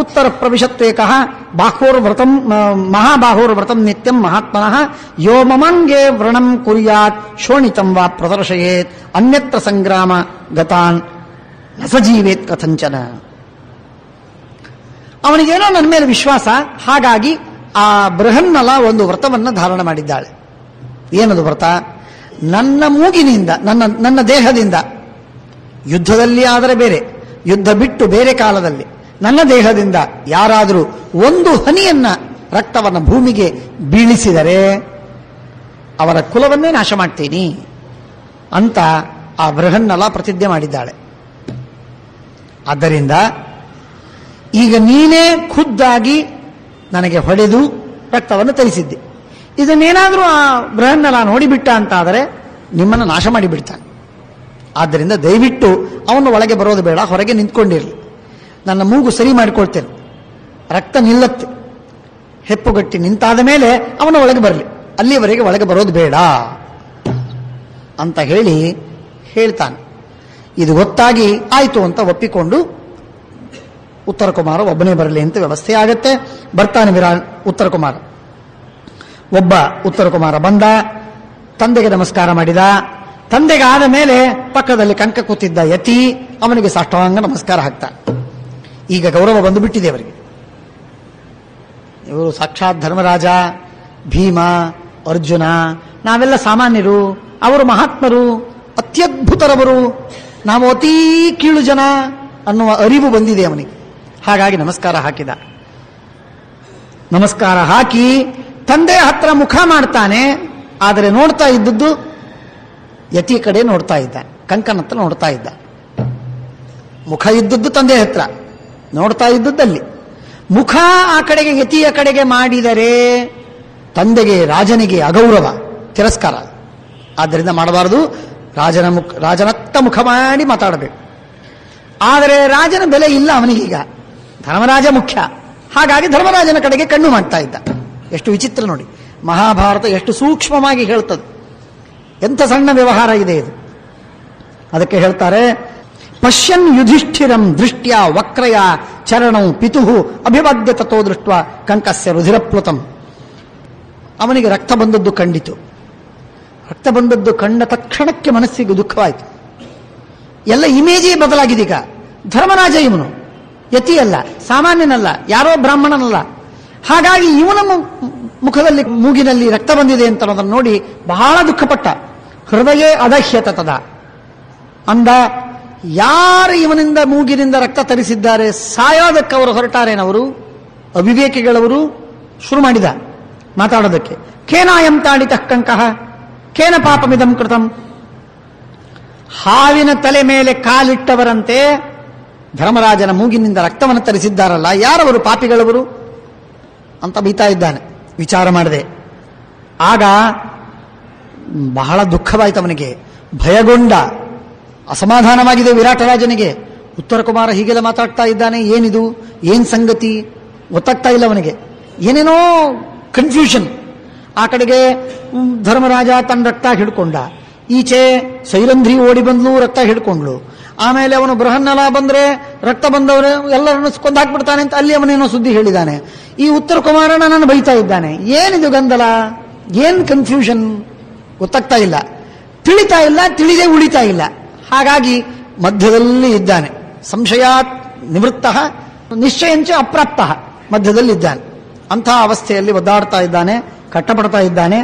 ಉತ್ತರ ಪ್ರವಿಶತ್ವೇಕಃ ಬಾಹೋರ್ವ್ರತಂ ಮಹಾಬಾಹೋರ್ವ್ರತಂ ನಿತ್ಯಂ ಮಹಾತ್ಮನಃ ಯೋ ಮಮಂಗೆ ವ್ರಣಂ ಕುರ್ಯಾತ್ ಶೋಣಿತಂ ವಾ ಪ್ರದರ್ಶಯೇತ್ ಅನ್ಯತ್ರ ಸಂಗ್ರಾಮ ಗತಾನ್ ನ ಸಜೀವೇತ್ ಕಥಂಚನ. ಅವನಿಗೇನೋ ನನ್ನ ಮೇಲೆ ವಿಶ್ವಾಸ, ಹಾಗಾಗಿ ಆ ಬೃಹನ್ನಲ ಒಂದು ವ್ರತವನ್ನು ಧಾರಣ ಮಾಡಿದ್ದಾಳೆ. ಏನದು ವ್ರತ? ನನ್ನ ಮೂಗಿನಿಂದ, ನನ್ನ ದೇಹದಿಂದ, ಯುದ್ಧದಲ್ಲಿ ಆದರೆ ಬೇರೆ, ಯುದ್ಧ ಬಿಟ್ಟು ಬೇರೆ ಕಾಲದಲ್ಲಿ ನನ್ನ ದೇಹದಿಂದ ಯಾರಾದರೂ ಒಂದು ಹನಿಯನ್ನ ರಕ್ತವನ್ನು ಭೂಮಿಗೆ ಬೀಳಿಸಿದರೆ ಅವರ ಕುಲವನ್ನೇ ನಾಶ ಮಾಡ್ತೀನಿ ಅಂತ ಆ ಬೃಹನ್ನಲ ಪ್ರತಿಜ್ಞೆ ಮಾಡಿದ್ದಾಳೆ. ಆದ್ದರಿಂದ ಈಗ ನೀನೇ ಖುದ್ದಾಗಿ ನನಗೆ ಹೊಡೆದು ರಕ್ತವನ್ನು ತರಿಸಿದ್ದೆ. ಇದನ್ನೇನಾದರೂ ಆ ಬೃಹನ್ನಲ ನೋಡಿಬಿಟ್ಟ ಅಂತಾದರೆ ನಿಮ್ಮನ್ನು ನಾಶ ಮಾಡಿಬಿಡ್ತಾನೆ. ಆದ್ದರಿಂದ ದಯವಿಟ್ಟು ಅವನು ಒಳಗೆ ಬರೋದು ಬೇಡ, ಹೊರಗೆ ನಿಂತ್ಕೊಂಡಿರಲಿ. ನನ್ನ ಮೂಗು ಸರಿ ಮಾಡಿಕೊಳ್ತೇನೆ, ರಕ್ತ ನಿಲ್ಲತ್ತೆ, ಹೆಪ್ಪುಗಟ್ಟಿ ನಿಂತಾದ ಮೇಲೆ ಅವನ ಒಳಗೆ ಬರಲಿ, ಅಲ್ಲಿವರೆಗೆ ಒಳಗೆ ಬರೋದು ಬೇಡ ಅಂತ ಹೇಳ್ತಾನೆ. ಇದು ಗೊತ್ತಾಗಿ ಆಯಿತು ಅಂತ ಒಪ್ಪಿಕೊಂಡು ಉತ್ತರ ಕುಮಾರ ಒಬ್ಬನೇ ಬರಲಿ ಅಂತ ವ್ಯವಸ್ಥೆ ಆಗತ್ತೆ. ಬರ್ತಾನೆ ಉತ್ತರ ಕುಮಾರ. ಒಬ್ಬ ಉತ್ತರ ಕುಮಾರ ಬಂದ, ತಂದೆಗೆ ನಮಸ್ಕಾರ ಮಾಡಿದ. ತಂದೆಗೆ ಆದ ಮೇಲೆ ಪಕ್ಕದಲ್ಲಿ ಕಂಕ ಕೂತಿದ್ದ ಯತಿ ಅವನಿಗೆ ಸಾಷ್ಟಾಂಗ ನಮಸ್ಕಾರ ಹಾಕ್ತಾನೆ. ಈಗ ಗೌರವ ಬಂದುಬಿಟ್ಟಿದೆ ಅವರಿಗೆ. ಇವರು ಸಾಕ್ಷಾತ್ ಧರ್ಮರಾಜ, ಭೀಮ, ಅರ್ಜುನ, ನಾವೆಲ್ಲ ಸಾಮಾನ್ಯರು, ಅವರು ಮಹಾತ್ಮರು, ಅತ್ಯದ್ಭುತರವರು, ನಾವು ಅತೀ ಕೀಳು ಜನ ಅನ್ನುವ ಅರಿವು ಬಂದಿದೆ ಅವನಿಗೆ. ಹಾಗಾಗಿ ನಮಸ್ಕಾರ ಹಾಕಿದ. ನಮಸ್ಕಾರ ಹಾಕಿ ತಂದೆ ಹತ್ರ ಮುಖ ಮಾಡ್ತಾನೆ. ಆದರೆ ನೋಡ್ತಾ ಇದ್ದದ್ದು ಯತಿ ಕಡೆ ನೋಡ್ತಾ ಇದ್ದ, ಕಂಕನ ಹತ್ರ ನೋಡ್ತಾ ಇದ್ದ. ಮುಖ ಇದ್ದದ್ದು ತಂದೆ ಹತ್ರ, ನೋಡ್ತಾ ಇದ್ದದ್ದಲ್ಲಿ. ಮುಖ ಆ ಕಡೆಗೆ ಯತಿಯ ಕಡೆಗೆ ಮಾಡಿದರೆ ತಂದೆಗೆ ರಾಜನಿಗೆ ಅಗೌರವ, ತಿರಸ್ಕಾರ. ಆದ್ದರಿಂದ ಮಾಡಬಾರದು. ರಾಜನತ್ತ ಮುಖ ಮಾಡಿ ಮಾತಾಡಬೇಕು. ಆದರೆ ರಾಜನ ಬೆಲೆ ಇಲ್ಲ ಅವನಿಗೀಗ, ಧರ್ಮರಾಜ ಮುಖ್ಯ. ಹಾಗಾಗಿ ಧರ್ಮರಾಜನ ಕಡೆಗೆ ಕಣ್ಣು ಮಾಡ್ತಾ ಇದ್ದ. ಎಷ್ಟು ವಿಚಿತ್ರ ನೋಡಿ, ಮಹಾಭಾರತ ಎಷ್ಟು ಸೂಕ್ಷ್ಮವಾಗಿ ಹೇಳ್ತದೆ. ಎಂಥ ಸಣ್ಣ ವ್ಯವಹಾರ ಇದೆ ಇದು. ಅದಕ್ಕೆ ಹೇಳ್ತಾರೆ, ಪಶ್ಯನ್ ಯುಧಿಷ್ಠಿರಂ ದೃಷ್ಟ್ಯ ವಕ್ರಯ ಚರಣಂ ಪಿತುಃ ಅಭಿವಾದ್ಯ ತಥೋ ದೃಷ್ಟ ಕಂಕಸ್ಯ ರುಧಿರಪ್ಲುತಂ. ಅವನಿಗೆ ರಕ್ತ ಬಂದದ್ದು ಕಂಡಿತು. ರಕ್ತ ಬಂದದ್ದು ಕಂಡ ತಕ್ಷಣಕ್ಕೆ ಮನಸ್ಸಿಗೆ ದುಃಖವಾಯಿತು. ಎಲ್ಲ ಇಮೇಜೇ ಬದಲಾಗಿದೆ. ಈಗ ಧರ್ಮರಾಜ ಇವನು, ಯತಿಯಲ್ಲ, ಸಾಮಾನ್ಯನಲ್ಲ, ಯಾರೋ ಬ್ರಾಹ್ಮಣನಲ್ಲ. ಹಾಗಾಗಿ ಇವನ ಮುಖದಲ್ಲಿ ಮೂಗಿನಲ್ಲಿ ರಕ್ತ ಬಂದಿದೆ ಅಂತ ಅನ್ನೋದನ್ನು ನೋಡಿ ಬಹಳ ದುಃಖಪಟ್ಟ. ಹೃದಯ ಅದಹ್ಯತ ತದ ಅಂದ. ಯಾರು ಇವನಿಂದ ಮೂಗಿನಿಂದ ರಕ್ತ ತರಿಸಿದ್ದಾರೆ, ಸಾಯೋದಕ್ಕೆ ಅವರು ಹೊರಟಾರೇನವರು, ಅವಿವೇಕಿಗಳವರು. ಶುರು ಮಾಡಿದ ಮಾತಾಡೋದಕ್ಕೆ. ಖೇನಾಯಂ ತಾಡಿತಃ ಕಂಕಃ ಖೇನ ಪಾಪಮಿದಂ ಕೃತಂ. ಹಾವಿನ ತಲೆ ಮೇಲೆ ಕಾಲಿಟ್ಟವರಂತೆ ಧರ್ಮರಾಜನ ಮೂಗಿನಿಂದ ರಕ್ತವನ್ನು ತರಿಸಿದ್ದಾರಲ್ಲ, ಯಾರವರು ಪಾಪಿಗಳವರು ಅಂತ ಬೀತಾ ಇದ್ದಾನೆ. ವಿಚಾರ ಮಾಡಿದೆ. ಆಗ ಬಹಳ ದುಃಖವಾಯಿತು ಅವನಿಗೆ, ಭಯಗೊಂಡ, ಅಸಮಾಧಾನವಾಗಿದೆ ವಿರಾಟರಾಜನಿಗೆ. ಉತ್ತರ ಕುಮಾರ ಹೀಗೆಲ್ಲ ಮಾತಾಡ್ತಾ ಇದ್ದಾನೆ, ಏನಿದು, ಏನ್ ಸಂಗತಿ ಗೊತ್ತಾಗ್ತಾ ಇಲ್ಲ ಅವನಿಗೆ. ಏನೇನೋ ಕನ್ಫ್ಯೂಷನ್. ಆ ಕಡೆಗೆ ಧರ್ಮರಾಜ ತನ್ನ ರಕ್ತ ಹಿಡ್ಕೊಂಡ, ಈಚೆ ಸೈರಂಧ್ರಿ ಓಡಿ ಬಂದ್ಲು, ರಕ್ತ ಹಿಡ್ಕೊಂಡ್ಲು. ಆಮೇಲೆ ಅವನು ಬೃಹನ್ನಲ ಬಂದ್ರೆ ರಕ್ತ ಬಂದವರು ಎಲ್ಲರನ್ನು ಕೊಂದಾಕ್ಬಿಡ್ತಾನೆ ಅಂತ ಅಲ್ಲಿ ಅವನೇನೋ ಸುದ್ದಿ ಹೇಳಿದ್ದಾನೆ. ಈ ಉತ್ತರ ಕುಮಾರ ನನ್ನನ್ನು ಬೈತಾ ಇದ್ದಾನೆ. ಏನಿದು ಗೊಂದಲ, ಏನ್ ಕನ್ಫ್ಯೂಷನ್ ಗೊತ್ತಾಗ್ತಾ ಇಲ್ಲ, ತಿಳಿತಾ ಇಲ್ಲ, ತಿಳಿದೇ ಉಳಿತಾ ಇಲ್ಲ. ಹಾಗಾಗಿ ಮಧ್ಯದಲ್ಲಿ ಇದ್ದಾನೆ. ಸಂಶಯಾತ್ ನಿವೃತ್ತ ನಿಶ್ಚಯಂಚ ಅಪ್ರಾಪ್ತ, ಮಧ್ಯದಲ್ಲಿದ್ದಾನೆ. ಅಂಥ ಅವಸ್ಥೆಯಲ್ಲಿ ಒದ್ದಾಡ್ತಾ ಇದ್ದಾನೆ, ಕಟ್ಟಪಡ್ತಾ ಇದ್ದಾನೆ.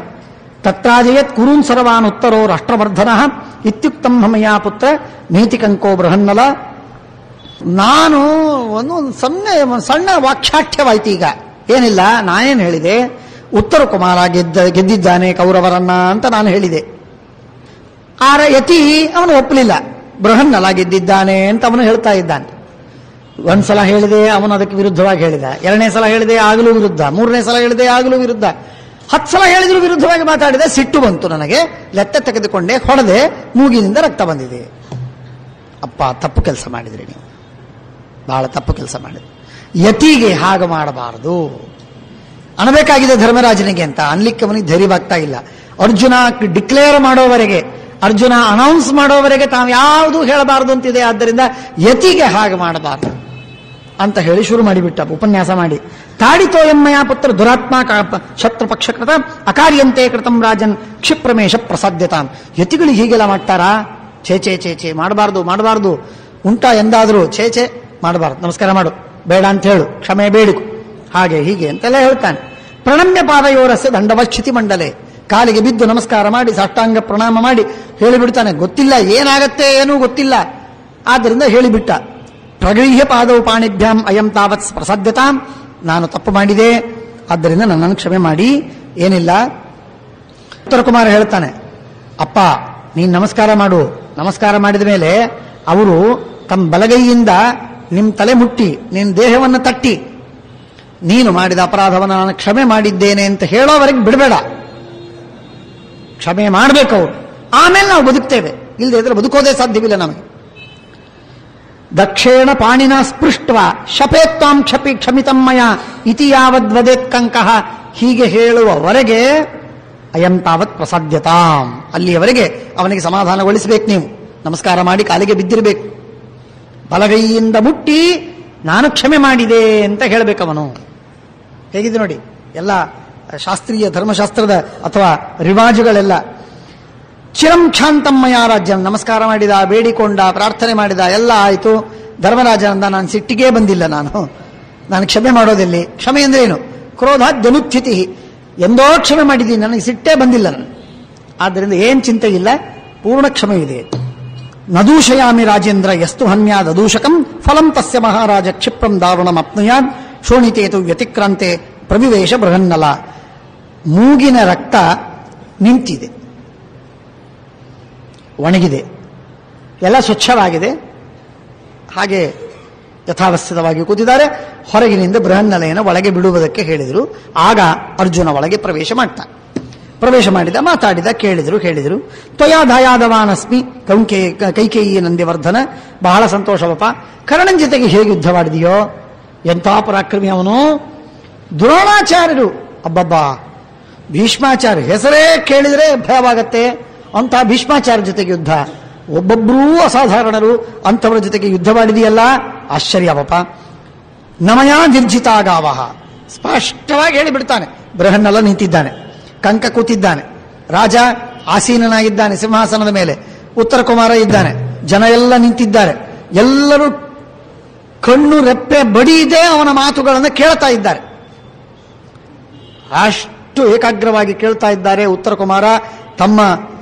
ತತ್ರಾಜಯತ್ ಕುರುನ್ ಸರ್ವಾನ್ ಉತ್ತರೋ ರಾಷ್ಟ್ರವರ್ಧನ ಇತ್ಯುಕ್ತಂ ಮಮಯಾ ಪುತ್ರ ನೀತಿಕಂಕೋ ಬೃಹನ್ನಲ. ನಾನು ಒಂದು ಸಣ್ಣ ವಾಕ್ಯಾಠ್ಯವಾಯ್ತು. ಈಗ ಏನಿಲ್ಲ, ನಾನೇನು ಹೇಳಿದೆ, ಉತ್ತರ ಕುಮಾರ ಗೆದ್ದಿದ್ದಾನೆ ಕೌರವರನ್ನ ಅಂತ ನಾನು ಹೇಳಿದೆ. ಆರ ಯತಿ ಅವನು ಒಪ್ಪಲಿಲ್ಲ, ಬೃಹನ್ನಲ ಗೆದ್ದಿದ್ದಾನೆ ಅಂತ ಅವನು ಹೇಳ್ತಾ ಇದ್ದಾನೆ. ಒಂದ್ಸಲ ಹೇಳಿದೆ, ಅವನು ಅದಕ್ಕೆ ವಿರುದ್ಧವಾಗಿ ಹೇಳಿದ. ಎರಡನೇ ಸಲ ಹೇಳಿದೆ, ಆಗಲೂ ವಿರುದ್ಧ. ಮೂರನೇ ಸಲ ಹೇಳಿದೆ, ಆಗಲೂ ವಿರುದ್ಧ. 10 ಸಲ ಹೇಳಿದ್ರು ವಿರುದ್ಧವಾಗಿ ಮಾತಾಡಿದೆ. ಸಿಟ್ಟು ಬಂತು ನನಗೆ, ಲೆತ್ತ ತೆಗೆದುಕೊಂಡೆ, ಹೊಡೆದೆ, ಮೂಗಿನಿಂದ ರಕ್ತ ಬಂದಿದೆ. ಅಪ್ಪ, ತಪ್ಪು ಕೆಲಸ ಮಾಡಿದ್ರಿ ನೀವು, ಬಹಳ ತಪ್ಪು ಕೆಲಸ ಮಾಡಿದ್ರಿ. ಯತಿಗೆ ಹಾಗೆ ಮಾಡಬಾರದು ಅನ್ನಬೇಕಾಗಿದೆ ಧರ್ಮರಾಜನಿಗೆ ಅಂತ. ಅನ್ಲಿಕ್ಕೆ ಅವನಿಗೆ ಧೈರ್ಯವಾಗ್ತಾ ಇಲ್ಲ. ಅರ್ಜುನ ಡಿಕ್ಲೇರ್ ಮಾಡೋವರೆಗೆ, ಅರ್ಜುನ ಅನೌನ್ಸ್ ಮಾಡೋವರೆಗೆ ತಾವು ಯಾವುದೂ ಹೇಳಬಾರದು ಅಂತಿದೆ. ಆದ್ದರಿಂದ ಯತಿಗೆ ಹಾಗೆ ಮಾಡಬಾರದು ಅಂತ ಹೇಳಿ ಶುರು ಮಾಡಿಬಿಟ್ಟ ಉಪನ್ಯಾಸ ಮಾಡಿ. ತಾಡಿತೋ ಎಮ್ಮಯ ಪುತ್ರ ದುರಾತ್ಮ ಶತ್ರು ಪಕ್ಷಕೃತ ಅಕಾರ್ಯಂತೆ ಕೃತಂ ರಾಜನ್ ಕ್ಷಿಪ್ರಮೇಶ ಪ್ರಸಾದ್ಯತಾಂ. ಯತಿಗಳಿಗೆ ಹೀಗೆಲ್ಲ ಮಾಡ್ತಾರಾ? ಛೇ ಛೇ ಛೇ ಛೇ, ಮಾಡಬಾರ್ದು. ಉಂಟಾ ಎಂದಾದರೂ? ಛೇ ಛೇ, ಮಾಡಬಾರ್ದು. ನಮಸ್ಕಾರ ಮಾಡು, ಬೇಡ ಅಂತ ಹೇಳು, ಕ್ಷಮೆ ಬೇಡಿಕು, ಹಾಗೆ ಹೀಗೆ ಅಂತೆಲ್ಲ ಹೇಳ್ತಾನೆ. ಪ್ರಣಮ್ಯ ಪಾದಯೋರಸ್ಯ ದಂಡವಚ್ಯುತಿ ಮಂಡಲೆ. ಕಾಲಿಗೆ ಬಿದ್ದು ನಮಸ್ಕಾರ ಮಾಡಿ ಸಾಷ್ಟಾಂಗ ಪ್ರಣಾಮ ಮಾಡಿ ಹೇಳಿಬಿಡ್ತಾನೆ. ಗೊತ್ತಿಲ್ಲ ಏನಾಗತ್ತೆ, ಏನೂ ಗೊತ್ತಿಲ್ಲ. ಆದ್ದರಿಂದ ಹೇಳಿಬಿಟ್ಟ. ಪ್ರಗೃಹ್ಯ ಪಾದವು ಪಾಣಿಭ್ಯಾಂ ಅಯಂ ತಾವತ್ ಪ್ರಸಾದ್ಯತಾಂ. ನಾನು ತಪ್ಪು ಮಾಡಿದೆ, ಆದ್ದರಿಂದ ನನ್ನನ್ನು ಕ್ಷಮೆ ಮಾಡಿ. ಏನಿಲ್ಲ. ಉತ್ತರ ಕುಮಾರ ಹೇಳ್ತಾನೆ, ಅಪ್ಪ ನೀನು ನಮಸ್ಕಾರ ಮಾಡು. ನಮಸ್ಕಾರ ಮಾಡಿದ ಮೇಲೆ ಅವರು ತಮ್ಮ ಬಲಗೈಯಿಂದ ನಿಮ್ಮ ತಲೆ ಮುಟ್ಟಿ ನಿನ್ನ ದೇಹವನ್ನು ತಟ್ಟಿ ನೀನು ಮಾಡಿದ ಅಪರಾಧವನ್ನು ನಾನು ಕ್ಷಮೆ ಮಾಡಿದ್ದೇನೆ ಅಂತ ಹೇಳೋವರೆಗೆ ಬಿಡಬೇಡ. ಕ್ಷಮೆ ಮಾಡಬೇಕು ಅವರು, ಆಮೇಲೆ ನಾವು ಬದುಕ್ತೇವೆ. ಇಲ್ಲದೆ ಇದ್ರೆ ಬದುಕೋದೇ ಸಾಧ್ಯವಿಲ್ಲ ನಮಗೆ. ದಕ್ಷೇಣ ಪಾಣಿನ ಸ್ಪೃಷ್ಟ ಶಪೇತ್ವಾಂ ಕ್ಷಪಿ ಕ್ಷಮಿತಮ್ಮಯ ಇತಿ ಯಾವದ್ವದೇತ್ ಕಂಕಃ. ಹೀಗೆ ಹೇಳುವವರೆಗೆ ಅಯಂ ತಾವತ್ ಪ್ರಸಾದ್ಯತಾಂ, ಅಲ್ಲಿಯವರೆಗೆ ಅವನಿಗೆ ಸಮಾಧಾನಗೊಳಿಸಬೇಕು. ನೀವು ನಮಸ್ಕಾರ ಮಾಡಿ ಕಾಲಿಗೆ ಬಿದ್ದಿರಬೇಕು. ಬಲಗೈಯಿಂದ ಮುಟ್ಟಿ ನಾನು ಕ್ಷಮೆ ಮಾಡಿದೆ ಅಂತ ಹೇಳಬೇಕವನು. ಹೇಗಿದೆ ನೋಡಿ ಎಲ್ಲ ಶಾಸ್ತ್ರೀಯ ಧರ್ಮಶಾಸ್ತ್ರದ ಅಥವಾ ರಿವಾಜುಗಳೆಲ್ಲ. ಚಿರಂ ಕ್ಷಾಂತಮ್ಮಯ ರಾಜ್ಯಂ. ನಮಸ್ಕಾರ ಮಾಡಿದ, ಬೇಡಿಕೊಂಡ, ಪ್ರಾರ್ಥನೆ ಮಾಡಿದ, ಎಲ್ಲ ಆಯಿತು. ಧರ್ಮರಾಜನಿಂದ ನಾನು ಸಿಟ್ಟಿಗೆ ಬಂದಿಲ್ಲ, ನಾನು ಕ್ಷಮೆ ಮಾಡೋದಿಲ್ಲಿ. ಕ್ಷಮೆ ಅಂದ್ರೆ ಏನು? ಕ್ರೋಧ ಜನುತ್ಥಿತಿ. ಎಂದೋ ಕ್ಷಮೆ ಮಾಡಿದ್ದೀನಿ, ನನಗೆ ಸಿಟ್ಟೇ ಬಂದಿಲ್ಲ ನಾನು. ಆದ್ದರಿಂದ ಏನ್ ಚಿಂತೆ ಇಲ್ಲ, ಪೂರ್ಣ ಕ್ಷಮೆ ಇದೆ. ನದೂಷಯಾಮಿ ರಾಜೇಂದ್ರ ಯಸ್ತು ಹನ್ಯಾದೂಷಕಂ ಫಲಂ ತಸ್ಯ ಮಹಾರಾಜ ಕ್ಷಿಪ್ರಂ ದಾರುಣಂ ಅಪ್ನುಯಾನ್ ಶೋಣಿತೇತು ವ್ಯತಿಕ್ರಾಂತೆ ಪ್ರವಿವೇಶ ಬೃಹನ್ನಲ. ಮೂಗಿನ ರಕ್ತ ನಿಂತಿದೆ, ಒಣಗಿದೆ, ಎಲ್ಲ ಸ್ವಚ್ಛವಾಗಿದೆ. ಹಾಗೆ ಯಥಾವಸ್ಥಿತವಾಗಿ ಕೂತಿದ್ದಾರೆ. ಹೊರಗಿನಿಂದ ಬೃಹನ್ನಲೆಯನ್ನು ಒಳಗೆ ಬಿಡುವುದಕ್ಕೆ ಹೇಳಿದರು. ಆಗ ಅರ್ಜುನ ಒಳಗೆ ಪ್ರವೇಶ ಮಾಡ್ತಾನೆ. ಪ್ರವೇಶ ಮಾಡಿದ, ಮಾತಾಡಿದ, ಹೇಳಿದರು. ತ್ವಯಾದಾಯಾದವಾನಸ್ಮಿ ಕೈಕೇಯಿ ನಂದಿವರ್ಧನ. ಬಹಳ ಸಂತೋಷವಪ್ಪ, ಕರ್ಣನ ಜೊತೆಗೆ ಹೇಗೆ ಯುದ್ಧ ಮಾಡಿದೆಯೋ, ಎಂಥ ಪರಾಕ್ರಮಿ ಅವನು. ದ್ರೋಣಾಚಾರ್ಯರು, ಅಬ್ಬಬ್ಬಾ, ಭೀಷ್ಮಾಚಾರ್ಯ ಹೆಸರೇ ಕೇಳಿದರೆ ಭಯವಾಗತ್ತೆ. ಅಂಥ ಭೀಷ್ಮಾಚಾರ್ಯ ಜೊತೆಗೆ ಯುದ್ಧ, ಒಬ್ಬೊಬ್ಬರೂ ಅಸಾಧಾರಣರು, ಅಂಥವರ ಜೊತೆಗೆ ಯುದ್ಧ ಮಾಡಿದೆಯಲ್ಲ, ಆಶ್ಚರ್ಯವಪ್ಪ. ನಮಯ ನಿರ್ಜಿತಾಗಾವಹ, ಸ್ಪಷ್ಟವಾಗಿ ಹೇಳಿಬಿಡ್ತಾನೆ. ಬೃಹನ್ನಲ ನಿಂತಿದ್ದಾನೆ, ಕಂಕ ಕೂತಿದ್ದಾನೆ, ರಾಜ ಆಸೀನನಾಗಿದ್ದಾನೆ ಸಿಂಹಾಸನದ ಮೇಲೆ, ಉತ್ತರ ಕುಮಾರ ಇದ್ದಾನೆ, ಜನ ಎಲ್ಲ ನಿಂತಿದ್ದಾರೆ. ಎಲ್ಲರೂ ಕಣ್ಣು ರೆಪ್ಪೆ ಬಡಿಯದೆ ಅವನ ಮಾತುಗಳನ್ನು ಕೇಳ್ತಾ ಇದ್ದಾರೆ. ಅಷ್ಟು ಏಕಾಗ್ರವಾಗಿ ಕೇಳ್ತಾ ಇದ್ದಾರೆ. ಉತ್ತರ ಕುಮಾರ ತಮ್ಮ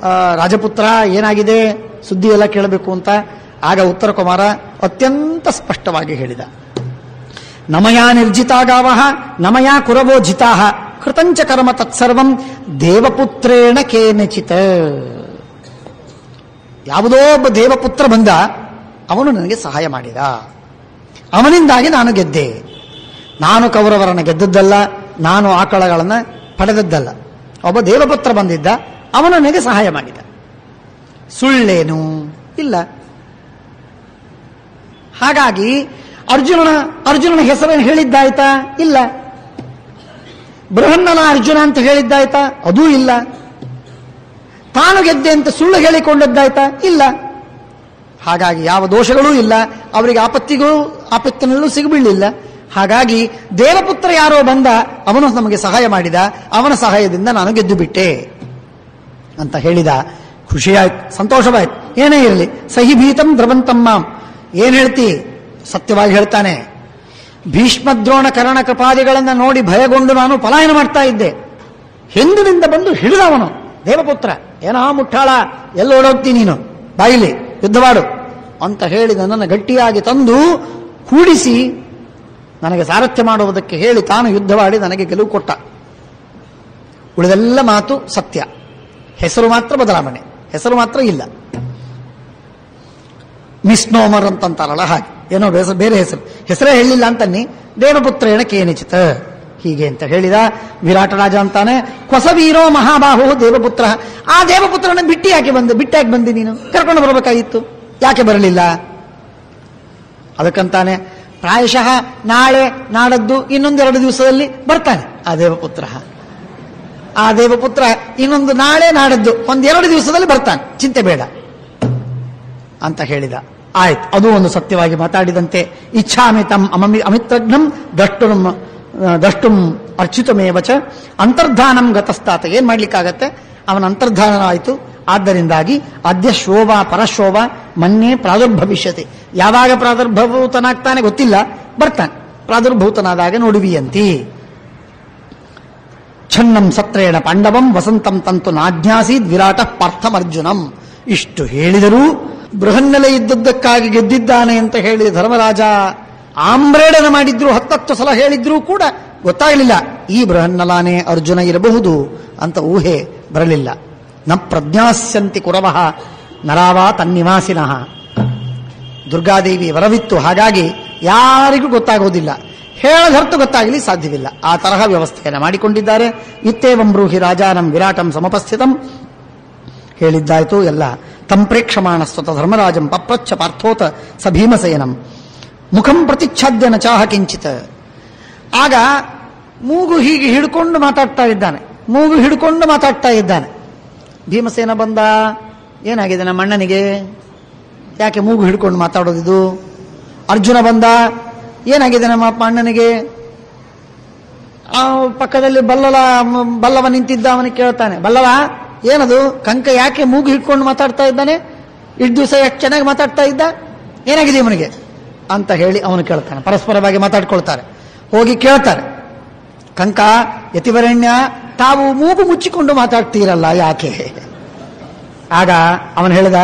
ರಾಜಪುತ್ರ ಏನಾಗಿದೆ ಸುದ್ದಿ ಎಲ್ಲ ಕೇಳಬೇಕು ಅಂತ. ಆಗ ಉತ್ತರ ಕುಮಾರ ಅತ್ಯಂತ ಸ್ಪಷ್ಟವಾಗಿ ಹೇಳಿದ, ನಮಯ ನಿರ್ಜಿತಾಗಾವಹ ನಮಯ ಕುರವೋ ಜಿತಾಹ ಕೃತಂಚ ಕರ್ಮ ತತ್ಸರ್ವಂ ದೇವಪುತ್ರೇಣ ಕೇನಚಿತ್. ಯಾವುದೋ ಒಬ್ಬ ದೇವಪುತ್ರ ಬಂದ, ಅವನು ನನಗೆ ಸಹಾಯ ಮಾಡಿದ, ಅವನಿಂದಾಗಿ ನಾನು ಗೆದ್ದೆ. ನಾನು ಕೌರವರನ್ನು ಗೆದ್ದದ್ದಲ್ಲ, ನಾನು ಆಕಳಗಳನ್ನು ಪಡೆದದ್ದಲ್ಲ. ಒಬ್ಬ ದೇವಪುತ್ರ ಬಂದಿದ್ದ, ಅವನು ನನಗೆ ಸಹಾಯ ಮಾಡಿದ. ಸುಳ್ಳೇನು ಇಲ್ಲ. ಹಾಗಾಗಿ ಅರ್ಜುನನ ಹೆಸರನ್ನು ಹೇಳಿದ್ದಾಯ್ತಾ? ಇಲ್ಲ. ಬೃಹನ್ನಲ ಅರ್ಜುನ ಅಂತ ಹೇಳಿದ್ದಾಯ್ತಾ? ಅದೂ ಇಲ್ಲ. ತಾನು ಗೆದ್ದೆ ಅಂತ ಸುಳ್ಳು ಹೇಳಿಕೊಂಡದ್ದಾಯ್ತಾ? ಇಲ್ಲ. ಹಾಗಾಗಿ ಯಾವ ದೋಷಗಳೂ ಇಲ್ಲ, ಅವರಿಗೆ ಆಪತ್ತಿನಲ್ಲೂ ಸಿಗಬೀಳಿಲ್ಲ. ಹಾಗಾಗಿ ದೇವಪುತ್ರ ಯಾರೋ ಬಂದ, ಅವನು ನಮಗೆ ಸಹಾಯ ಮಾಡಿದ, ಅವನ ಸಹಾಯದಿಂದ ನಾನು ಗೆದ್ದು ಬಿಟ್ಟೆ ಅಂತ ಹೇಳಿದ. ಖುಷಿಯಾಯ್ತು, ಸಂತೋಷವಾಯ್ತು. ಏನೇ ಇರಲಿ, ಸಹಿ ಭೀತಂ ದ್ರವಂತಂ ಮಾಂ. ಏನ್ ಹೇಳ್ತಿ? ಸತ್ಯವಾಗಿ ಹೇಳ್ತಾನೆ. ಭೀಷ್ಮದ್ರೋಣ ಕರ್ಣ ಕೃಪಾದಿಗಳನ್ನು ನೋಡಿ ಭಯಗೊಂಡು ನಾನು ಪಲಾಯನ ಮಾಡ್ತಾ ಇದ್ದೆ. ಹಿಂದಿನಿಂದ ಬಂದು ಹಿಡಿದವನು ದೇವಪುತ್ರ. ಏನೋ ಮುಟ್ಟಾಳ, ಎಲ್ಲೋಡೋಗ್ತೀನಿ ನೀನು, ಬಾಯಿಲಿ ಯುದ್ಧ ಮಾಡು ಅಂತ ಹೇಳಿ ನನ್ನನ್ನು ಗಟ್ಟಿಯಾಗಿ ತಂದು ಕೂಡಿಸಿ ನನಗೆ ಸಾರಥ್ಯ ಮಾಡುವುದಕ್ಕೆ ಹೇಳಿ ತಾನು ಯುದ್ಧವಾಡಿ ನನಗೆ ಗೆಲುವು ಕೊಟ್ಟ. ಉಳಿದೆಲ್ಲ ಮಾತು ಸತ್ಯ, ಹೆಸರು ಮಾತ್ರ ಬದಲಾವಣೆ, ಹೆಸರು ಮಾತ್ರ ಇಲ್ಲ. ಮಿಸ್ನೋಮರ್ ಅಂತಂತಾರಲ್ಲ ಹಾಗೆ, ಏನೋ ಬೇರೆ ಹೆಸರೇ ಹೇಳಿಲ್ಲ ಅಂತನ್ನಿ. ದೇವಪುತ್ರೇಣ ಕೇನಿಚಿತ ಹೀಗೆ ಅಂತ ಹೇಳಿದ. ವಿರಾಟ ರಾಜ ಅಂತಾನೆ, ಕೊಸವೀರೋ ಮಹಾಬಾಹು ದೇವಪುತ್ರ. ಆ ದೇವಪುತ್ರನ ಬಿಟ್ಟಾಕಿ ಬಂದಿ ನೀನು, ಕರ್ಕೊಂಡು ಬರಬೇಕಾಗಿತ್ತು, ಯಾಕೆ ಬರಲಿಲ್ಲ? ಅದಕ್ಕಂತಾನೆ ಪ್ರಾಯಶಃ ನಾಳೆ ನಾಡದ್ದು ಇನ್ನೊಂದೆರಡು ದಿವಸದಲ್ಲಿ ಬರ್ತಾನೆ ಆ ದೇವಪುತ್ರ. ಆ ದೇವಪುತ್ರ ಇನ್ನೊಂದು ನಾಳೆ ನಾಡದ್ದು ಒಂದೆರಡು ದಿವಸದಲ್ಲಿ ಬರ್ತಾನೆ, ಚಿಂತೆ ಬೇಡ ಅಂತ ಹೇಳಿದ. ಆಯ್ತು, ಅದು ಒಂದು ಸತ್ಯವಾಗಿ ಮಾತಾಡಿದಂತೆ. ಇಚ್ಛಾಮಿ ತಮ್ ಅಮಿತ್ರಘ್ನಂ ದಷ್ಟುಂ ಅರ್ಚಿತಮೇವಚ ಅಂತರ್ಧಾನಂ ಗತಸ್ತಾತ. ಏನ್ ಮಾಡ್ಲಿಕ್ಕಾಗತ್ತೆ, ಅವನ ಅಂತರ್ಧಾನ ಆಯಿತು. ಆದ್ದರಿಂದಾಗಿ ಅದ್ಯ ಶೋಭ ಪರಶೋಭ ಮನ್ಯೇ ಪ್ರಾದುರ್ಭವಿಷ್ಯತೆ. ಯಾವಾಗ ಪ್ರಾದುರ್ಭೂತನಾಗ್ತಾನೆ ಗೊತ್ತಿಲ್ಲ, ಬರ್ತಾನೆ. ಪ್ರಾದುರ್ಭೂತನಾದಾಗ ನೋಡುವಿಯಂತಿ. ಛನ್ನಂ ಸತ್ರೇಣ ಪಾಂಡವಂ ವಸಂತಂ ತಂತು ನಾಜ್ಞಾಸೀದ್ ವಿರಾಟ ಪಾರ್ಥಮರ್ಜುನಂ. ಇಷ್ಟು ಹೇಳಿದರೂ ಬೃಹನ್ನಲೆ ಇದ್ದದ್ದಕ್ಕಾಗಿ ಗೆದ್ದಿದ್ದಾನೆ ಅಂತ ಹೇಳಿ ಧರ್ಮರಾಜ ಆಮ್ರೇಡನ ಮಾಡಿದ್ರು, 10 ಸಲ ಹೇಳಿದ್ರೂ ಕೂಡ ಗೊತ್ತಾಗಲಿಲ್ಲ ಈ ಬೃಹನ್ನಲಾನೇ ಅರ್ಜುನ ಇರಬಹುದು ಅಂತ ಊಹೆ ಬರಲಿಲ್ಲ. ನ ಪ್ರಜ್ಞಾಸ್ಯಂತಿ ಕುರವಃ ನರಾವಾ ತನ್ನಿವಾಸಿನಃ. ದುರ್ಗಾದೇವಿ ವರವಿತ್ತು, ಹಾಗಾಗಿ ಯಾರಿಗೂ ಗೊತ್ತಾಗೋದಿಲ್ಲ, ಹೇಳದರ್ಥ ಗೊತ್ತಾಗಲಿ ಸಾಧ್ಯವಿಲ್ಲ. ಆ ತರಹ ವ್ಯವಸ್ಥೆಯನ್ನು ಮಾಡಿಕೊಂಡಿದ್ದಾರೆ. ಇತ್ತೇವಂ ಬ್ರೂಹಿ ರಾಜಾನಂ ವಿರಾಟಂ ಸಮಪಸ್ಥಿತಂ. ಹೇಳಿದ್ದಾಯ್ತು ಎಲ್ಲ. ತಂಪ್ರೇಕ್ಷಮಾಣ ಸ್ವತ ಧರ್ಮರಾಜಂ ಪಪ್ರಚ್ಛ ಪಾರ್ಥೋತ ಸ ಭೀಮಸೇನಂ ಮುಖಂ ಪ್ರತಿಚ್ಛಾದ್ಯ ನ ಚಾಹ ಕಿಂಚಿತ್. ಆಗ ಮೂಗು ಹೀಗೆ ಹಿಡ್ಕೊಂಡು ಮಾತಾಡ್ತಾ ಇದ್ದಾನೆ. ಭೀಮಸೇನ ಬಂದ, ಏನಾಗಿದೆ ನಮ್ಮ ಅಣ್ಣನಿಗೆ, ಯಾಕೆ ಮೂಗು ಹಿಡ್ಕೊಂಡು ಮಾತಾಡೋದಿದು? ಅರ್ಜುನ ಬಂದ, ಏನಾಗಿದೆ ನಮ್ಮ ಅಣ್ಣನಿಗೆ? ಪಕ್ಕದಲ್ಲಿ ಬಲ್ಲವ ನಿಂತಿದ್ದ, ಅವನಿಗೆ ಕೇಳ್ತಾನೆ, ಬಲ್ಲವ ಏನದು ಕಂಕ ಯಾಕೆ ಮೂಗು ಹಿಡ್ಕೊಂಡು ಮಾತಾಡ್ತಾ ಇದ್ದಾನೆ? ಇಷ್ಟು ದಿವಸ ಎಷ್ಟು ಚೆನ್ನಾಗಿ ಮಾತಾಡ್ತಾ ಇದ್ದ, ಏನಾಗಿದೆ ಇವನಿಗೆ ಅಂತ ಹೇಳಿ ಅವನು ಕೇಳ್ತಾನೆ. ಪರಸ್ಪರವಾಗಿ ಮಾತಾಡ್ಕೊಳ್ತಾರೆ. ಹೋಗಿ ಕೇಳ್ತಾರೆ, ಕಂಕ ಯತಿವರಣ್ಯ, ತಾವು ಮೂಗು ಮುಚ್ಚಿಕೊಂಡು ಮಾತಾಡ್ತೀರಲ್ಲ ಯಾಕೆ? ಆಗ ಅವನು ಹೇಳಿದ,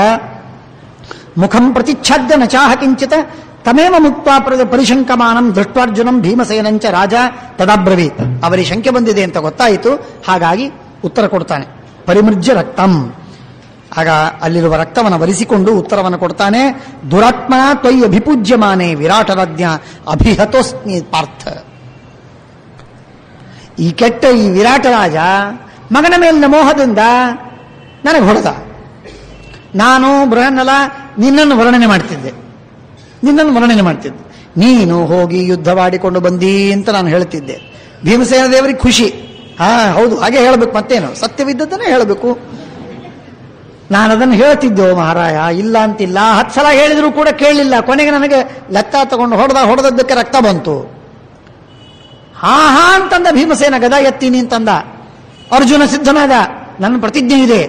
ಮುಖಂ ಪ್ರತಿಚ್ಛಾದ್ಯ ನ ಚಾಹ ಕಿಂಚಿತ ತಮೇವ ಮುಕ್ತ ಪರಿಶಂಕಮಾನಂ ದೃಷ್ಟಾರ್ಜುನಂ ಭೀಮಸೇನಂಚ ರಾಜ ತದಾಬ್ರವೀತ್. ಅವರಿಗೆ ಶಂಕೆ ಬಂದಿದೆ ಅಂತ ಗೊತ್ತಾಯಿತು, ಹಾಗಾಗಿ ಉತ್ತರ ಕೊಡ್ತಾನೆ. ಪರಿಮೃಜ್ಯ ರಕ್ತಂ, ಆಗ ಅಲ್ಲಿರುವ ರಕ್ತವನ್ನು ವರಿಸಿಕೊಂಡು ಉತ್ತರವನ್ನು ಕೊಡ್ತಾನೆ. ದುರಾತ್ಮ ತ್ವಯಿ ಅಭಿಪೂಜ್ಯಮಾನೆ ವಿರಾಟರಾಜ್ಞ ಅಭಿಹತೋಸ್ಮಿ ಪಾರ್ಥ. ಈ ಕೆಟ್ಟ ಈ ವಿರಾಟ ರಾಜ ಮಗನ ಮೇಲಿನ ಮೋಹದಿಂದ ನನಗೆ ಹೊಡೆದ. ನಾನು ಬೃಹನ್ನಲ ನಿನ್ನನ್ನು ವರ್ಣನೆ ಮಾಡ್ತಿದ್ದೆ, ನೀನು ಹೋಗಿ ಯುದ್ಧವಾಡಿಕೊಂಡು ಬಂದಿ ಅಂತ ನಾನು ಹೇಳ್ತಿದ್ದೆ. ಭೀಮಸೇನ ದೇವರಿಗೆ ಖುಷಿ. ಹೌದು, ಹಾಗೆ ಹೇಳಬೇಕು, ಮತ್ತೇನು, ಸತ್ಯವಿದ್ದದ್ದನ್ನೇ ಹೇಳಬೇಕು. ನಾನು ಅದನ್ನು ಹೇಳ್ತಿದ್ದೋ ಮಹಾರಾಯ, ಇಲ್ಲ ಅಂತಿಲ್ಲ. 10 ಸಲ ಹೇಳಿದ್ರು ಕೂಡ ಕೇಳಲಿಲ್ಲ. ಕೊನೆಗೆ ನನಗೆ ಲೆಕ್ಕ ತಗೊಂಡು ಹೊಡೆದದ್ದಕ್ಕೆ ರಕ್ತ ಬಂತು. ಹಾ ಅಂತಂದ ಭೀಮಸೇನ, ಗದ ಎತ್ತೀನಿ ಅಂತಂದ. ಅರ್ಜುನ ಸಿದ್ಧನಾದ, ನನ್ನ ಪ್ರತಿಜ್ಞೆ ಇದೆ,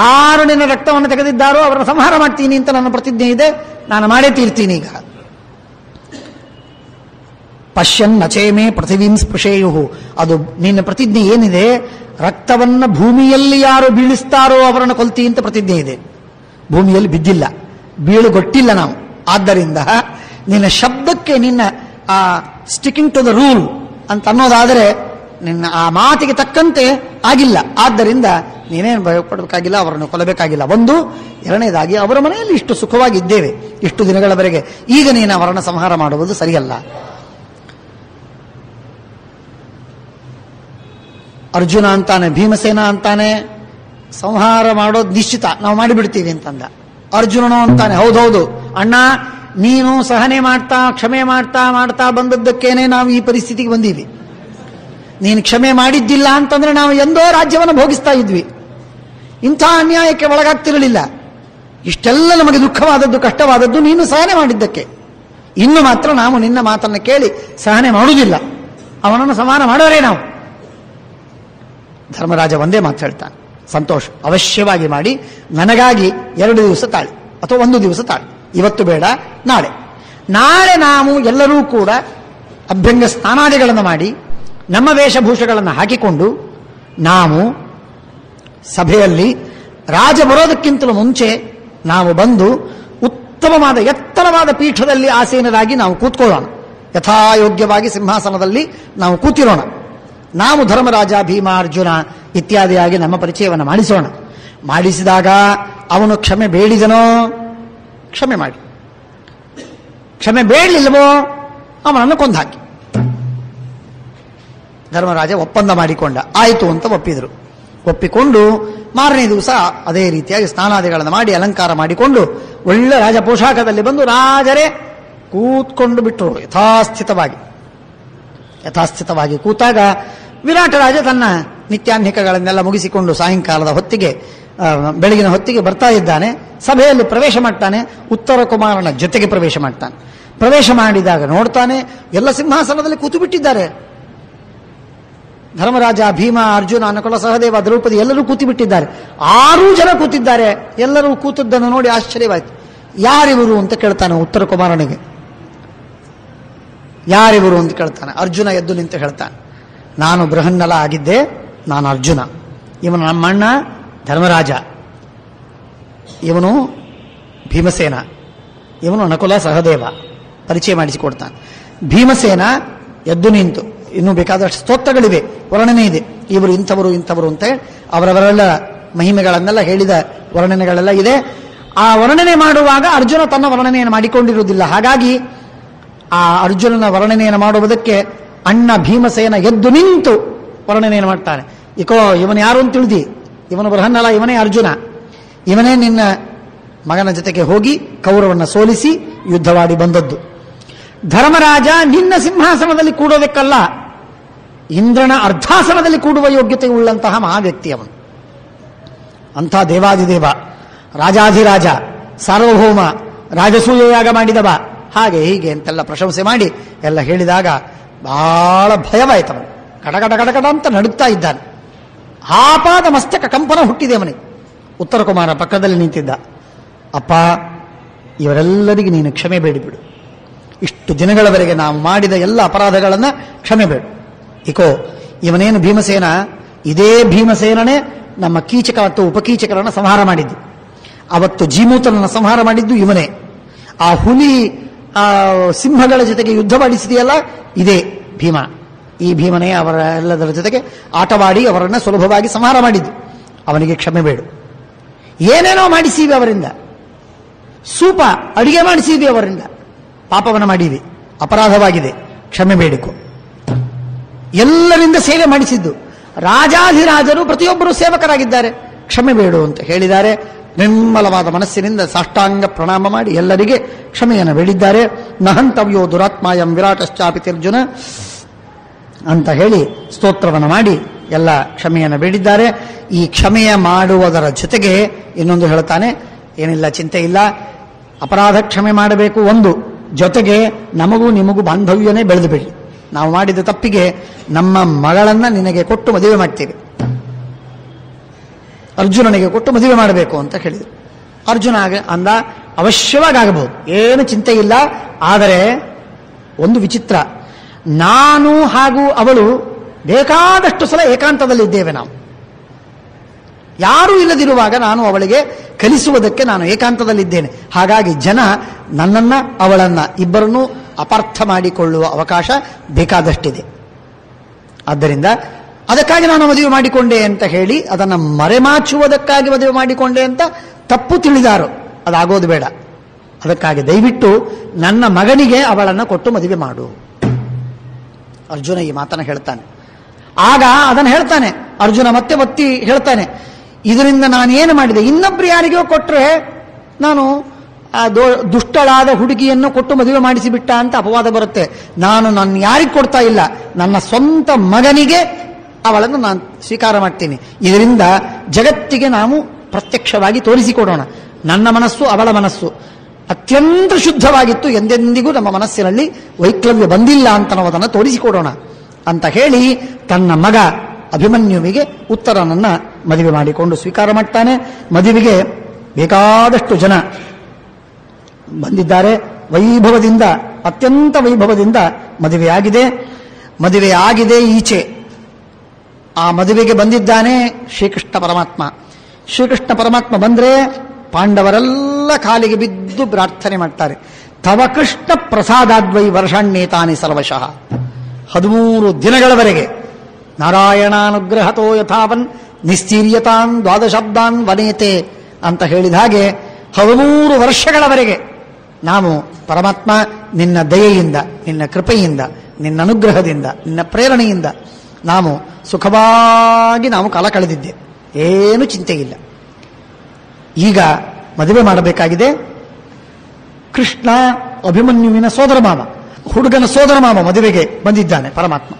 ಯಾರು ನಿನ್ನ ರಕ್ತವನ್ನು ತೆಗೆದಿದ್ದಾರೋ ಅವರನ್ನು ಸಂಹಾರ ಮಾಡ್ತೀನಿ ಅಂತ ನನ್ನ ಪ್ರತಿಜ್ಞೆ ಇದೆ, ನಾನು ಮಾಡೇ ತೀರ್ತೀನಿ. ಈಗ ಪಶ್ಯನ್ ನಚೇಮೇ ಪೃಥಿವೀಂ ಸ್ಪೃಶೇಯು, ಅದು ನಿನ್ನ ಪ್ರತಿಜ್ಞೆ ಏನಿದೆ, ರಕ್ತವನ್ನ ಭೂಮಿಯಲ್ಲಿ ಯಾರು ಬೀಳಿಸ್ತಾರೋ ಅವರನ್ನು ಕೊಲ್ತಿ ಅಂತ ಪ್ರತಿಜ್ಞೆ ಇದೆ. ಭೂಮಿಯಲ್ಲಿ ಬಿದ್ದಿಲ್ಲ, ಬೀಳುಗೊಟ್ಟಿಲ್ಲ ನಾವು. ಆದ್ದರಿಂದ ನಿನ್ನ ಶಬ್ದಕ್ಕೆ, ನಿನ್ನ ಆ ಸ್ಟಿಕಿಂಗ್ ಟು ದ ರೂಲ್ ಅಂತ ಅನ್ನೋದಾದರೆ ನಿನ್ನ ಆ ಮಾತಿಗೆ ತಕ್ಕಂತೆ ಆಗಿಲ್ಲ. ಆದ್ದರಿಂದ ನೀನೇನು ಭಯಪಡಬೇಕಾಗಿಲ್ಲ, ಅವರನ್ನು ಕೊಲ್ಲಬೇಕಾಗಿಲ್ಲ. ಒಂದು. ಎರಡನೇದಾಗಿ, ಅವರ ಮನೆಯಲ್ಲಿ ಇಷ್ಟು ಸುಖವಾಗಿದ್ದೇವೆ ಇಷ್ಟು ದಿನಗಳವರೆಗೆ, ಈಗ ನೀನು ಅವರನ್ನು ಸಂಹಾರ ಮಾಡುವುದು ಸರಿಯಲ್ಲ. ಅರ್ಜುನ ಅಂತಾನೆ, ಭೀಮಸೇನ ಅಂತಾನೆ, ಸಂಹಾರ ಮಾಡೋದು ನಿಶ್ಚಿತ, ನಾವು ಮಾಡಿಬಿಡ್ತೀವಿ ಅಂತಂದ. ಅರ್ಜುನನು ಅಂತಾನೆ, ಹೌದೌದು ಅಣ್ಣ, ನೀನು ಸಹನೆ ಮಾಡ್ತಾ ಕ್ಷಮೆ ಮಾಡ್ತಾ ಬಂದದ್ದಕ್ಕೇನೆ ನಾವು ಈ ಪರಿಸ್ಥಿತಿಗೆ ಬಂದೀವಿ. ನೀನು ಕ್ಷಮೆ ಮಾಡಿದ್ದಿಲ್ಲ ಅಂತಂದ್ರೆ ನಾವು ಎಂದೋ ರಾಜ್ಯವನ್ನು ಭೋಗಿಸ್ತಾ ಇದ್ವಿ, ಇಂಥ ಅನ್ಯಾಯಕ್ಕೆ ಒಳಗಾಗ್ತಿರಲಿಲ್ಲ. ಇಷ್ಟೆಲ್ಲ ನಮಗೆ ದುಃಖವಾದದ್ದು, ಕಷ್ಟವಾದದ್ದು ನೀನು ಸಹನೆ ಮಾಡಿದ್ದಕ್ಕೆ. ಇನ್ನು ಮಾತ್ರ ನಾವು ನಿನ್ನ ಮಾತನ್ನು ಕೇಳಿ ಸಹನೆ ಮಾಡುವುದಿಲ್ಲ, ಅವನನ್ನು ಸಂಹಾರ ಮಾಡೋರೇ ನಾವು. ಧರ್ಮರಾಜ ಒಂದೇ ಮಾತು ಹೇಳ್ತಾನೆ, ಸಂತೋಷ, ಅವಶ್ಯವಾಗಿ ಮಾಡಿ. ನನಗಾಗಿ 2 ದಿವಸ ತಾಳಿ ಅಥವಾ 1 ದಿವಸ ತಾಳಿ, ಇವತ್ತು ಬೇಡ, ನಾಳೆ ನಾವು ಎಲ್ಲರೂ ಕೂಡ ಅಭ್ಯಂಗ ಸ್ನಾನಾದಿಗಳನ್ನು ಮಾಡಿ ನಮ್ಮ ವೇಷಭೂಷಗಳನ್ನು ಹಾಕಿಕೊಂಡು ನಾವು ಸಭೆಯಲ್ಲಿ ರಾಜ ಬರೋದಕ್ಕಿಂತಲೂ ಮುಂಚೆ ನಾವು ಬಂದು ಉತ್ತಮವಾದ ಎತ್ತರವಾದ ಪೀಠದಲ್ಲಿ ಆಸೀನರಾಗಿ ನಾವು ಕೂತ್ಕೊಳ್ಳೋಣ. ಯಥಾಯೋಗ್ಯವಾಗಿ ಸಿಂಹಾಸನದಲ್ಲಿ ನಾವು ಕೂತಿರೋಣ. ನಾವು ಧರ್ಮರಾಜ, ಭೀಮ, ಅರ್ಜುನ ಇತ್ಯಾದಿಯಾಗಿ ನಮ್ಮ ಪರಿಚಯವನ್ನು ಮಾಡಿಸೋಣ. ಮಾಡಿಸಿದಾಗ ಅವನು ಕ್ಷಮೆ ಬೇಡಿದನೋ ಕ್ಷಮೆ ಮಾಡಿ, ಕ್ಷಮೆ ಬೇಡಲಿಲ್ಲವೋ ಅವನನ್ನು ಕೊಂದಾಕಿ. ಧರ್ಮರಾಜ ಒಪ್ಪಂದ ಮಾಡಿಕೊಂಡ, ಆಯಿತು ಅಂತ ಒಪ್ಪಿದರು. ಒಪ್ಪಿಕೊಂಡು ಮಾರನೇ ದಿವಸ ಅದೇ ರೀತಿಯಾಗಿ ಸ್ನಾನಾದಿಗಳನ್ನು ಮಾಡಿ ಅಲಂಕಾರ ಮಾಡಿಕೊಂಡು ಒಳ್ಳೆ ರಾಜ ಪೋಷಾಕದಲ್ಲಿ ಬಂದು ರಾಜರೇ ಕೂತ್ಕೊಂಡು ಬಿಟ್ಟರು. ಯಥಾಸ್ಥಿತವಾಗಿ ಕೂತಾಗ ವಿರಾಟ ರಾಜ ತನ್ನ ನಿತ್ಯಾನ್ಹಿಕಗಳನ್ನೆಲ್ಲ ಮುಗಿಸಿಕೊಂಡು ಸಾಯಂಕಾಲದ ಹೊತ್ತಿಗೆ, ಬೆಳಗಿನ ಹೊತ್ತಿಗೆ ಬರ್ತಾ ಇದ್ದಾನೆ. ಸಭೆಯಲ್ಲಿ ಪ್ರವೇಶ ಮಾಡ್ತಾನೆ, ಉತ್ತರ ಕುಮಾರನ ಜೊತೆಗೆ ಪ್ರವೇಶ ಮಾಡ್ತಾನೆ. ಪ್ರವೇಶ ಮಾಡಿದಾಗ ನೋಡ್ತಾನೆ, ಎಲ್ಲ ಸಿಂಹಾಸನದಲ್ಲಿ ಕೂತು ಬಿಟ್ಟಿದ್ದಾರೆ. ಧರ್ಮರಾಜ, ಭೀಮ, ಅರ್ಜುನ, ನಕುಲ, ಸಹದೇವ, ದ್ರೌಪದಿ ಎಲ್ಲರೂ ಕೂತು ಬಿಟ್ಟಿದ್ದಾರೆ. 6 ಜನ ಕೂತಿದ್ದಾರೆ. ಎಲ್ಲರೂ ಕೂತದ್ದನ್ನು ನೋಡಿ ಆಶ್ಚರ್ಯವಾಯಿತು. ಯಾರಿವರು ಅಂತ ಕೇಳ್ತಾನೆ ಉತ್ತರ ಕುಮಾರನಿಗೆ. ಯಾರಿವರು ಅಂತ ಕೇಳ್ತಾನೆ. ಅರ್ಜುನ ಎದ್ದು ನಿಂತು ಹೇಳ್ತಾನೆ, ನಾನು ಬೃಹನ್ನಲ ಆಗಿದ್ದೆ, ನಾನು ಅರ್ಜುನ. ಇವನು ನಮ್ಮಣ್ಣ ಧರ್ಮರಾಜ, ಇವನು ಭೀಮಸೇನ, ಇವನು ನಕುಲ, ಸಹದೇವ. ಪರಿಚಯ ಮಾಡಿಸಿಕೊಡ್ತಾನೆ. ಭೀಮಸೇನ ಎದ್ದು ನಿಂತು, ಇನ್ನೂ ಬೇಕಾದಷ್ಟು ಸ್ತೋತ್ರಗಳಿವೆ, ವರ್ಣನೆ ಇದೆ, ಇವರು ಇಂಥವರು ಅಂತ ಅವರವರೆಲ್ಲ ಮಹಿಮೆಗಳನ್ನೆಲ್ಲ ಹೇಳಿದ ವರ್ಣನೆಗಳೆಲ್ಲ ಇದೆ. ಆ ವರ್ಣನೆ ಮಾಡುವಾಗ ಅರ್ಜುನ ತನ್ನ ವರ್ಣನೆಯನ್ನು ಮಾಡಿಕೊಂಡಿರುವುದಿಲ್ಲ. ಹಾಗಾಗಿ ಆ ಅರ್ಜುನನ ವರ್ಣನೆಯನ್ನು ಮಾಡುವುದಕ್ಕೆ ಅಣ್ಣ ಭೀಮಸೇನ ಎದ್ದು ನಿಂತು ವರ್ಣನೆಯನ್ನು ಮಾಡ್ತಾನೆ. ಇವನು ಯಾರು ಅಂತ ತಿಳಿದಿ, ಇವನು ಬೃಹನ್ನಲ, ಇವನೇ ಅರ್ಜುನ, ಇವನೇ ನಿನ್ನ ಮಗನ ಜೊತೆಗೆ ಹೋಗಿ ಕೌರವನ್ನ ಸೋಲಿಸಿ ಯುದ್ಧವಾಡಿ ಬಂದದ್ದು. ಧರ್ಮರಾಜ ನಿನ್ನ ಸಿಂಹಾಸನದಲ್ಲಿ ಕೂಡೋದಕ್ಕಲ್ಲ, ಇಂದ್ರನ ಅರ್ಧಾಸನದಲ್ಲಿ ಕೂಡುವ ಯೋಗ್ಯತೆ ಉಳ್ಳಂತಹ ಮಹಾವ್ಯಕ್ತಿ ಅವನು. ಅಂಥ ದೇವಾದಿದೇವ, ರಾಜಾಧಿರಾಜ, ಸಾರ್ವಭೌಮ, ರಾಜಸೂಯಯಾಗ ಮಾಡಿದವ, ಹಾಗೆ ಹೀಗೆ ಅಂತೆಲ್ಲ ಪ್ರಶಂಸೆ ಮಾಡಿ ಎಲ್ಲ ಹೇಳಿದಾಗ ಬಹಳ ಭಯವಾಯ್ತವನು. ಕಡಕಡ ಅಂತ ನಡುತ್ತಾ ಇದ್ದಾನೆ. ಆಪಾದ ಮಸ್ತಕ ಕಂಪನ ಹುಟ್ಟಿದೆ ಅವನಿಗೆ. ಉತ್ತರ ಕುಮಾರ ಪಕ್ಕದಲ್ಲಿ ನಿಂತಿದ್ದ. ಅಪ್ಪ, ಇವರೆಲ್ಲರಿಗೆ ನೀನು ಕ್ಷಮೆ ಬೇಡಿಬಿಡು. ಇಷ್ಟು ದಿನಗಳವರೆಗೆ ನಾವು ಮಾಡಿದ ಎಲ್ಲ ಅಪರಾಧಗಳನ್ನು ಕ್ಷಮೆ ಬೇಡು. ಇವನೇನು ಭೀಮಸೇನ, ಇದೇ ಭೀಮಸೇನನೇ ನಮ್ಮ ಕೀಚಕ ಮತ್ತು ಉಪಕೀಚಕರನ್ನು ಸಂಹಾರ ಮಾಡಿದ್ದು. ಅವತ್ತು ಜೀಮೂತನನ್ನು ಸಂಹಾರ ಮಾಡಿದ್ದು ಇವನೇ. ಆ ಹುಲಿ ಸಿಂಹಗಳ ಜೊತೆಗೆ ಯುದ್ಧ ಮಾಡಿಸಿದೆಯಲ್ಲ, ಇದೇ ಭೀಮ. ಈ ಭೀಮನೇ ಅವರ ಎಲ್ಲದರ ಜೊತೆಗೆ ಆಟವಾಡಿ ಅವರನ್ನು ಸುಲಭವಾಗಿ ಸಂಹಾರ ಮಾಡಿದ್ದು. ಅವನಿಗೆ ಕ್ಷಮೆ ಬೇಡು. ಏನೇನೋ ಮಾಡಿಸೀವಿ ಅವರಿಂದ, ಸೂಪ ಅಡಿಗೆ ಮಾಡಿಸೀವಿ ಅವರಿಂದ, ಪಾಪವನ್ನು ಮಾಡೀವಿ, ಅಪರಾಧವಾಗಿದೆ, ಕ್ಷಮೆ ಬೇಡಿಕೊ. ಎಲ್ಲರಿಂದ ಸೇವೆ ಮಾಡಿಸಿದ್ದು, ರಾಜಾಧಿರಾಜರು ಪ್ರತಿಯೊಬ್ಬರು ಸೇವಕರಾಗಿದ್ದಾರೆ, ಕ್ಷಮೆ ಬೇಡು ಅಂತ ಹೇಳಿದ್ದಾರೆ. ನಿರ್ಮಲವಾದ ಮನಸ್ಸಿನಿಂದ ಸಾಷ್ಟಾಂಗ ಪ್ರಣಾಮ ಮಾಡಿ ಎಲ್ಲರಿಗೆ ಕ್ಷಮೆಯನ್ನು ಬೇಡಿದ್ದಾರೆ. ನಹಂತವ್ಯೋ ದುರಾತ್ಮಾಯಂ ವಿರಾಟಶ್ಚಾಪಿತಿರ್ಜುನ ಅಂತ ಹೇಳಿ ಸ್ತೋತ್ರವನ್ನು ಮಾಡಿ ಎಲ್ಲ ಕ್ಷಮೆಯನ್ನು ಬೇಡಿದ್ದಾರೆ. ಈ ಕ್ಷಮೆಯ ಮಾಡುವುದರ ಜೊತೆಗೆ ಇನ್ನೊಂದು ಹೇಳ್ತಾನೆ, ಏನಿಲ್ಲ, ಚಿಂತೆ ಇಲ್ಲ, ಅಪರಾಧ ಕ್ಷಮೆ ಮಾಡಬೇಕು ಒಂದು, ಜೊತೆಗೆ ನಮಗೂ ನಿಮಗೂ ಬಾಂಧವ್ಯನೇ ಬೆಳೆದು ಬಿಡಿ. ನಾವು ಮಾಡಿದ ತಪ್ಪಿಗೆ ನಮ್ಮ ಮಗಳನ್ನ ನಿನಗೆ ಕೊಟ್ಟು ಮದುವೆ ಮಾಡ್ತೀವಿ, ಅರ್ಜುನನಿಗೆ ಕೊಟ್ಟು ಮದುವೆ ಮಾಡಬೇಕು ಅಂತ ಹೇಳಿದರು. ಅರ್ಜುನ ಅಂದ, ಅವಶ್ಯವಾಗಿ ಆಗಬಹುದು, ಏನು ಚಿಂತೆ ಇಲ್ಲ. ಆದರೆ ಒಂದು ವಿಚಿತ್ರ, ನಾನು ಹಾಗೂ ಅವಳು ಬೇಕಾದಷ್ಟು ಸಲ ಏಕಾಂತದಲ್ಲಿದ್ದೇವೆ. ನಾವು ಯಾರೂ ಇಲ್ಲದಿರುವಾಗ ನಾನು ಅವಳಿಗೆ ಕಲಿಸುವುದಕ್ಕೆ ನಾನು ಏಕಾಂತದಲ್ಲಿದ್ದೇನೆ. ಹಾಗಾಗಿ ಜನ ನನ್ನನ್ನ ಅವಳನ್ನ ಇಬ್ಬರನ್ನೂ ಅಪಾರ್ಥ ಮಾಡಿಕೊಳ್ಳುವ ಅವಕಾಶ ಬೇಕಾದಷ್ಟಿದೆ. ಆದ್ದರಿಂದ ಅದಕ್ಕಾಗಿ ನಾನು ಮದುವೆ ಮಾಡಿಕೊಂಡೆ ಅಂತ ಹೇಳಿ ಅದನ್ನು ಮರೆಮಾಚುವುದಕ್ಕಾಗಿ ಮದುವೆ ಮಾಡಿಕೊಂಡೆ ಅಂತ ತಪ್ಪು ತಿಳಿದಾರು, ಅದಾಗೋದು ಬೇಡ. ಅದಕ್ಕಾಗಿ ದಯವಿಟ್ಟು ನನ್ನ ಮಗನಿಗೆ ಅವಳನ್ನು ಕೊಟ್ಟು ಮದುವೆ ಮಾಡು. ಅರ್ಜುನ ಈ ಮಾತನ್ನು ಹೇಳ್ತಾನೆ. ಆಗ ಅದನ್ನು ಹೇಳ್ತಾನೆ ಅರ್ಜುನ, ಮತ್ತೆ ಒತ್ತಿ ಹೇಳ್ತಾನೆ, ಇದರಿಂದ ನಾನೇನು ಮಾಡಿದೆ, ಇನ್ನೊಬ್ರು ಯಾರಿಗೋ ಕೊಟ್ಟರೆ ನಾನು ಆ ದುಷ್ಟಳಾದ ಹುಡುಗಿಯನ್ನು ಕೊಟ್ಟು ಮದುವೆ ಮಾಡಿಸಿಬಿಟ್ಟ ಅಂತ ಅಪವಾದ ಬರುತ್ತೆ. ನಾನು ಯಾರಿಗೆ ಕೊಡ್ತಾ ಇಲ್ಲ, ನನ್ನ ಸ್ವಂತ ಮಗನಿಗೆ ಅವಳನ್ನು ನಾನು ಸ್ವೀಕಾರ ಮಾಡ್ತೀನಿ. ಇದರಿಂದ ಜಗತ್ತಿಗೆ ನಾವು ಪ್ರತ್ಯಕ್ಷವಾಗಿ ತೋರಿಸಿಕೊಡೋಣ, ನನ್ನ ಮನಸ್ಸು ಅವಳ ಮನಸ್ಸು ಅತ್ಯಂತ ಶುದ್ಧವಾಗಿತ್ತು, ಎಂದೆಂದಿಗೂ ನಮ್ಮ ಮನಸ್ಸಿನಲ್ಲಿ ವೈಕ್ಲವ್ಯ ಬಂದಿಲ್ಲ ಅಂತ ನಾವು ಅದನ್ನು ತೋರಿಸಿಕೊಡೋಣ ಅಂತ ಹೇಳಿ ತನ್ನ ಮಗ ಅಭಿಮನ್ಯುವಿಗೆ ಉತ್ತರನನ್ನ ಮದುವೆ ಮಾಡಿಕೊಂಡು ಸ್ವೀಕಾರ ಮಾಡ್ತಾನೆ. ಮದುವೆಗೆ ಬೇಕಾದಷ್ಟು ಜನ ಬಂದಿದ್ದಾರೆ. ವೈಭವದಿಂದ, ಅತ್ಯಂತ ವೈಭವದಿಂದ ಮದುವೆಯಾಗಿದೆ. ಈಚೆ ಆ ಮದುವೆಗೆ ಬಂದಿದ್ದಾನೆ ಶ್ರೀಕೃಷ್ಣ ಪರಮಾತ್ಮ. ಶ್ರೀಕೃಷ್ಣ ಪರಮಾತ್ಮ ಬಂದ್ರೆ ಪಾಂಡವರೆಲ್ಲ ಕಾಲಿಗೆ ಬಿದ್ದು ಪ್ರಾರ್ಥನೆ ಮಾಡ್ತಾರೆ. ತವ ಕೃಷ್ಣ ಪ್ರಸಾದಾದ್ವೈ ವರ್ಷಾಣ್ಯೇತಾನಿ ಸರ್ವಶಃ. 13 ದಿನಗಳವರೆಗೆ ನಾರಾಯಣಾನುಗ್ರಹತೋ ಯಥಾವನ್ ನಿಸ್ಥೀರ್ಯತಾನ್ ದ್ವಾದಶಬ್ದಾನ್ ವನೇತೆ ಅಂತ ಹೇಳಿದ ಹಾಗೆ 13 ವರ್ಷಗಳವರೆಗೆ ನಾವು ಪರಮಾತ್ಮ ನಿನ್ನ ದಯೆಯಿಂದ, ನಿನ್ನ ಕೃಪೆಯಿಂದ, ನಿನ್ನ ಅನುಗ್ರಹದಿಂದ, ನಿನ್ನ ಪ್ರೇರಣೆಯಿಂದ ನಾವು ಸುಖವಾಗಿ ಕಾಲ ಕಳೆದಿದ್ದೆ, ಏನು ಚಿಂತೆ ಇಲ್ಲ. ಈಗ ಮದುವೆ ಮಾಡಬೇಕಾಗಿದೆ. ಕೃಷ್ಣ ಅಭಿಮನ್ಯುವಿನ ಸೋದರ ಮಾವ, ಹುಡುಗನ ಸೋದರ ಮಾವ ಮದುವೆಗೆ ಬಂದಿದ್ದಾನೆ ಪರಮಾತ್ಮ.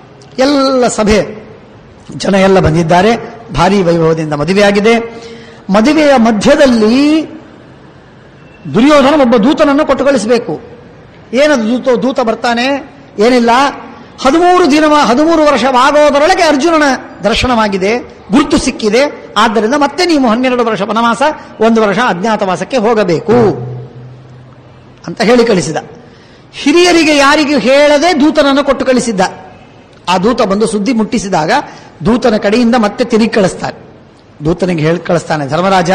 ಎಲ್ಲ ಸಭೆ ಜನ ಎಲ್ಲ ಬಂದಿದ್ದಾರೆ. ಭಾರೀ ವೈಭವದಿಂದ ಮದುವೆಯಾಗಿದೆ. ಮದುವೆಯ ಮಧ್ಯದಲ್ಲಿ ದುರ್ಯೋಧನ ಒಬ್ಬ ದೂತನನ್ನು ಕೊಟ್ಟು ಕಳಿಸಬೇಕು. ಏನದು ದೂತ ಬರ್ತಾನೆ, ಏನಿಲ್ಲ, 13 ವರ್ಷವಾಗೋದರೊಳಗೆ ಅರ್ಜುನನ ದರ್ಶನವಾಗಿದೆ, ಗುರುತು ಸಿಕ್ಕಿದೆ. ಆದ್ದರಿಂದ ಮತ್ತೆ ನೀವು 12 ವರ್ಷ ವನವಾಸ, 1 ವರ್ಷ ಅಜ್ಞಾತವಾಸಕ್ಕೆ ಹೋಗಬೇಕು ಅಂತ ಹೇಳಿ ಕಳಿಸಿದ. ಹಿರಿಯರಿಗೆ ಯಾರಿಗೂ ಹೇಳದೆ ದೂತನನ್ನು ಕೊಟ್ಟು ಕಳಿಸಿದ್ದ. ಆ ದೂತ ಬಂದು ಸುದ್ದಿ ಮುಟ್ಟಿಸಿದಾಗ ದೂತನ ಕಡೆಯಿಂದ ಮತ್ತೆ ತಿರುಗಿ ಕಳಿಸ್ತಾರೆ. ದೂತನಿಗೆ ಹೇಳಿ ಕಳಿಸ್ತಾನೆ, ಧರ್ಮರಾಜ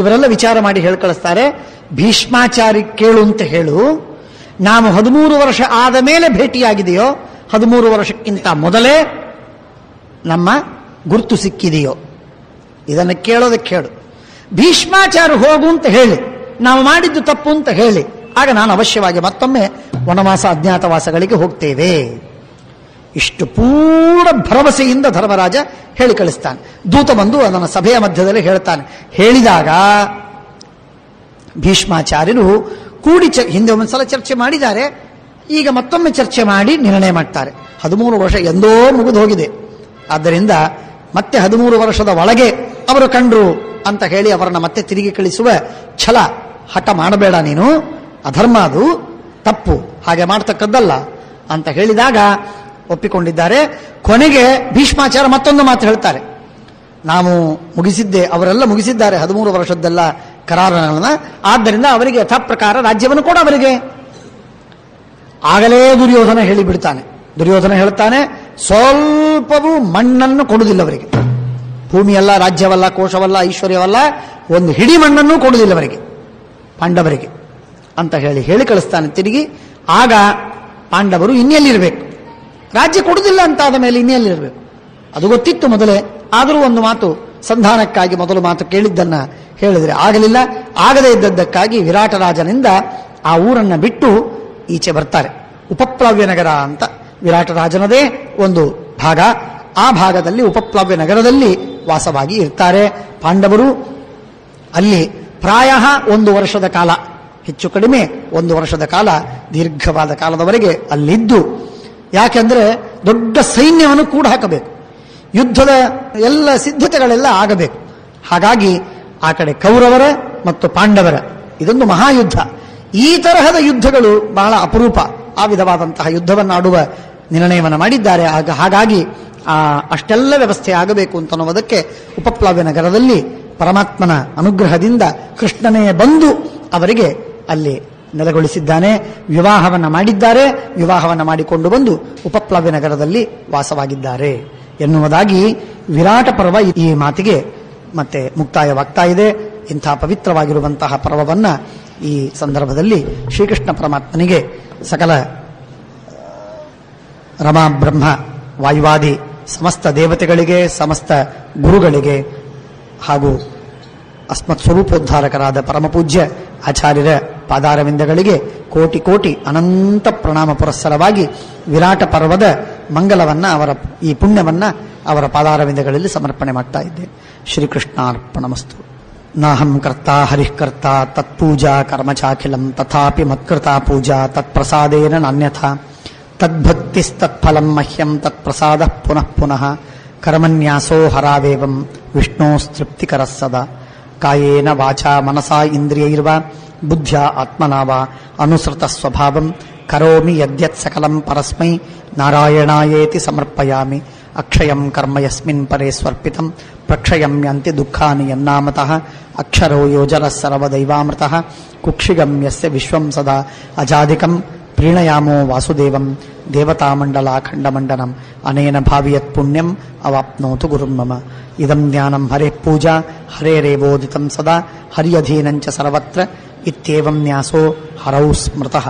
ಇವರೆಲ್ಲ ವಿಚಾರ ಮಾಡಿ ಹೇಳಿ ಕಳಿಸ್ತಾರೆ, ಭೀಷ್ಮಾಚಾರಿ ಕೇಳು ಅಂತ ಹೇಳು, ನಾವು 13 ವರ್ಷ ಆದ ಮೇಲೆ ಭೇಟಿಯಾಗಿದೆಯೋ 13 ವರ್ಷಕ್ಕಿಂತ ಮೊದಲೇ ನಮ್ಮ ಗುರುತು ಸಿಕ್ಕಿದೆಯೋ, ಇದನ್ನು ಕೇಳೋದಕ್ಕೆ ಹೇಳು. ಭೀಷ್ಮಾಚಾರ ಹೋಗು ಅಂತ ಹೇಳಿ, ನಾವು ಮಾಡಿದ್ದು ತಪ್ಪು ಅಂತ ಹೇಳಿ, ಆಗ ನಾನು ಅವಶ್ಯವಾಗಿ ಮತ್ತೊಮ್ಮೆ ವನವಾಸ ಅಜ್ಞಾತವಾಸಗಳಿಗೆ ಹೋಗ್ತೇವೆ. ಇಷ್ಟು ಪೂರ್ಣ ಭರವಸೆಯಿಂದ ಧರ್ಮರಾಜ ಹೇಳಿ ಕಳಿಸ್ತಾನೆ. ದೂತ ಬಂದು ಅದನ್ನು ಸಭೆಯ ಮಧ್ಯದಲ್ಲಿ ಹೇಳ್ತಾನೆ. ಹೇಳಿದಾಗ ಭೀಷ್ಮಾಚಾರ್ಯರು ಕೂಡಿ ಹಿಂದೆ ಒಂದ್ಸಲ ಚರ್ಚೆ ಮಾಡಿದ್ದಾರೆ, ಈಗ ಮತ್ತೊಮ್ಮೆ ಚರ್ಚೆ ಮಾಡಿ ನಿರ್ಣಯ ಮಾಡ್ತಾರೆ. 13 ವರ್ಷ ಎಂದೋ ಮುಗಿದು ಹೋಗಿದೆ, ಆದ್ದರಿಂದ ಮತ್ತೆ 13 ವರ್ಷದ ಒಳಗೆ ಅವರು ಕಂಡ್ರು ಅಂತ ಹೇಳಿ ಅವರನ್ನ ಮತ್ತೆ ತಿರುಗಿ ಕಳಿಸುವ ಛಲ ಹಠ ಮಾಡಬೇಡ ನೀನು, ಅಧರ್ಮ, ಅದು ತಪ್ಪು, ಹಾಗೆ ಮಾಡ್ತಕ್ಕದ್ದಲ್ಲ ಅಂತ ಹೇಳಿದಾಗ ಒಪ್ಪಿಕೊಂಡಿದ್ದಾರೆ. ಕೊನೆಗೆ ಭೀಷ್ಮಾಚಾರ್ಯ ಮತ್ತೊಂದು ಮಾತು ಹೇಳ್ತಾರೆ, ನಾವು ಮುಗಿಸಿದ್ದೆ, ಅವರೆಲ್ಲ ಮುಗಿಸಿದ್ದಾರೆ 13 ವರ್ಷದ್ದೆಲ್ಲ ಕರಾರಗಳನ್ನ, ಆದ್ದರಿಂದ ಅವರಿಗೆ ಯಥಾಪ್ರಕಾರ ರಾಜ್ಯವನ್ನು ಕೂಡ ಅವರಿಗೆ. ಆಗಲೇ ದುರ್ಯೋಧನ ಹೇಳಿಬಿಡ್ತಾನೆ. ದುರ್ಯೋಧನ ಹೇಳ್ತಾನೆ, ಸ್ವಲ್ಪವೂ ಮಣ್ಣನ್ನು ಕೊಡುವುದಿಲ್ಲ ಅವರಿಗೆ, ಭೂಮಿಯಲ್ಲ, ರಾಜ್ಯವಲ್ಲ, ಕೋಶವಲ್ಲ, ಐಶ್ವರ್ಯವಲ್ಲ, ಒಂದು ಹಿಡಿ ಮಣ್ಣನ್ನು ಕೊಡುವುದಿಲ್ಲ ಅವರಿಗೆ, ಪಾಂಡವರಿಗೆ. ಅಂತ ಹೇಳಿ ಕಳಿಸ್ತಾನೆ ತಿರುಗಿ. ಆಗ ಪಾಂಡವರು ಇನ್ನೆಲ್ಲಿರಬೇಕು, ರಾಜ್ಯ ಕೊಡುವುದಿಲ್ಲ ಅಂತ ಆದ ಮೇಲೆ ಇನ್ನೆಲ್ಲಿರಬೇಕು, ಅದು ಗೊತ್ತಿತ್ತು ಮೊದಲೇ. ಆದರೂ ಒಂದು ಮಾತು ಸಂಧಾನಕ್ಕಾಗಿ ಮೊದಲು ಮಾತು ಕೇಳಿದ್ದನ್ನ ಹೇಳಿದರೆ ಆಗಲಿಲ್ಲ. ಆಗದೇ ಇದ್ದದ್ದಕ್ಕಾಗಿ ವಿರಾಟ ರಾಜನಿಂದ ಆ ಊರನ್ನ ಬಿಟ್ಟು ಈಚೆ ಬರ್ತಾರೆ. ಉಪಪ್ಲವ್ಯ ನಗರ ಅಂತ ವಿರಾಟ ರಾಜನದೇ ಒಂದು ಭಾಗ. ಆ ಭಾಗದಲ್ಲಿ ಉಪಪ್ಲವ್ಯ ನಗರದಲ್ಲಿ ವಾಸವಾಗಿ ಇರ್ತಾರೆ ಪಾಂಡವರು. ಅಲ್ಲಿ ಪ್ರಾಯ 1 ವರ್ಷದ ಕಾಲ, ಹೆಚ್ಚು ಕಡಿಮೆ 1 ವರ್ಷದ ಕಾಲ, ದೀರ್ಘವಾದ ಕಾಲದವರೆಗೆ ಅಲ್ಲಿದ್ದು, ಯಾಕೆಂದ್ರೆ ದೊಡ್ಡ ಸೈನ್ಯವನ್ನು ಕೂಡ ಹಾಕಬೇಕು, ಯುದ್ಧದ ಎಲ್ಲ ಸಿದ್ಧತೆಗಳೆಲ್ಲ ಆಗಬೇಕು. ಹಾಗಾಗಿ ಆ ಕಡೆ ಕೌರವರ ಮತ್ತು ಪಾಂಡವರ ಇದೊಂದು ಮಹಾಯುದ್ಧ. ಈ ತರಹದ ಯುದ್ಧಗಳು ಬಹಳ ಅಪರೂಪ. ಆ ವಿಧವಾದಂತಹ ಯುದ್ಧವನ್ನು ಆಡುವ ನಿರ್ಣಯವನ್ನು ಮಾಡಿದ್ದಾರೆ. ಹಾಗಾಗಿ ಅಷ್ಟೆಲ್ಲ ವ್ಯವಸ್ಥೆ ಆಗಬೇಕು ಅಂತನ್ನುವುದಕ್ಕೆ ಉಪಪ್ಲವ್ಯ ನಗರದಲ್ಲಿ ಪರಮಾತ್ಮನ ಅನುಗ್ರಹದಿಂದ ಕೃಷ್ಣನೇ ಬಂದು ಅವರಿಗೆ ಅಲ್ಲಿ ನೆಲೆಗೊಳಿಸಿದ್ದಾನೆ. ವಿವಾಹವನ್ನು ಮಾಡಿದ್ದಾರೆ. ವಿವಾಹವನ್ನು ಮಾಡಿಕೊಂಡು ಬಂದು ಉಪಪ್ಲವ್ಯ ನಗರದಲ್ಲಿ ವಾಸವಾಗಿದ್ದಾರೆ ಎನ್ನುವುದಾಗಿ ವಿರಾಟ ಪರ್ವ ಈ ಮಾತಿಗೆ ಮತ್ತೆ ಮುಕ್ತಾಯವಾಗ್ತಾ ಇದೆ. ಇಂಥ ಪವಿತ್ರವಾಗಿರುವಂತಹ ಪರ್ವವನ್ನ ಈ ಸಂದರ್ಭದಲ್ಲಿ ಶ್ರೀಕೃಷ್ಣ ಪರಮಾತ್ಮನಿಗೆ ಸಕಲ ರಮಾ ಬ್ರಹ್ಮ ವಾಯುವಾದಿ ಸಮಸ್ತ ದೇವತೆಗಳಿಗೆ, ಸಮಸ್ತ ಗುರುಗಳಿಗೆ ಹಾಗೂ ಅಸ್ಮತ್ ಸ್ವರೂಪೋದ್ಧಾರಕರಾದ ಪರಮಪೂಜ್ಯ ಆಚಾರ್ಯರ ಪಾದಾರವಿಂದಗಳಿಗೆ ಕೋಟಿ ಕೋಟಿ ಅನಂತ ಪ್ರಣಾಮ ಪುರಸ್ಸರವಾಗಿ ವಿರಾಟ ಪರ್ವದ ಮಂಗಲವನ್ನ, ಅವರ ಈ ಪುಣ್ಯವನ್ನ ಅವರ ಪಾದಾರವಿಂದಗಳಲ್ಲಿ ಸಮರ್ಪಣೆ ಮಾಡ್ತಾ ಇದ್ದೇನೆ. ಶ್ರೀಕೃಷ್ಣಾರ್ಪಣಮಸ್ತು. ನಾಹಂ ಕರ್ತಾ ಹರಿಃ ಕರ್ತಾ ತತ್ಪೂಜಾ ಕರ್ಮಚಾಖಿಲಂ ತಥಾಪಿ ಮತ್ಕೃತಾ ಪೂಜಾ ತತ್ಪ್ರಸಾದೇನ ನಾನ್ಯಥಾ ತದ್ಭಕ್ತಿಸ್ತತ್ಫಲಂ ಮಹ್ಯಂ ತತ್ಪ್ರಸಾದ ಪುನಃ ಪುನಃ ಕರ್ಮನ್ಯಾಸೋ ಹರಾವೇವಂ ವಿಷ್ಣೋಸ್ತೃಪ್ತಿಕರಃ ಸದಾ ಕಾಯೇನ ವಾಚಾ ಮನಸಾ ಇಂದ್ರಿಯೈರ್ವಾ ಬುದ್ಧ್ಯಾ ಆತ್ಮನಾ ವಾ ಅನುಸೃತ ಸ್ವಭಾವಂ ಕರೋಮಿ ಯದ್ಯತ್ ಸಕಲಂ ಪರಸ್ಮೈ ನಾರಾಯಣಾಯೇತಿ ಸಮರ್ಪಯಾಮಿ. ಅಕ್ಷಯಂ ಕರ್ಮ ಯಸ್ಮಿನ್ ಪರೇ ಸ್ವರ್ಪಿತಂ ಪ್ರಕ್ಷಯಮ್ಯಂತಿ ದುಃಖಾನಿ ಯನ್ನಾಮತಃ ಅಕ್ಷರೋ ಯೋಜನ ಸರ್ವದೈವಾಮೃತಃ ಕುಕ್ಷಿಗಂ ಯಸ್ಯ ವಿಶ್ವಂ ಸದಾ ಅಜಾದಿಕಂ ಪ್ರೀಣಯಾಮೋ ವಾಸುದೇವಂ ದೇವತಾಮಂಡಲಾಖಂಡಮಂಡನಂ ಅನೇನ ಭಾವಿಯತ್ ಪುಣ್ಯಂ ಅವಾಪ್ನೋತು ಗುರುಂ ಮಮ. ಇದಂ ಜ್ಞಾನಂ ಹರೇಃ ಪೂಜಾ ಹರೇರೇವೋದಿತಂ ಸದಾ ಹರ್ಯಧೀನಂಚ ಸರ್ವತ್ರ ಇತ್ಯೇವಂ ನ್ಯಾಸೋ ಹರೌ ಸ್ಮೃತಃ.